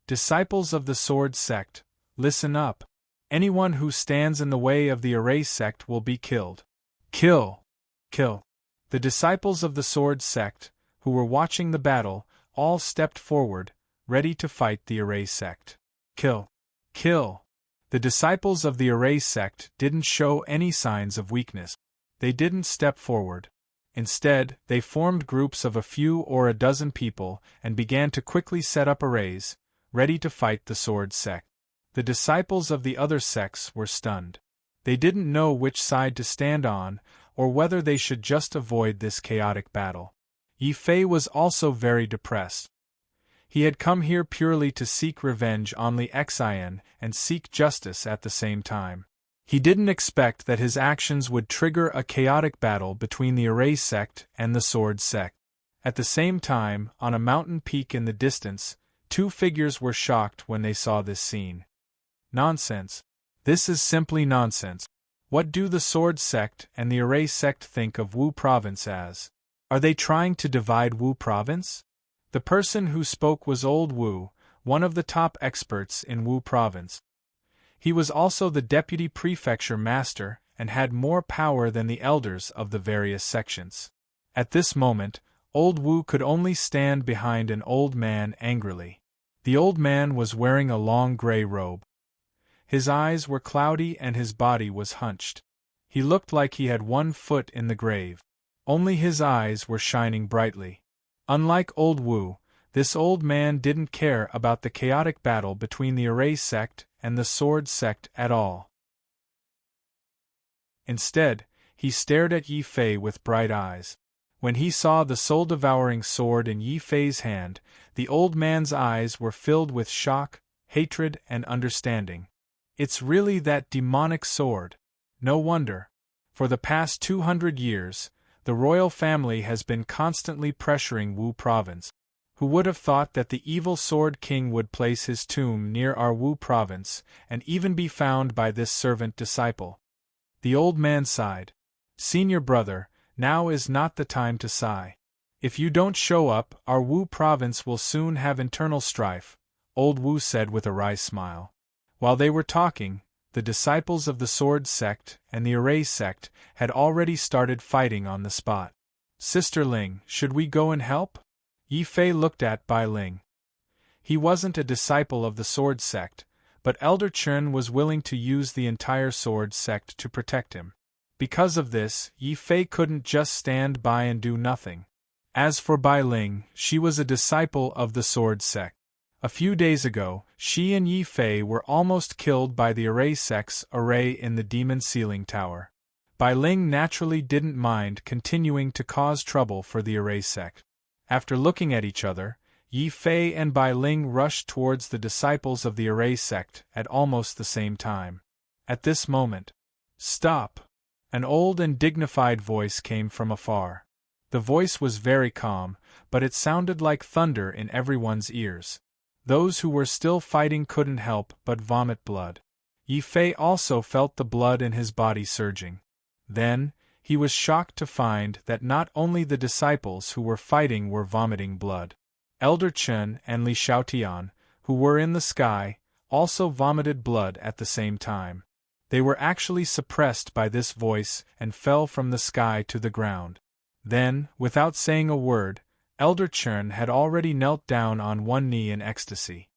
Disciples of the Sword sect, listen up. Anyone who stands in the way of the Array sect will be killed. Kill! Kill!" The disciples of the Sword sect, who were watching the battle, all stepped forward, ready to fight the Array sect. Kill! Kill! The disciples of the Array sect didn't show any signs of weakness. They didn't step forward. Instead, they formed groups of a few or a dozen people and began to quickly set up arrays, ready to fight the Sword sect. The disciples of the other sects were stunned. They didn't know which side to stand on, or whether they should just avoid this chaotic battle. Yi Fei was also very depressed. He had come here purely to seek revenge on Li Xian and seek justice at the same time. He didn't expect that his actions would trigger a chaotic battle between the Array sect and the Sword sect. At the same time, on a mountain peak in the distance, two figures were shocked when they saw this scene. Nonsense. This is simply nonsense. What do the Sword sect and the Array sect think of Wu province as? Are they trying to divide Wu province? The person who spoke was Old Wu, one of the top experts in Wu province. He was also the deputy prefecture master and had more power than the elders of the various sections. At this moment, Old Wu could only stand behind an old man angrily. The old man was wearing a long gray robe. His eyes were cloudy and his body was hunched. He looked like he had one foot in the grave. Only his eyes were shining brightly. Unlike Old Wu, this old man didn't care about the chaotic battle between the Array sect and the Sword sect at all. Instead, he stared at Yi Fei with bright eyes. When he saw the soul-devouring sword in Yi Fei's hand, the old man's eyes were filled with shock, hatred, and understanding. It's really that demonic sword. No wonder. For the past 200 years, the royal family has been constantly pressuring Wu province. Who would have thought that the evil Sword King would place his tomb near our Wu province, and even be found by this servant disciple? The old man sighed. "Senior brother, now is not the time to sigh. If you don't show up, our Wu province will soon have internal strife," Old Wu said with a wry smile. While they were talking, the disciples of the Sword sect and the Array sect had already started fighting on the spot. "Sister Ling, should we go and help?" Yi Fei looked at Bai Ling. He wasn't a disciple of the Sword sect, but Elder Chen was willing to use the entire Sword sect to protect him. Because of this, Yi Fei couldn't just stand by and do nothing. As for Bai Ling, she was a disciple of the Sword sect. A few days ago, she and Yi Fei were almost killed by the Array sect's array in the Demon Ceiling Tower. Bai Ling naturally didn't mind continuing to cause trouble for the Array sect. After looking at each other, Yi Fei and Bai Ling rushed towards the disciples of the Array sect at almost the same time. At this moment, "Stop!" An old and dignified voice came from afar. The voice was very calm, but it sounded like thunder in everyone's ears. Those who were still fighting couldn't help but vomit blood. Yi Fei also felt the blood in his body surging. Then, he was shocked to find that not only the disciples who were fighting were vomiting blood. Elder Chen and Li Xiaotian, who were in the sky, also vomited blood at the same time. They were actually suppressed by this voice and fell from the sky to the ground. Then, without saying a word, Elder Chen had already knelt down on one knee in ecstasy.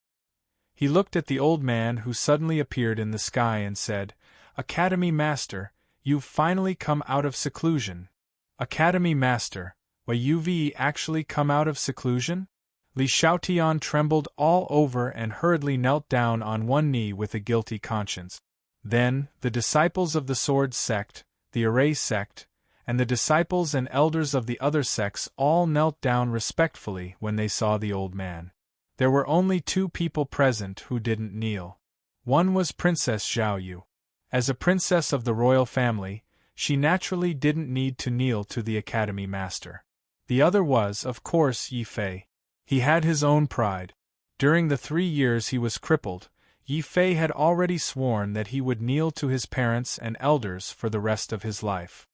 He looked at the old man who suddenly appeared in the sky and said, "Academy Master, you've finally come out of seclusion." "Academy Master, why you've actually come out of seclusion?" Li Xiaotian trembled all over and hurriedly knelt down on one knee with a guilty conscience. Then, the disciples of the Sword sect, the Array sect, and the disciples and elders of the other sects all knelt down respectfully when they saw the old man. There were only two people present who didn't kneel. One was Princess Zhao Yu. As a princess of the royal family, she naturally didn't need to kneel to the academy master. The other was, of course, Yi Fei. He had his own pride. During the 3 years he was crippled, Yi Fei had already sworn that he would kneel to his parents and elders for the rest of his life.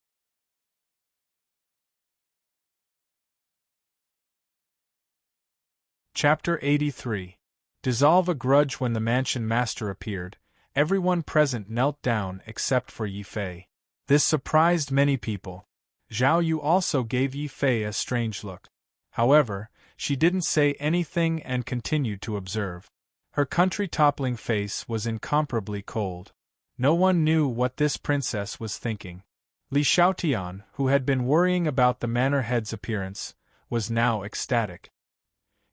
Chapter 83. Dissolve a grudge. When the mansion master appeared, everyone present knelt down except for Yi Fei. This surprised many people. Zhao Yu also gave Yi Fei a strange look. However, she didn't say anything and continued to observe. Her country-toppling face was incomparably cold. No one knew what this princess was thinking. Li Xiaotian, who had been worrying about the manor head's appearance, was now ecstatic.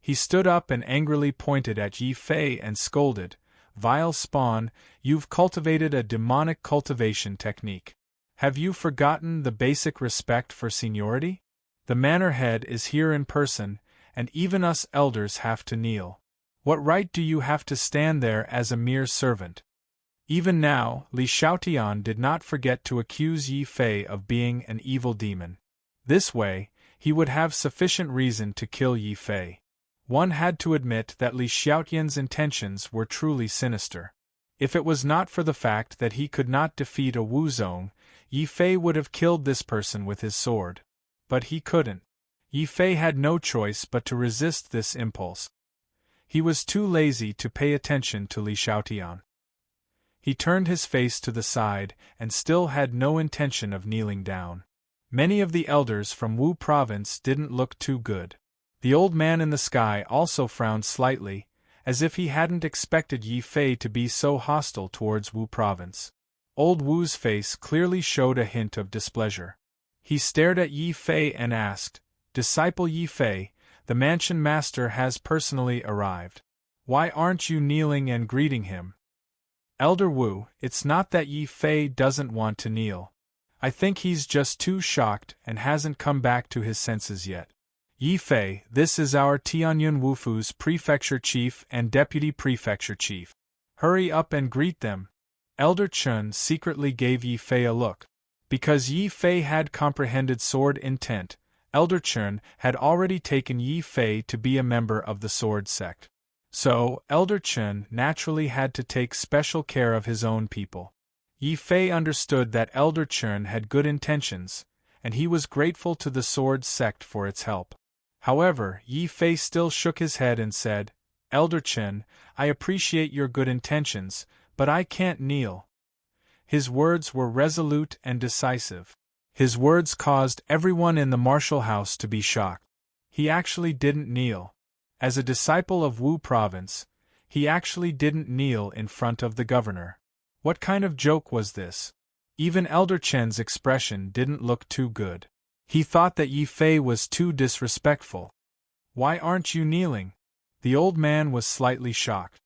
He stood up and angrily pointed at Yi Fei and scolded, "Vile spawn, you've cultivated a demonic cultivation technique. Have you forgotten the basic respect for seniority? The manor head is here in person, and even us elders have to kneel. What right do you have to stand there as a mere servant?" Even now, Li Xiaotian did not forget to accuse Yi Fei of being an evil demon. This way, he would have sufficient reason to kill Yi Fei. One had to admit that Li Xiaotian's intentions were truly sinister. If it was not for the fact that he could not defeat a Wuzong, Yi Fei would have killed this person with his sword. But he couldn't. Yi Fei had no choice but to resist this impulse. He was too lazy to pay attention to Li Xiaotian. He turned his face to the side and still had no intention of kneeling down. Many of the elders from Wu province didn't look too good. The old man in the sky also frowned slightly, as if he hadn't expected Yi Fei to be so hostile towards Wu province. Old Wu's face clearly showed a hint of displeasure. He stared at Yi Fei and asked, "Disciple Yi Fei, the mansion master has personally arrived. Why aren't you kneeling and greeting him?" "Elder Wu, it's not that Yi Fei doesn't want to kneel. I think he's just too shocked and hasn't come back to his senses yet. Yi Fei, this is our Tianyun Wufu's prefecture chief and deputy prefecture chief. Hurry up and greet them." Elder Chun secretly gave Yi Fei a look. Because Yi Fei had comprehended sword intent, Elder Chun had already taken Yi Fei to be a member of the sword sect. So, Elder Chun naturally had to take special care of his own people. Yi Fei understood that Elder Chun had good intentions, and he was grateful to the sword sect for its help. However, Yi Fei still shook his head and said, "Elder Chun, I appreciate your good intentions, but I can't kneel." His words were resolute and decisive. His words caused everyone in the martial house to be shocked. He actually didn't kneel. As a disciple of Wu province, he actually didn't kneel in front of the governor. What kind of joke was this? Even Elder Chen's expression didn't look too good. He thought that Yi Fei was too disrespectful. "Why aren't you kneeling?" The old man was slightly shocked.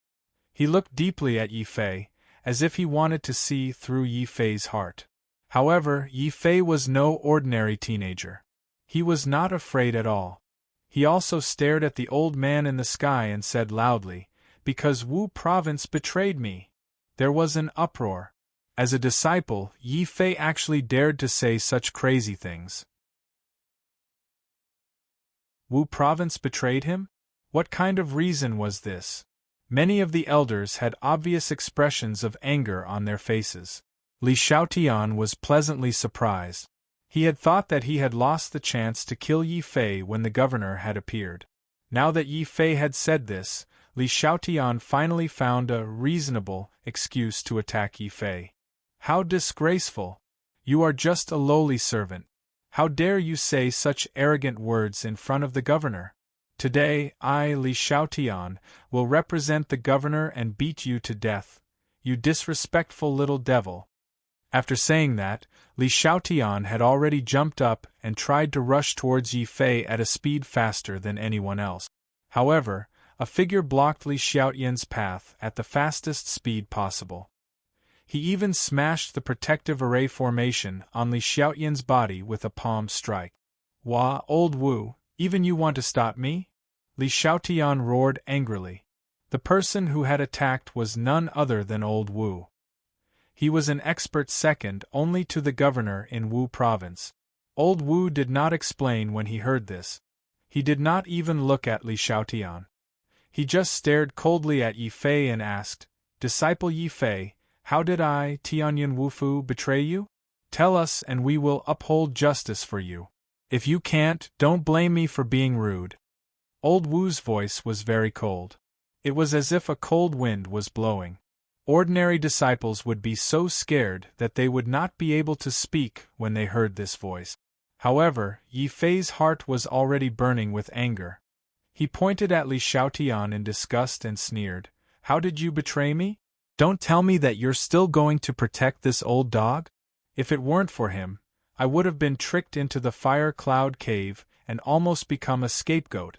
He looked deeply at Yi Fei, as if he wanted to see through Yi Fei's heart. However, Yi Fei was no ordinary teenager. He was not afraid at all. He also stared at the old man in the sky and said loudly, "Because Wu province betrayed me." There was an uproar. As a disciple, Yi Fei actually dared to say such crazy things. Wu province betrayed him? What kind of reason was this? Many of the elders had obvious expressions of anger on their faces. Li Xiaotian was pleasantly surprised. He had thought that he had lost the chance to kill Yi Fei when the governor had appeared. Now that Yi Fei had said this, Li Xiaotian finally found a reasonable excuse to attack Yi Fei. "How disgraceful! You are just a lowly servant. How dare you say such arrogant words in front of the governor? Today, I, Li Xiaotian, will represent the governor and beat you to death, you disrespectful little devil." After saying that, Li Xiaotian had already jumped up and tried to rush towards Yi Fei at a speed faster than anyone else. However, a figure blocked Li Xiaotian's path at the fastest speed possible. He even smashed the protective array formation on Li Xiaotian's body with a palm strike. "Wah, old Wu, even you want to stop me?" Li Xiaotian roared angrily. The person who had attacked was none other than old Wu. He was an expert second only to the governor in Wu province. Old Wu did not explain when he heard this. He did not even look at Li Xiaotian. He just stared coldly at Yi Fei and asked, "Disciple Yi Fei, how did I, Tianyan Wufu, betray you? Tell us and we will uphold justice for you. If you can't, don't blame me for being rude." Old Wu's voice was very cold. It was as if a cold wind was blowing. Ordinary disciples would be so scared that they would not be able to speak when they heard this voice. However, Yi Fei's heart was already burning with anger. He pointed at Li Xiaotian in disgust and sneered, "How did you betray me? Don't tell me that you're still going to protect this old dog? If it weren't for him, I would have been tricked into the fire cloud cave and almost become a scapegoat.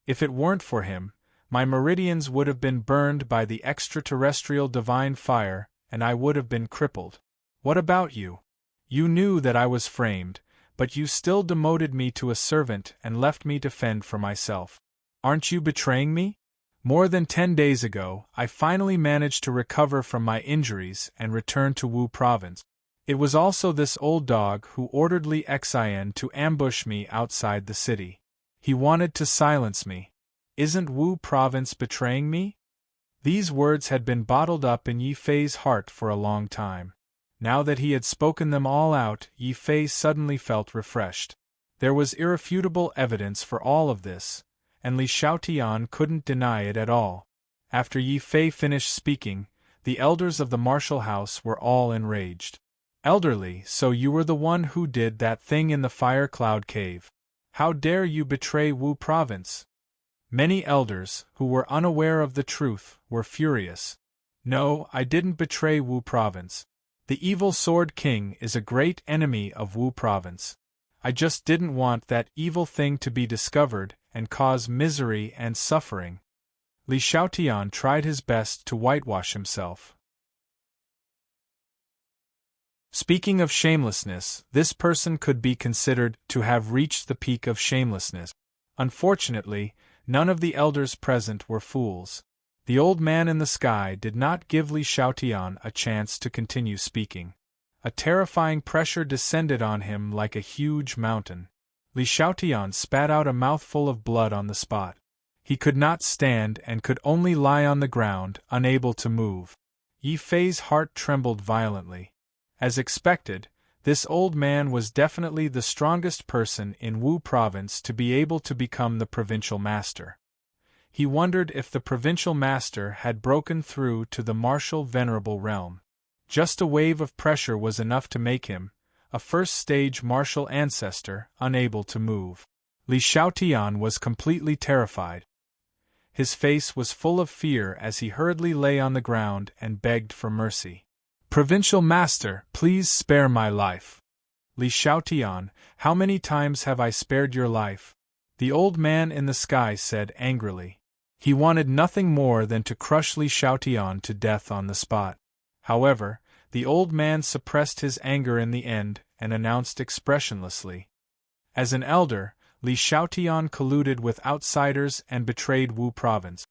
If it weren't for him, my meridians would have been burned by the extraterrestrial divine fire, and I would have been crippled. What about you? You knew that I was framed, but you still demoted me to a servant and left me to fend for myself. Aren't you betraying me? More than 10 days ago, I finally managed to recover from my injuries and return to Wu province. It was also this old dog who ordered Li Xian to ambush me outside the city. He wanted to silence me. Isn't Wu province betraying me?" These words had been bottled up in Yi Fei's heart for a long time. Now that he had spoken them all out, Yi Fei suddenly felt refreshed. There was irrefutable evidence for all of this, and Li Xiaotian couldn't deny it at all. After Yi Fei finished speaking, the elders of the martial house were all enraged. "Elderly, so you were the one who did that thing in the fire cloud cave. How dare you betray Wu province?" Many elders, who were unaware of the truth, were furious. "No, I didn't betray Wu province. The evil Sword King is a great enemy of Wu province. I just didn't want that evil thing to be discovered and cause misery and suffering." Li Xiaotian tried his best to whitewash himself. Speaking of shamelessness, this person could be considered to have reached the peak of shamelessness. Unfortunately, none of the elders present were fools. The old man in the sky did not give Li Xiaotian a chance to continue speaking. A terrifying pressure descended on him like a huge mountain. Li Xiaotian spat out a mouthful of blood on the spot. He could not stand and could only lie on the ground, unable to move. Yi Fei's heart trembled violently. As expected, this old man was definitely the strongest person in Wu province to be able to become the provincial master. He wondered if the provincial master had broken through to the martial venerable realm. Just a wave of pressure was enough to make him, a first-stage martial ancestor, unable to move. Li Xiaotian was completely terrified. His face was full of fear as he hurriedly lay on the ground and begged for mercy. "Provincial master, please spare my life." "Li Xiaotian, how many times have I spared your life?" the old man in the sky said angrily. He wanted nothing more than to crush Li Xiaotian to death on the spot. However, the old man suppressed his anger in the end and announced expressionlessly, "As an elder, Li Xiaotian colluded with outsiders and betrayed Wu province.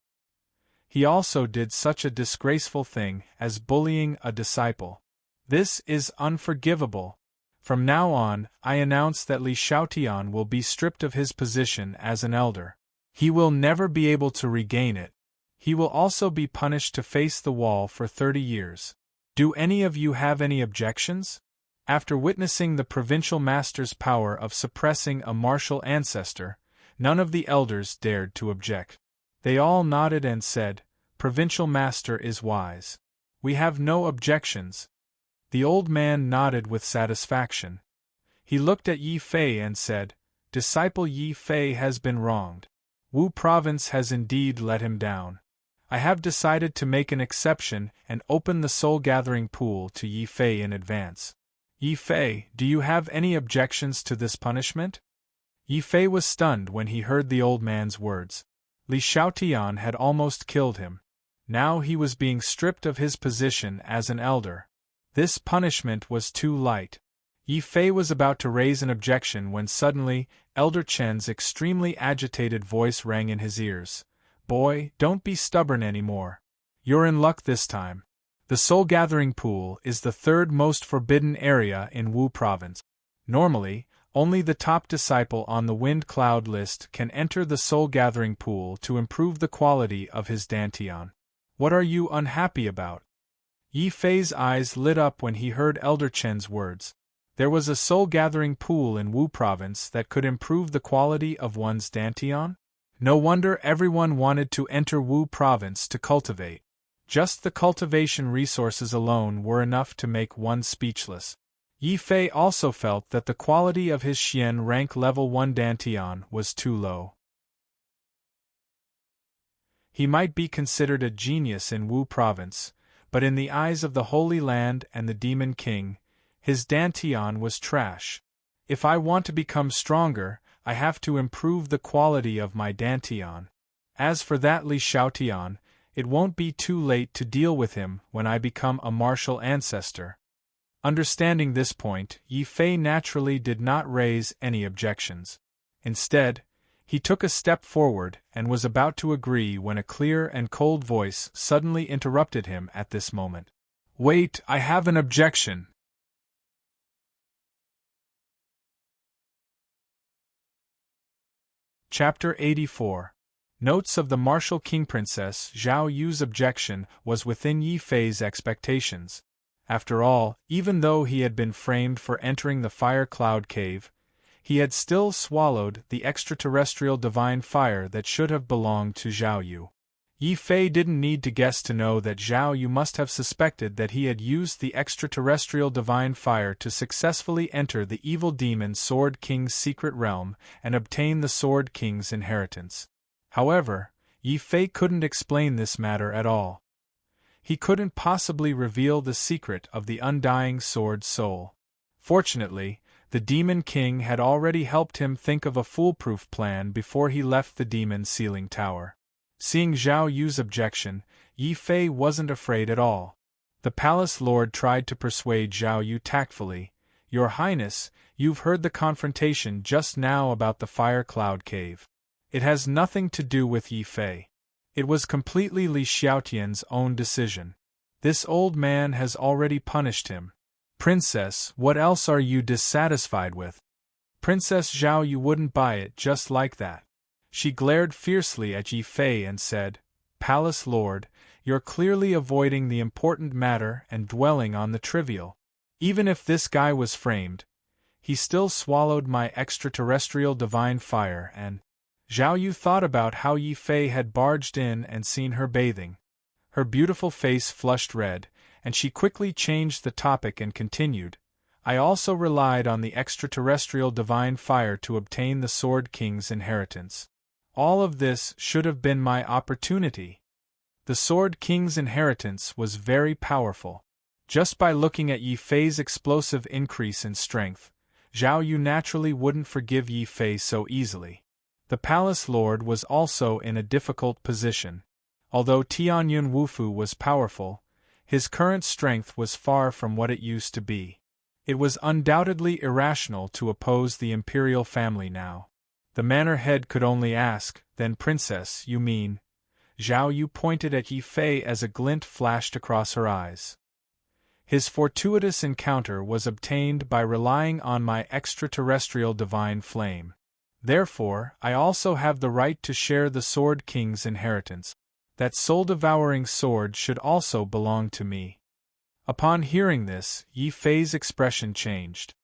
He also did such a disgraceful thing as bullying a disciple. This is unforgivable. From now on, I announce that Li Xiaotian will be stripped of his position as an elder. He will never be able to regain it. He will also be punished to face the wall for 30 years. Do any of you have any objections?" After witnessing the provincial master's power of suppressing a martial ancestor, none of the elders dared to object. They all nodded and said, "Provincial master is wise. We have no objections." The old man nodded with satisfaction. He looked at Yi Fei and said, "Disciple Yi Fei has been wronged. Wu province has indeed let him down. I have decided to make an exception and open the soul-gathering pool to Yi Fei in advance. Yi Fei, do you have any objections to this punishment?" Yi Fei was stunned when he heard the old man's words. Li Xiaotian had almost killed him. Now he was being stripped of his position as an elder. This punishment was too light. Yi Fei was about to raise an objection when suddenly, Elder Chen's extremely agitated voice rang in his ears. Boy, don't be stubborn anymore. You're in luck this time. The Soul Gathering Pool is the third most forbidden area in Wu Province. Normally, only the top disciple on the Wind Cloud list can enter the Soul Gathering Pool to improve the quality of his dantian. What are you unhappy about? Yi Fei's eyes lit up when he heard Elder Chen's words. There was a Soul Gathering Pool in Wu Province that could improve the quality of one's dantian? No wonder everyone wanted to enter Wu Province to cultivate. Just the cultivation resources alone were enough to make one speechless. Yi Fei also felt that the quality of his Xian rank level 1 dantian was too low. He might be considered a genius in Wu Province, but in the eyes of the Holy Land and the Demon King, his dantian was trash. If I want to become stronger, I have to improve the quality of my dantian. As for that Li Xiaotian, it won't be too late to deal with him when I become a martial ancestor. Understanding this point, Yi Fei naturally did not raise any objections. Instead, he took a step forward and was about to agree when a clear and cold voice suddenly interrupted him at this moment. Wait, I have an objection. Chapter 84. Notes of the martial king. Princess Zhao Yu's objection was within Yi Fei's expectations. After all, even though he had been framed for entering the Fire Cloud Cave, he had still swallowed the extraterrestrial divine fire that should have belonged to Zhao Yu. Yi Fei didn't need to guess to know that Zhao Yu must have suspected that he had used the extraterrestrial divine fire to successfully enter the evil demon Sword King's secret realm and obtain the Sword King's inheritance. However, Yi Fei couldn't explain this matter at all. He couldn't possibly reveal the secret of the undying sword soul. Fortunately, the Demon King had already helped him think of a foolproof plan before he left the demon sealing tower. Seeing Zhao Yu's objection, Yi Fei wasn't afraid at all. The palace lord tried to persuade Zhao Yu tactfully, Your Highness, you've heard the confrontation just now about the Fire Cloud Cave. It has nothing to do with Yi Fei. It was completely Li Xiaotian's own decision. This old man has already punished him. Princess, what else are you dissatisfied with? Princess Zhao Yu wouldn't buy it just like that. She glared fiercely at Yi Fei and said, Palace Lord, you're clearly avoiding the important matter and dwelling on the trivial. Even if this guy was framed, he still swallowed my extraterrestrial divine fire and… Zhao Yu thought about how Yi Fei had barged in and seen her bathing. Her beautiful face flushed red, and she quickly changed the topic and continued, I also relied on the extraterrestrial divine fire to obtain the Sword King's inheritance. All of this should have been my opportunity. The Sword King's inheritance was very powerful. Just by looking at Yi Fei's explosive increase in strength, Zhao Yu naturally wouldn't forgive Yi Fei so easily. The palace lord was also in a difficult position. Although Tianyun Wufu was powerful, his current strength was far from what it used to be. It was undoubtedly irrational to oppose the imperial family now. The manor head could only ask, Then princess, you mean? Zhao Yu pointed at Yi Fei as a glint flashed across her eyes. His fortuitous encounter was obtained by relying on my extraterrestrial divine flame. Therefore, I also have the right to share the Sword King's inheritance. That soul-devouring sword should also belong to me. Upon hearing this, Yi Fei's expression changed.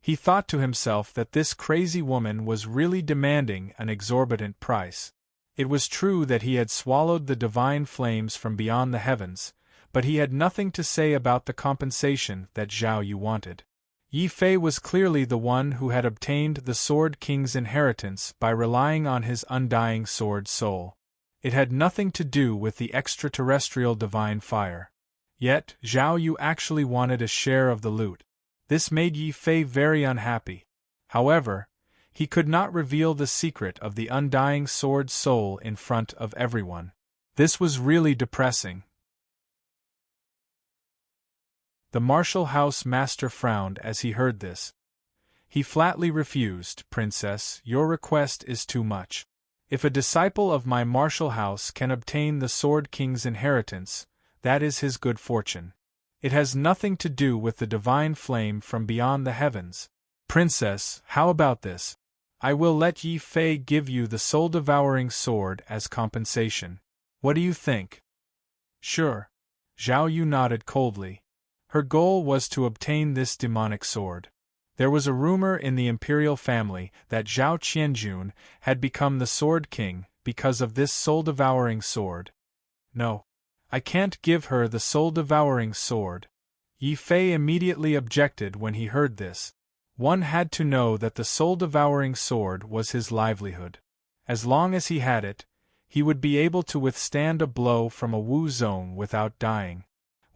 He thought to himself that this crazy woman was really demanding an exorbitant price. It was true that he had swallowed the divine flames from beyond the heavens, but he had nothing to say about the compensation that Zhao Yu wanted. Yi Fei was clearly the one who had obtained the Sword King's inheritance by relying on his undying sword soul. It had nothing to do with the extraterrestrial divine fire. Yet, Zhao Yu actually wanted a share of the loot. This made Yi Fei very unhappy. However, he could not reveal the secret of the undying sword soul in front of everyone. This was really depressing. The Martial House master frowned as he heard this. He flatly refused. Princess, your request is too much. If a disciple of my Martial House can obtain the Sword King's inheritance, that is his good fortune. It has nothing to do with the divine flame from beyond the heavens. Princess, how about this? I will let Yi Fei give you the soul-devouring sword as compensation. What do you think? Sure. Zhao Yu nodded coldly. Her goal was to obtain this demonic sword. There was a rumor in the imperial family that Zhao Qianjun had become the Sword King because of this soul-devouring sword. No. I can't give her the soul-devouring sword. Yi Fei immediately objected when he heard this. One had to know that the soul-devouring sword was his livelihood. As long as he had it, he would be able to withstand a blow from a Wu Zone without dying.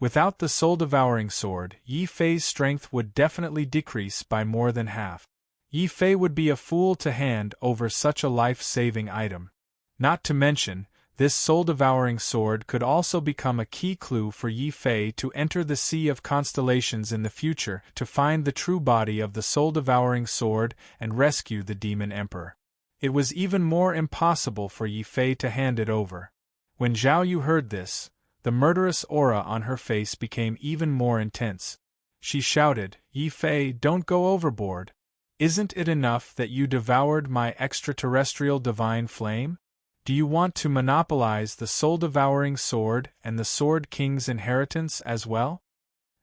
Without the soul-devouring sword, Yi Fei's strength would definitely decrease by more than half. Yi Fei would be a fool to hand over such a life-saving item. Not to mention, this soul-devouring sword could also become a key clue for Yi Fei to enter the Sea of Constellations in the future to find the true body of the soul-devouring sword and rescue the Demon Emperor. It was even more impossible for Yi Fei to hand it over. When Zhao Yu heard this, the murderous aura on her face became even more intense. She shouted, Yi Fei, don't go overboard. Isn't it enough that you devoured my extraterrestrial divine flame? Do you want to monopolize the soul-devouring sword and the Sword King's inheritance as well?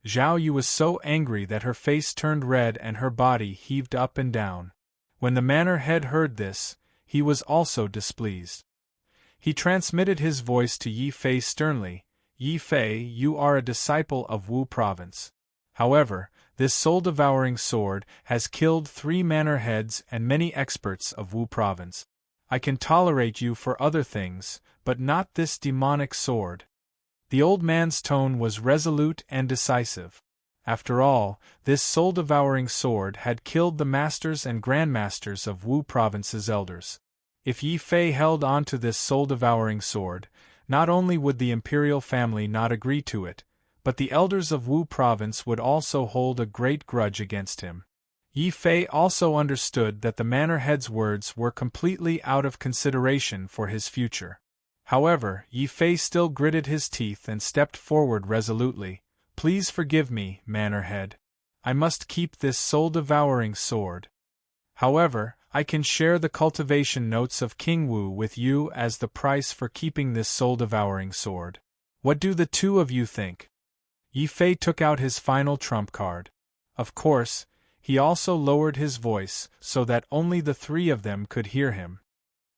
Zhao Yu was so angry that her face turned red and her body heaved up and down. When the manor head heard this, he was also displeased. He transmitted his voice to Yi Fei sternly, Yi Fei, you are a disciple of Wu Province. However, this soul-devouring sword has killed 3 manor heads and many experts of Wu Province. I can tolerate you for other things, but not this demonic sword. The old man's tone was resolute and decisive. After all, this soul-devouring sword had killed the masters and grandmasters of Wu Province's elders. If Yi Fei held on to this soul-devouring sword, not only would the imperial family not agree to it, but the elders of Wu Province would also hold a great grudge against him. Yi Fei also understood that the manor head's words were completely out of consideration for his future. However, Yi Fei still gritted his teeth and stepped forward resolutely. Please forgive me, manor head. I must keep this soul-devouring sword. However, I can share the cultivation notes of King Wu with you as the price for keeping this soul-devouring sword. What do the two of you think? Yi Fei took out his final trump card. Of course, he also lowered his voice so that only the 3 of them could hear him.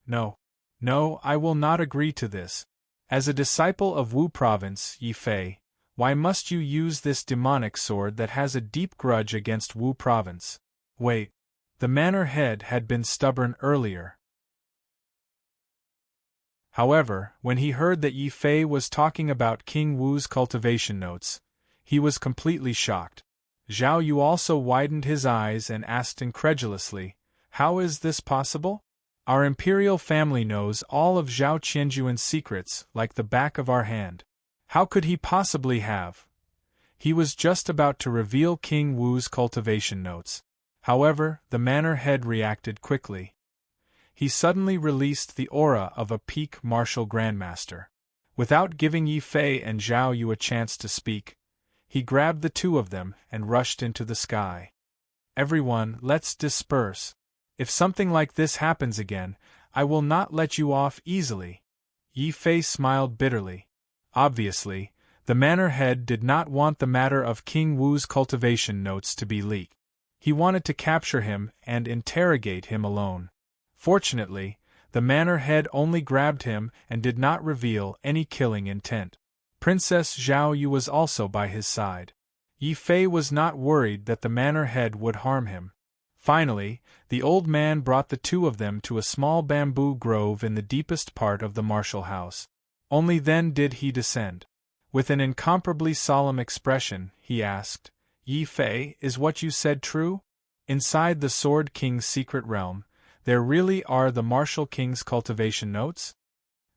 No, I will not agree to this. As a disciple of Wu Province, Yi Fei, why must you use this demonic sword that has a deep grudge against Wu Province? Wait. The manor head had been stubborn earlier. However, when he heard that Yi Fei was talking about King Wu's cultivation notes, he was completely shocked. Zhao Yu also widened his eyes and asked incredulously, how is this possible? Our imperial family knows all of Zhao Qianjuan's secrets like the back of our hand. How could he possibly have? He was just about to reveal King Wu's cultivation notes. However, the manor head reacted quickly. He suddenly released the aura of a peak martial grandmaster. Without giving Yi Fei and Zhao Yu a chance to speak, he grabbed the 2 of them and rushed into the sky. Everyone, let's disperse. If something like this happens again, I will not let you off easily. Yi Fei smiled bitterly. Obviously, the manor head did not want the matter of King Wu's cultivation notes to be leaked. He wanted to capture him and interrogate him alone. Fortunately, the manor head only grabbed him and did not reveal any killing intent. Princess Zhao Yu was also by his side. Yi Fei was not worried that the manor head would harm him. Finally, the old man brought the 2 of them to a small bamboo grove in the deepest part of the martial house. Only then did he descend. With an incomparably solemn expression, he asked, Yi Fei, is what you said true? Inside the Sword King's secret realm, there really are the Martial King's cultivation notes?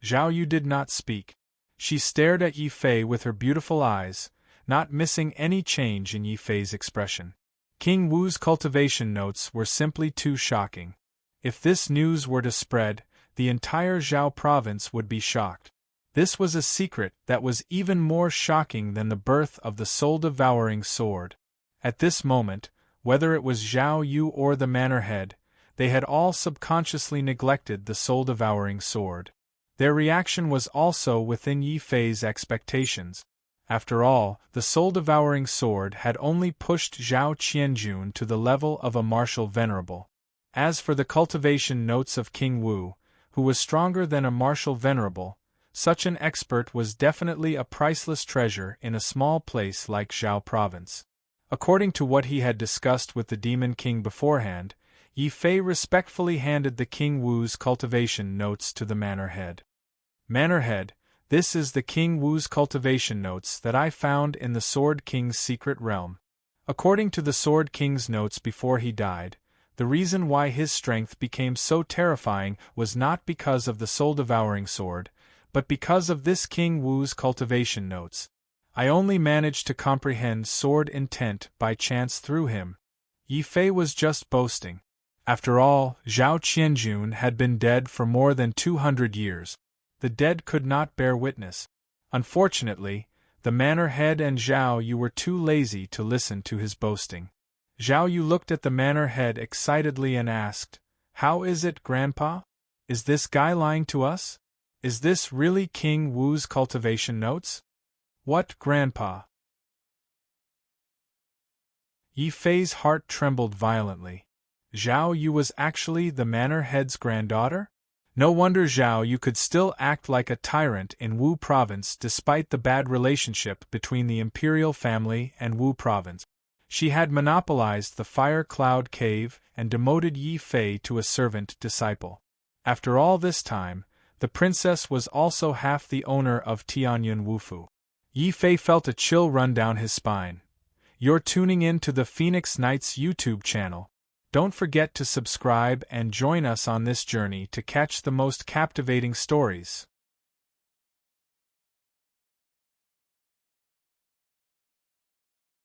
Zhao Yu did not speak. She stared at Yi Fei with her beautiful eyes, not missing any change in Yi Fei's expression. King Wu's cultivation notes were simply too shocking. If this news were to spread, the entire Zhao province would be shocked. This was a secret that was even more shocking than the birth of the soul-devouring sword. At this moment, whether it was Zhao Yu or the manor head, they had all subconsciously neglected the soul-devouring sword. Their reaction was also within Yi Fei's expectations. After all, the soul-devouring sword had only pushed Zhao Qianjun to the level of a martial venerable. As for the cultivation notes of King Wu, who was stronger than a martial venerable, such an expert was definitely a priceless treasure in a small place like Zhao province. According to what he had discussed with the Demon King beforehand, Yi Fei respectfully handed the King Wu's cultivation notes to the manor head. Manor head, this is the King Wu's cultivation notes that I found in the Sword King's secret realm. According to the Sword King's notes before he died, the reason why his strength became so terrifying was not because of the soul-devouring sword, but because of this King Wu's cultivation notes. I only managed to comprehend sword intent by chance through him. Yi Fei was just boasting. After all, Zhao Qianjun had been dead for more than 200 years. The dead could not bear witness. Unfortunately, the manor head and Zhao Yu were too lazy to listen to his boasting. Zhao Yu looked at the manor head excitedly and asked, "How is it, Grandpa? Is this guy lying to us? Is this really King Wu's cultivation notes?" "What, Grandpa?" Yi Fei's heart trembled violently. Zhao Yu was actually the manor head's granddaughter? No wonder Zhao Yu could still act like a tyrant in Wu province despite the bad relationship between the imperial family and Wu province. She had monopolized the Fire Cloud Cave and demoted Yi Fei to a servant disciple. After all this time, the princess was also half the owner of Tianyun Wufu. Yi Fei felt a chill run down his spine. You're tuning in to the Phoenix Knights YouTube channel. Don't forget to subscribe and join us on this journey to catch the most captivating stories.